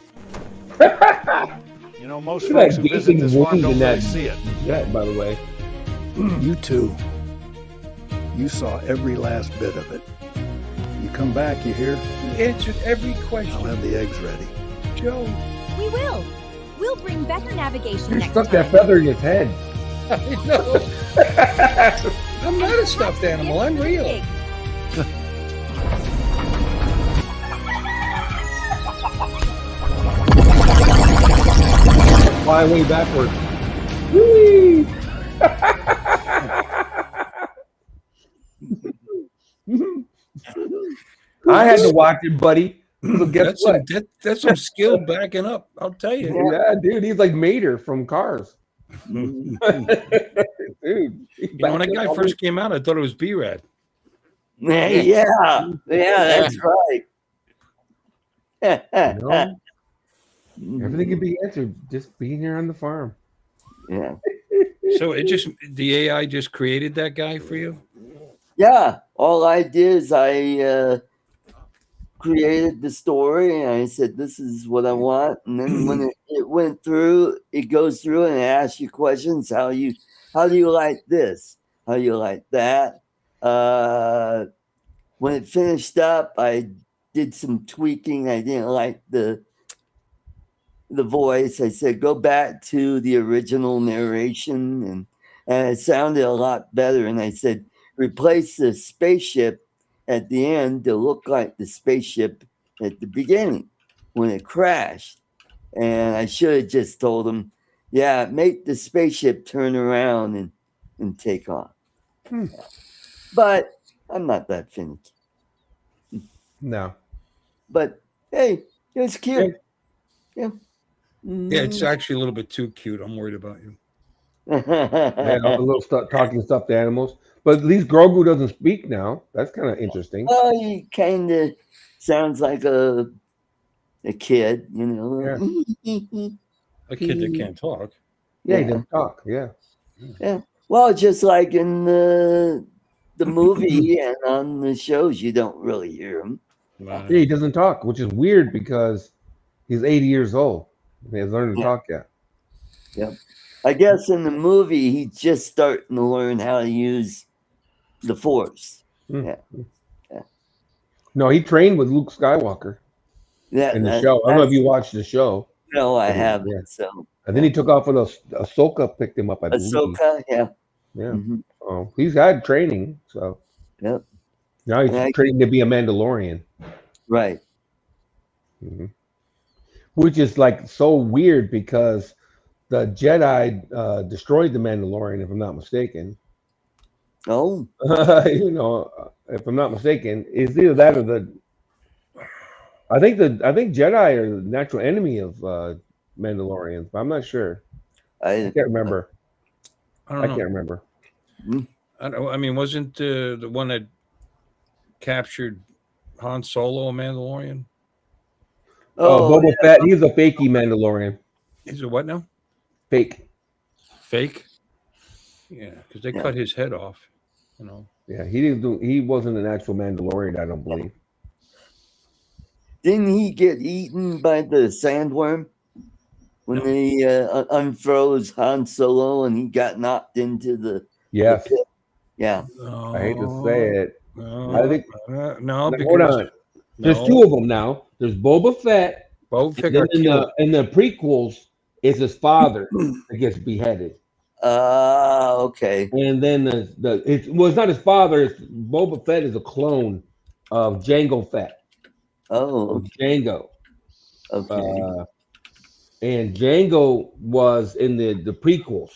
You know, most Look at folks that who visit gaping this farm wound don't in really that see it. jet, by the way. You too. You saw every last bit of it. You come back, you hear? He answered every I'll question. have the eggs ready. Joe. We will. We'll bring better navigation You next stuck time. that feather in his head. I know. I'm not a stuffed animal. I'm real. Big. Fly way backwards. Whee! I had to watch it, buddy. So guess what? That's some skill backing up. I'll tell you. Yeah, dude, he's like Mater from Cars. Dude, You know, when that guy first came out, I thought it was B-Rad. Yeah, that's right. Everything can be answered just being here on the farm. Yeah. So the AI just created that guy for you? Yeah, all I did is I created the story and I said, this is what I want. And then when it went through, it goes through and it asks you questions. How do you like this? How do you like that? When it finished up, I did some tweaking. I didn't like the voice. I said, go back to the original narration. And it sounded a lot better. And I said, replace the spaceship at the end to look like the spaceship at the beginning when it crashed. And I should have just told him, yeah, make the spaceship turn around and take off. But I'm not that finicky. No. But hey, it's cute. Yeah. Yeah, it's actually a little bit too cute. I'm worried about you. Yeah, a little talking stuffed animals. But at least Grogu doesn't speak now. That's kind of interesting. Well, he kind of sounds like a kid, you know. A kid that can't talk. Yeah, he doesn't talk. Yeah. Yeah. Well, just like in the movie and on the shows, you don't really hear him. Yeah, he doesn't talk, which is weird because he's 80 years old. He hasn't learned to talk yet. Yep. I guess in the movie, he's just starting to learn how to use the Force. Yeah. No, he trained with Luke Skywalker in the show. I don't know if you watched the show. No, I but haven't. Yeah. So. And then he took off with Ahsoka, picked him up. I believe. Ahsoka, yeah. Yeah. Mhm. Oh, he's had training, so. Yep. Now he's training to be a Mandalorian. Right. Which is like so weird because the Jedi destroyed the Mandalorian, if I'm not mistaken. Oh. You know, if I'm not mistaken, it's either that or the. I think Jedi are the natural enemy of Mandalorians, but I'm not sure. I can't remember. I can't remember. I don't. I mean, wasn't the one that captured Han Solo a Mandalorian? Boba Fett. He's a fakey Mandalorian. He's a what now? Fake. Fake. Yeah, because they cut his head off. You know. Yeah, he wasn't an actual Mandalorian, I don't believe. Didn't he get eaten by the sandworm when they unfroze Han Solo and he got knocked into the pit? Yeah. I hate to say it. I think no. Hold on. There's two of them now. There's Boba Fett. Boba Fett in the prequels, it's his father that gets beheaded. Okay. And then it's not his father. It's Boba Fett is a clone of Jango Fett. Oh. Of Jango. Okay. And Jango was in the prequels.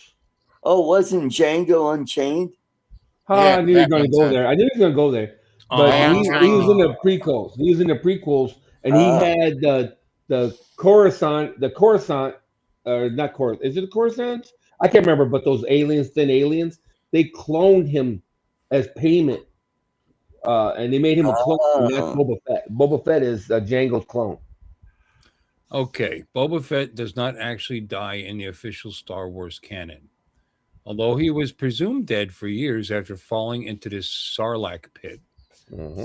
Oh, wasn't Django Unchained? I knew you were going to go there. I knew he was going to go there. But he was in the prequels. He was in the prequels, and he had the Coruscant, not Coruscant. Is it the Coruscant? I can't remember, but those thin aliens, they cloned him as payment, and they made him a clone. And that's Boba Fett. Boba Fett is Jango's clone. Okay, Boba Fett does not actually die in the official Star Wars canon. Although he was presumed dead for years after falling into this Sarlacc pit,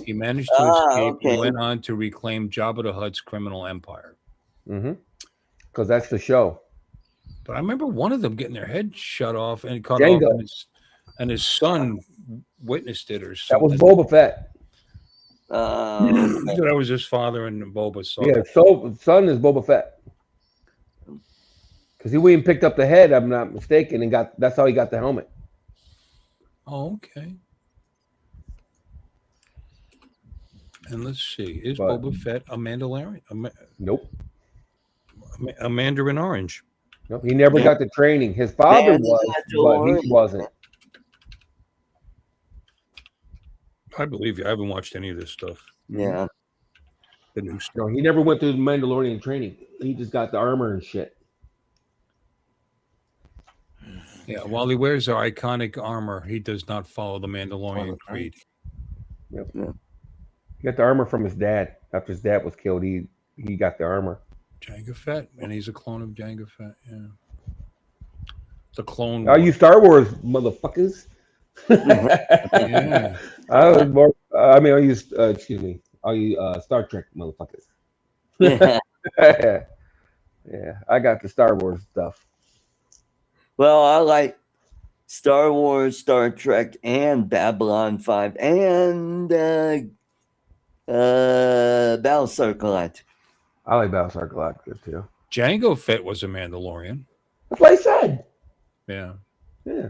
he managed to escape and went on to reclaim Jabba the Hutt's criminal empire. Because that's the show. But I remember one of them getting their head shut off and cut off, and his son witnessed it or something. That was Boba Fett. So that was his father and Boba. Yeah, so son is Boba Fett. Because he went and picked up the head, I'm not mistaken, and that's how he got the helmet. Oh, okay. And let's see, is Boba Fett a Mandalorian? Nope. A Mandarin Orange. Nope. He never got the training. His father was, but he wasn't. I believe you. I haven't watched any of this stuff. Yeah. The new stuff. No, he never went through the Mandalorian training. He just got the armor and shit. Yeah, while he wears the iconic armor, he does not follow the Mandalorian creed. Yep. Yeah. He got the armor from his dad. After his dad was killed, he got the armor. Jango Fett, and he's a clone of Jango Fett. Yeah. The clone. Are you Star Wars motherfuckers? Yeah. Are you excuse me? Are you Star Trek motherfuckers? Yeah. Yeah, I got the Star Wars stuff. Well, I like Star Wars, Star Trek, and Babylon 5, and Battlestar Galactica. I like Battlestar Galactica too. Jango Fett was a Mandalorian. That's what I said. Yeah. Yeah.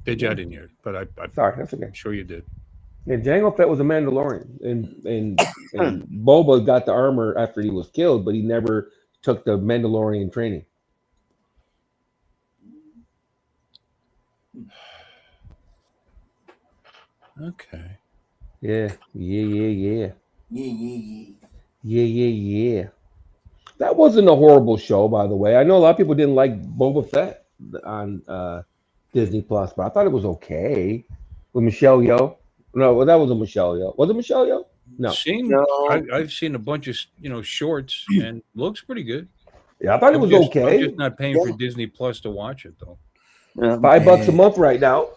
Did you? I didn't hear it, but I sorry, that's okay. I'm sure you did. Yeah, Jango Fett was a Mandalorian, and Boba got the armor after he was killed, but he never took the Mandalorian training. Okay. Yeah. Yeah. That wasn't a horrible show, by the way. I know a lot of people didn't like Boba Fett on Disney Plus, but I thought it was okay with Michelle Yeoh. No, well, that wasn't Michelle Yeoh. Was it Michelle Yeoh? No. No. I've seen a bunch of shorts and looks pretty good. Yeah, I thought it was I'm okay. just not paying for Disney Plus to watch it though. $5 a month right now.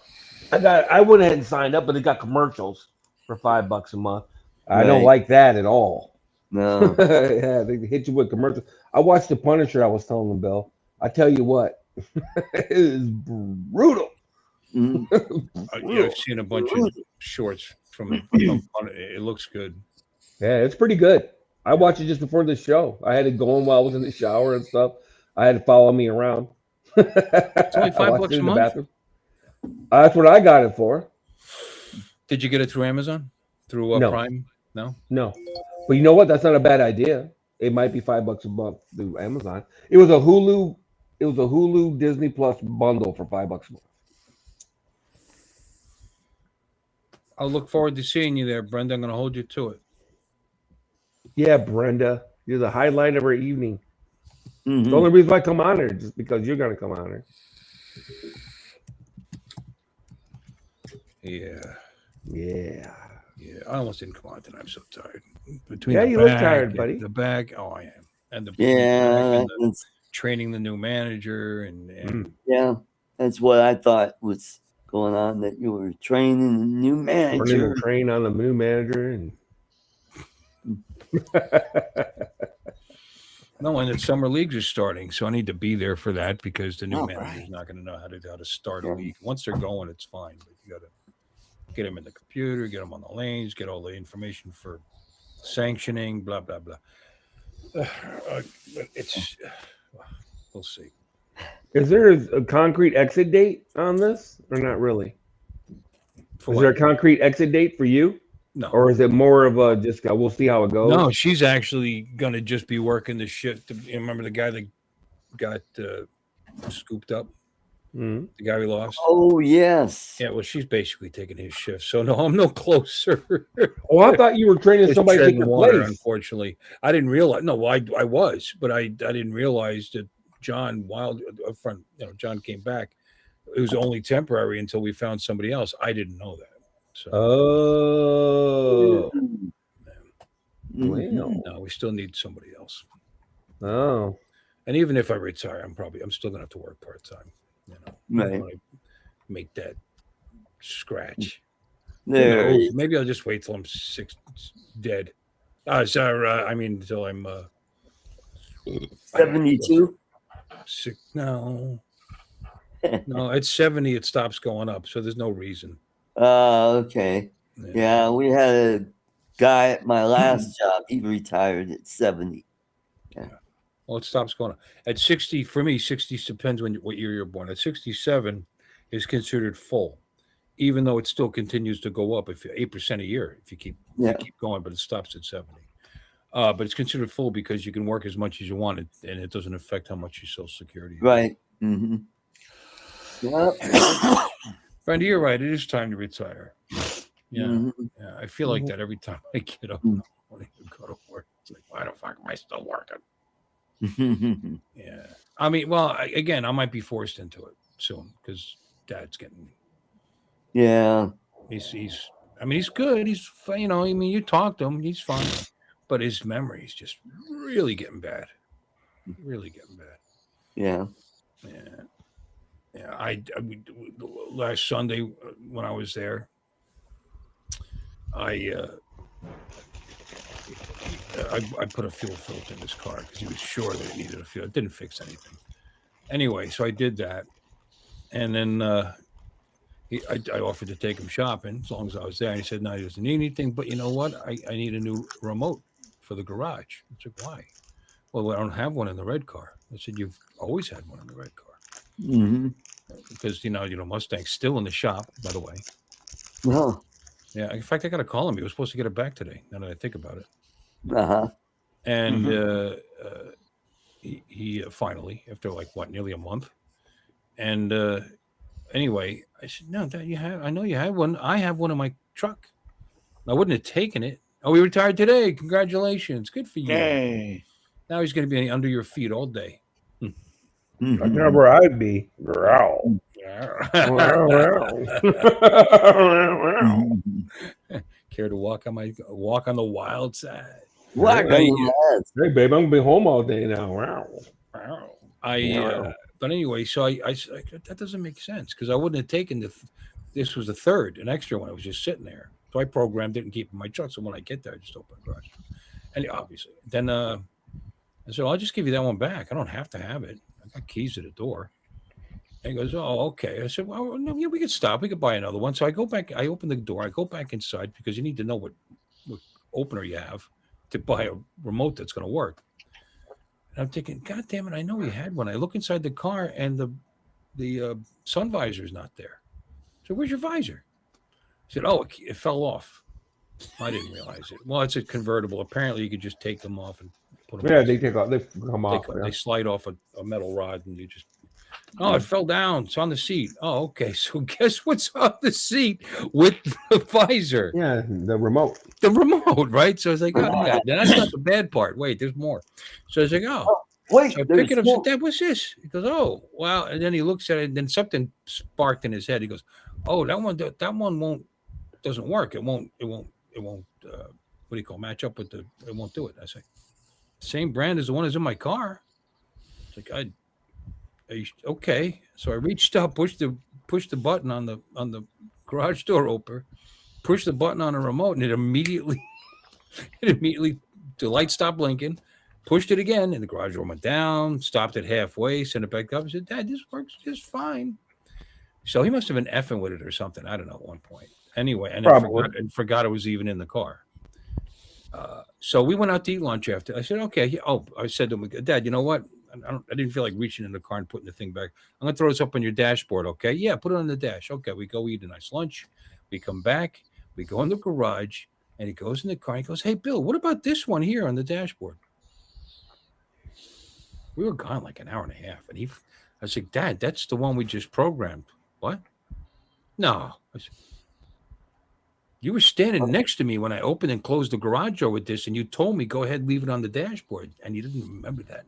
I went ahead and signed up, but it got commercials for $5 a month. I don't like that at all. No. Yeah, they hit you with commercials. I watched The Punisher. I was telling them, Bill. I tell you what, it is brutal. I've seen a bunch of shorts from it looks good. Yeah, it's pretty good. I watched it just before the show. I had it going while I was in the shower and stuff. I had to follow me around. It's only $5 a month. Bathroom. That's what I got it for. Did you get it through Amazon? Through No. Prime? No. But you know what? That's not a bad idea. It might be $5 a month through Amazon. It was a Hulu Disney Plus bundle for $5 a month. I'll look forward to seeing you there, Brenda. I'm going to hold you to it. Yeah, Brenda, you're the highlight of our evening. Mhm. The only reason I come on here is just because you're gonna come on here. Yeah. I almost didn't come on tonight. I'm so tired. Yeah, you look tired, buddy. The bag. Oh, I am. And the Yeah, and the training the new manager and yeah, that's what I thought was going on. That you were training a new Running manager. the train on the new manager and no, and the summer leagues are starting, so I need to be there for that because the new manager's not going to know how to start a league. Once they're going, it's fine, but you got to get them in the computer, get them on the lanes, get all the information for sanctioning, blah blah blah. It's we'll see. Is there a concrete exit date on this or not really? Is there a concrete exit date for you? No. Or is it more of a just we'll see how it goes? No, she's actually going to just be working the shift. You remember the guy that got scooped up? Mm-hmm. The guy we lost? Oh, yes. Yeah, well, she's basically taking his shift. So, no, I'm no closer. Oh, I thought you were training somebody to take your water, place. unfortunately. I didn't realize. No, I was, but I didn't realize that John Wild, a friend, John came back. It was only temporary until we found somebody else. I didn't know that. So, oh. Mhm. no, we still need somebody else. Oh. And even if I retire, I'm still gonna have to work part time. Right. When I make that scratch. There. Maybe I'll just wait till I'm dead. Until I'm 72. No, at 70 it stops going up, so there's no reason. Okay. Yeah, we had a guy at my last job. He retired at 70. Yeah. Well, it stops going up. At 60, for me, 60 depends what year you're born. At 67 is considered full, even though it still continues to go up. If 8% a year, if you keep going, but it stops at 70. But it's considered full because you can work as much as you want, and it doesn't affect how much your Social Security is. Right. Mm-hmm. Yep. Brenda, you're right. It is time to retire. Yeah. Mm-hmm. Yeah. I feel like that every time I get up in the morning to go to work. It's like, why the fuck am I still working? Yeah. I mean, well, again, I might be forced into it soon because Dad's getting. Yeah. He's good. He's, you talk to him, he's fine, but his memory is just really getting bad. Really getting bad. Yeah. Yeah. Yeah. Last Sunday when I was there, I put a fuel filter in his car because he was sure that it needed a fuel. It didn't fix anything. Anyway, so I did that. And then I offered to take him shopping as long as I was there. And he said, no, he doesn't need anything. But you know what? I need a new remote for the garage. I said, why? Well, I don't have one in the red car. I said, you've always had one in the red car. Mm-hmm. Because, Mustang's still in the shop, by the way. Oh. Yeah. In fact, I got to call him. He was supposed to get it back today, now that I think about it. Uh-huh. And he finally, after nearly a month. And anyway, I said, no, Dad, I know you have one. I have one in my truck. I wouldn't have taken it Oh, he retired today. Congratulations. Good for you. Yay. Now he's going to be under your feet all day. That's not where I'd be. Growl. Care to walk on the wild side? What? Hey, babe, I'm gonna be home all day now. Wow. But anyway, so I that doesn't make sense because I wouldn't have taken this was the third, an extra one. I was just sitting there, so I programmed it and keep it in my truck. So when I get there, I just open the garage. And obviously, then I said, I'll just give you that one back. I don't have to have it. I got keys to the door. And he goes, oh, okay. I said, well, no, yeah, we could stop. We could buy another one. So I go back. I open the door. I go back inside because you need to know what opener you have to buy a remote that's going to work. And I'm thinking, God damn it, I know he had one. I look inside the car and the sun visor's not there. So where's your visor? I said, oh, it fell off. I didn't realize it. Well, it's a convertible. Apparently, you could just take them off and put them. Yeah, they take off. They come off. They slide off a metal rod, and you just. Oh, it fell down. It's on the seat. Oh, okay. So guess what's on the seat with the visor? Yeah, the remote. The remote, right? So I was like, oh, yeah, that's not the bad part. Wait, there's more. So I was like, oh. Wait, so I pick it up. Said, Dad, what's this? He goes, oh, wow. And then he looks at it, and then something sparked in his head. He goes, oh, that one doesn't work. It won't. What do you call match up with it won't do it. I say, same brand as the one that's in my car. It's like okay. So I reached up, pushed the button on the garage door opener, pushed the button on the remote, and it immediately the light stopped blinking. Pushed it again, and the garage door went down. Stopped it halfway, sent it back up. I said, Dad, this works just fine. So he must have been effing with it or something. I don't know at one point. Anyway, and I forgot it was even in the car. So we went out to eat lunch after. I said, okay. I said to him, Dad, you know what? I didn't feel like reaching in the car and putting the thing back. I'm going to throw this up on your dashboard, okay? Yeah, put it on the dash. Okay, we go eat a nice lunch. We come back. We go in the garage, and he goes in the car. He goes, hey, Bill, what about this one here on the dashboard? We were gone like an hour and a half. And I said, Dad, that's the one we just programmed. What? No. I said, you were standing next to me when I opened and closed the garage door with this, and you told me go ahead and leave it on the dashboard, and you didn't remember that.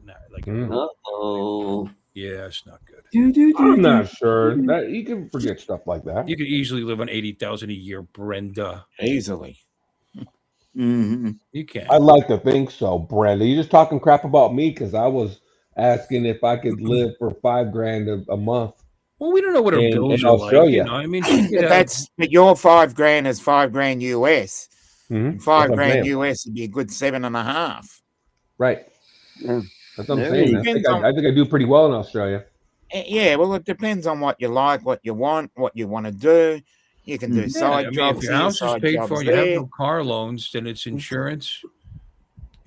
Yeah, it's not good. I'm not sure that you can forget stuff like that. You could easily live on $80,000 a year, Brenda. Easily. Mm-hmm. You can. I like to think so, Brenda. You're just talking crap about me because I was asking if I could live for $5,000 a month. Well, we don't know what her bills are like. You know, I mean, but your $5,000 is $5,000 US. Mm-hmm. $5,000 US would be a good 7.5. Right. Yeah. That's what I'm saying. I think I do pretty well in Australia. Yeah, well, it depends on what you like, what you want to do. You can do side jobs. If your house is paid for, you have no car loans, then it's insurance.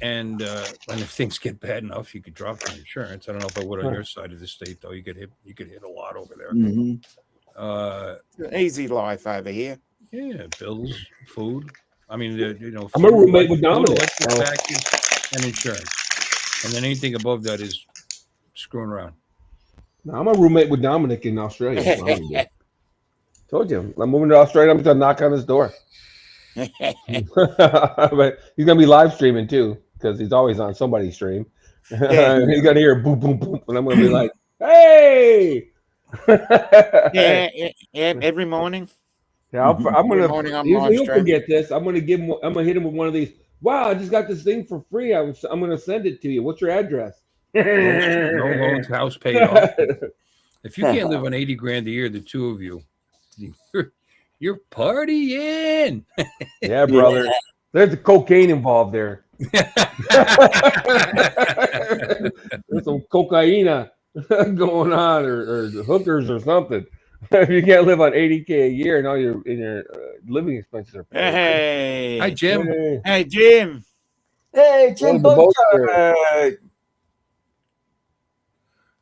And if things get bad enough, you could drop the insurance. I don't know if I would on your side of the state, though. You could hit a lot over there. Mm-hmm. Easy life over here. Yeah, bills, food. I mean, I'm a roommate with Dominic. Taxes and insurance. And then anything above that is screwing around. No, I'm a roommate with Dominic in Australia. Told you, I'm moving to Australia. I'm going to knock on his door. But he's going to be live streaming too, because he's always on somebody's stream. He's going to hear boom, boom, boom, and I'm going to be like, "Hey!" yeah, every morning. Yeah, I'm going to. He'll forget this. I'm going to give him. I'm going to hit him with one of these. Wow, I just got this thing for free. I'm going to send it to you. What's your address? No loans, house paid off. If you can't live on $80,000 a year, the two of you, you're partying. Yeah, brother. There's cocaine involved there. There's some cocaine going on, or hookers or something. If you can't live on $80,000 a year and all your living expenses are paid. Hey, hi Jim. Hey Jim. Hey Jim.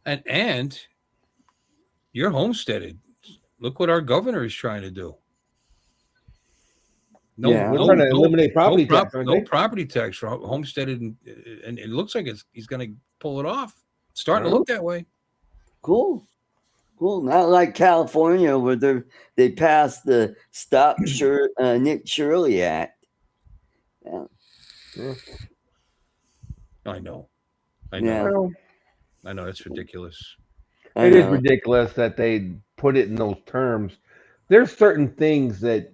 And you're homesteaded. Look what our governor is trying to do. We're trying to eliminate property tax. No property tax for homesteaded, and it looks like he's going to pull it off. It's starting to look that way. Cool. Not like California where they passed the Stop Nick Shirley Act. Yeah. I know. Yeah. Well, I know. It's ridiculous. I it is know. ridiculous that they put it in those terms. There's certain things that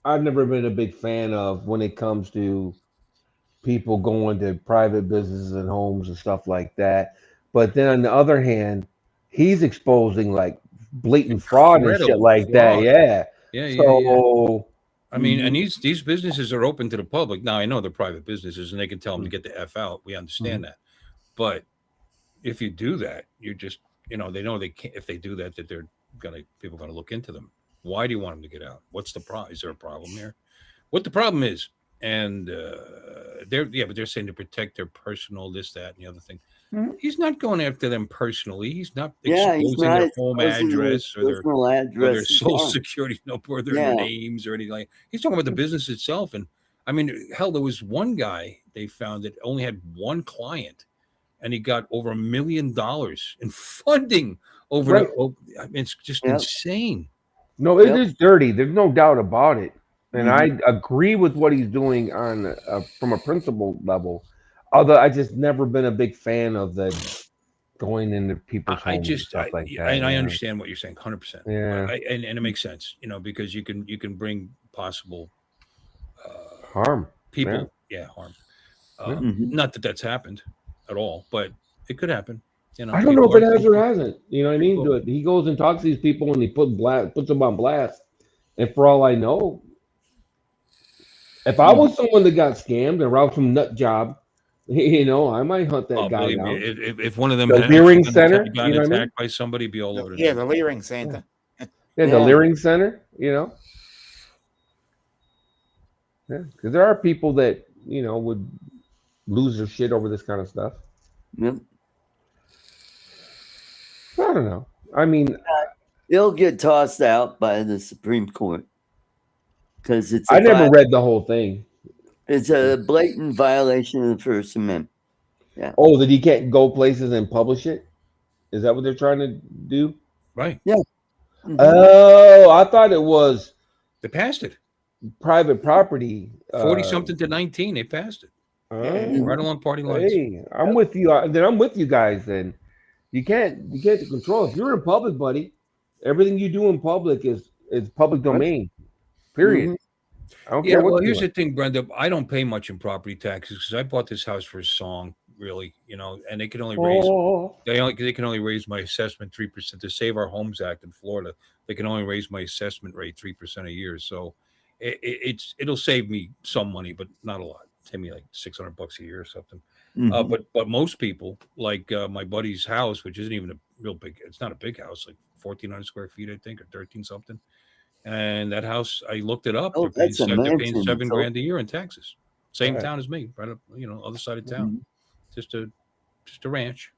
I've never been a big fan of when it comes to people going to private businesses and homes and stuff like that. But then on the other hand, he's exposing like blatant fraud and shit Incredible like that. fraud. Yeah. Yeah. So I mean, and Mhm. these businesses are open to the public. Now I know they're private businesses, and they can tell them to get the F out. We understand that, but if you do that, you're just they know they can't. If they do that, that people are gonna look into them. Why do you want them to get out? What's the problem? Is there a problem here? What the problem is? And but they're saying to protect their personal this, that, and the other thing. Mhm. He's not going after them personally. He's not Yeah, he's exposing not their home exposing their address or their personal address. social security number or their Yeah. names or anything like. He's talking about the business itself. And I mean, hell, there was one guy they found that only had one client, and he got over $1 million in funding over Right. I mean, it's just Yep. insane. no, it Yep. is dirty. There's no doubt about it. And Mhm. I agree with what he's doing on from a principle level. Although I just never been a big fan of the going into people's I homes and stuff like that. and I yeah. understand what you're saying, 100%. Yeah. And it makes sense, because you can bring possible Harm. people, harm. Yeah. Mhm. Not that that's happened at all, but it could happen. I don't know if people it are- has or hasn't. You know what I mean? people- He goes and talks to these people and he puts them on blast. And for all I know, if I was someone that got scammed and robbed some nut job, I might hunt that Oh, guy believe me, down. if one of them The had Leering actually Center, gotten you know what I mean? attacked by somebody, be all over the Yeah, news. the Leering Center. Yeah, Yeah. the Leering Center, Yeah, because there are people that would lose their shit over this kind of stuff. Yep. I don't know. I mean, It'll get tossed out by the Supreme Court because I never read the whole thing. It's a blatant violation of the First Amendment. Yeah. Oh, that he can't go places and publish it? Is that what they're trying to do? Right. Mhm. Oh, I thought it was They passed it. private property. 40 something to 19, they passed it. Right along party lines. Hey, I'm with you. Then I'm with you guys. Then you can't control. If you're in public, buddy, everything you do in public is public domain. Period. Mhm. I don't Yeah, care well, what. here's the thing, Brenda. I don't pay much in property taxes because I bought this house for a song, really, and they can only raise they can only raise my assessment 3% to Save Our Homes Act in Florida. They can only raise my assessment rate 3% a year, so it'll save me some money, but not a lot. Save me like $600 a year or something. Mhm. But most people, like my buddy's house, which isn't even a real big, it's not a big house, like 1,400 square feet, I think, or 13 something. And that house, I looked it up. Oh, that's a they're paying mansion. $7 So- grand a year in taxes. Same Right. town as me, right up, other side of town. Just a ranch,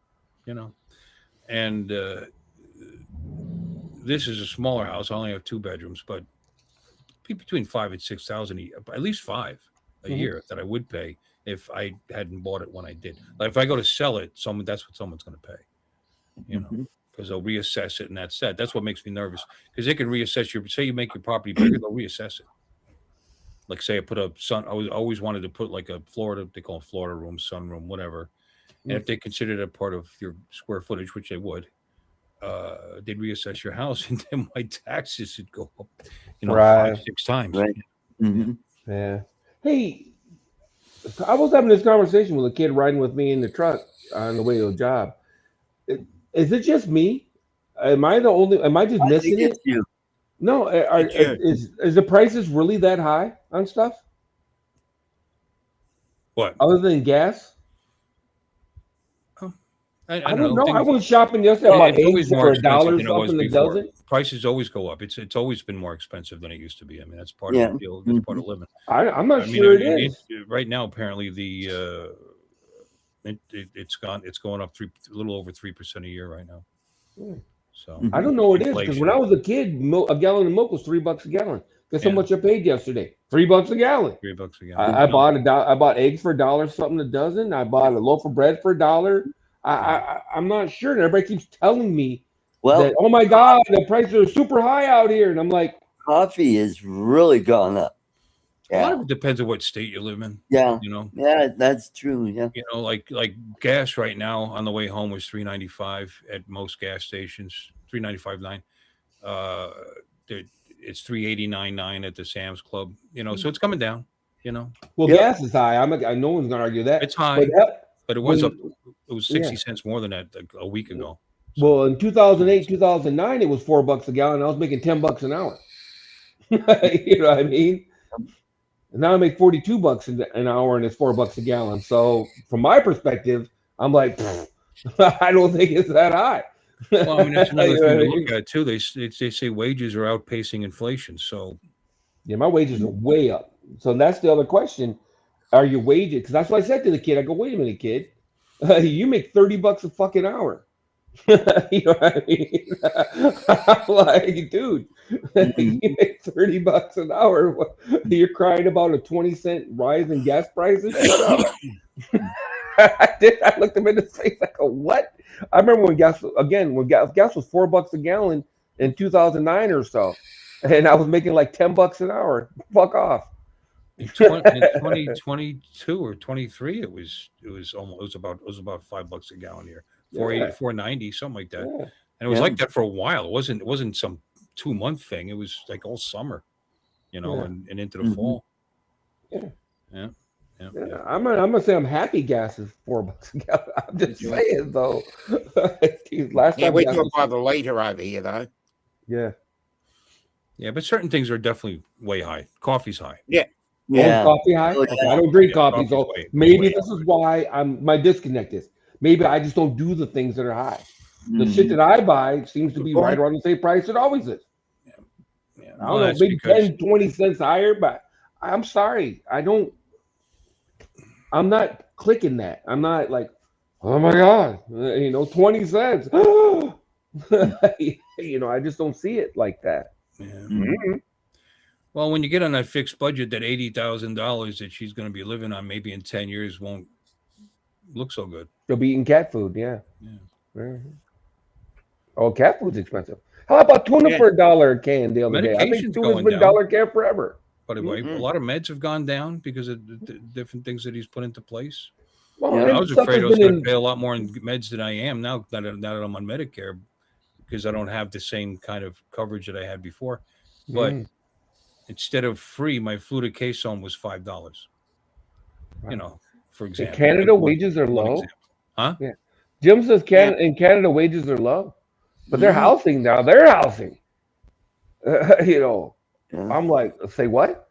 And this is a smaller house. I only have 2 bedrooms, but between 5,000 and 6,000, at least 5 a year that I would pay if I hadn't bought it when I did. Like if I go to sell it, that's what someone's going to pay. Because they'll reassess it, and that's that. That's what makes me nervous. Because they can reassess say you make your property bigger, they'll reassess it. Like say I put a I always wanted to put like a Florida, they call it Florida room, sunroom, whatever. And if they considered it part of your square footage, which they would, they'd reassess your house, and then my taxes would go up, Right. 5-6 times. Right. Mhm. Yeah. Hey, I was having this conversation with a kid riding with me in the truck on the way to a job. Is it just me? Am I just I missing think it? it's you. No, is the prices really that high on stuff What? other than gas? I I don't don't know. I Things- went shopping yesterday. I bought It's always eggs more for expensive $1 than it was something a before. dozen. Prices always go up. It's always been more expensive than it used to be. I mean, that's part Yeah. of the deal. That's part of living. I'm not I mean, sure it is. right now. Apparently, it's going up a little over 3% a year right now. Hmm. So I don't know what it is because when I inflation. was a kid, a gallon of milk was $3 a gallon. Guess how Yeah. much I paid yesterday? $3 a gallon. $3 a I gallon. I bought eggs for $1 something a dozen. I bought a loaf of bread for $1. I'm not sure. And everybody keeps telling me Well, that, oh my God, the prices are super high out here. And I'm like, coffee has really gone up. A lot of Yeah. it depends on what state you live in. Yeah. You know, Yeah, that's true. Yeah. like gas right now on the way home was $3.95 at most gas stations. 3.95.9. Uh, it's 3.89.9 at the Sam's Club. So it's coming down. Well, Yep. gas is high. no one's gonna argue that. It's high, But that, but it was when, up. It was yeah. 60 cents more than that a week ago. Well, in 2008, 2009, it was $4 a gallon. I was making $10 an hour. You know what I mean? And now I make $42 an hour, and it's $4 a gallon. So from my perspective, I'm like, I don't think it's that high. Well, I mean, that's another You know thing what to I mean? look at too. They say wages are outpacing inflation. So Yeah, my wages are way up. So that's the other question. Are your wages? Because that's what I said to the kid. I go, wait a minute, kid. You make $30 a fucking hour. You know what I mean? I'm like, dude, you make $30 an hour. You're crying about a 20-cent rise in gas prices? Shut up. I looked him in the face. I go, what? I remember when gas was $4 a gallon in 2009 or so, and I was making like $10 an hour. Fuck off. in 2022 or 23, it was about $5 a gallon here. 480, 490, something like that. Yeah. And it was Yeah. like that for a while. It wasn't some 2-month thing. It was like all summer, Yeah. and into the Mhm. fall. Yeah. Yeah. Yeah, I'm gonna say I'm happy gas is $4 a gallon. I'm just saying though. Geez, last Yeah, time we gas talk was- by the liter over here, though. yeah. Yeah, but certain things are definitely way high. Coffee's high. Yeah. Oh, coffee high? Oh, Okay, yeah. I don't drink Yeah, coffee, coffee's so way maybe way this is why my disconnect is. Maybe I just don't do the things that are high. The shit Mhm. that I buy seems to be Good right point. around the same price it always is. Yeah, I well, don't know, that's maybe because 10, 20 cents higher, but I'm sorry. I'm not clicking that. I'm not like, oh my God, 20 cents. I just don't see it like that. yeah. Mhm. Well, when you get on that fixed budget, that $80,000 that she's going to be living on, maybe in 10 years, won't look so good. You'll be eating cat food, yeah. Yeah. Mhm. Oh, cat food's expensive. How about tuna Yeah. for $1 a can the other day? I think Medication's tuna's going been down. $1 a can forever. But anyway, a Mhm. lot of meds have gone down because of the different things that he's put into place. Well, Yeah. and I was stuff afraid has I was been going in- to pay a lot more in meds than I am now that I'm on Medicare, because I don't have the same kind of coverage that I had before. But Mm. instead of free, my fluticasone was $5. Wow. For In example. Canada, One- wages are one low. example. Huh? Yeah. Jim says in Canada, wages are low, but they're Mhm. housing now. They're housing. Yeah. I'm like, say what?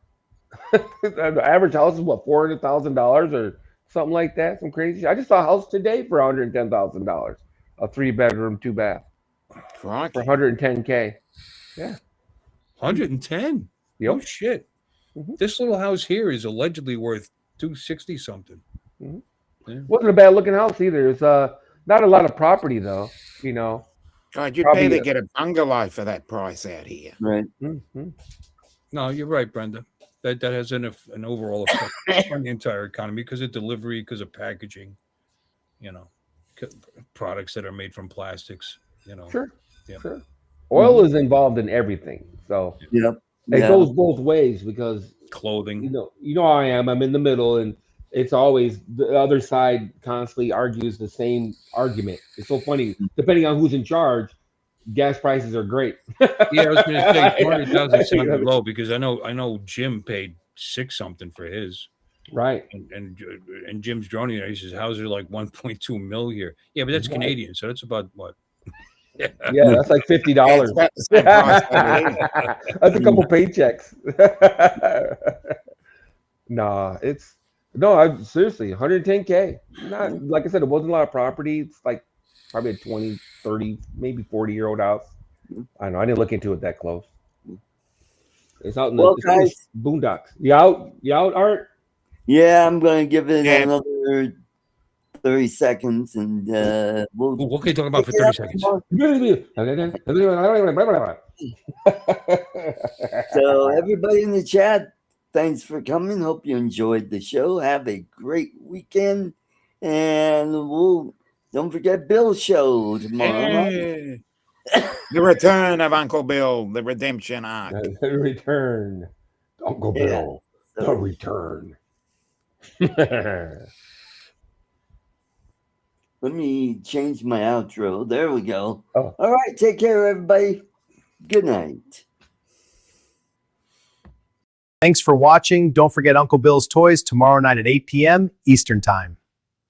The average house is what, $400,000 or something like that, some crazy. I just saw a house today for $110,000, a 3-bedroom, 2-bath Crikey. for $110K. 110. Yep. Oh shit. Mhm. This little house here is allegedly worth 260 something. Wasn't a bad looking house either. It's not a lot of property though. God, you'd Probably better a- get a bungalow for that price out here. Right. Mhm. No, you're right, Brenda. That has an overall effect on the entire economy because of delivery, because of packaging, products that are made from plastics. Sure. Yeah. Sure. Oil is involved in everything, so Yep. it Yeah. goes both ways because Clothing. you know how I am. I'm in the middle, and it's always the other side constantly argues the same argument. It's so funny. Depending on who's in charge, gas prices are great. Yeah, I was going to say 200,000 You sounded know, low because I know Jim paid 6 something for his, right. and Jim's droning there. He says, "How's it like 1.2 mil here?" Yeah, but that's Right. Canadian, so that's about what? Yeah, that's like $50. It's about the same price over here. That's a couple paychecks. I seriously 110K. Not like I said, it wasn't a lot of property. It's like probably a 20, 30, maybe 40-year-old house. I don't know. I didn't look into it that close. It's out in Well, it's in the guys. boondocks. You out, Art? Yeah, I'm going to give it Yeah. another 30 seconds and we'll What can you talk about for pick it 30 up seconds? tomorrow. So everybody in the chat, thanks for coming. Hope you enjoyed the show. Have a great weekend. And don't forget Bill's show tomorrow night. Yeah. The return of Uncle Bill, the redemption arc. Return, Uncle Yeah. Bill. The return. Let me change my outro. There we go. Oh. All right. Take care, everybody. Good night. Thanks for watching. Don't forget Uncle Bill's Toys tomorrow night at 8 p.m. Eastern Time.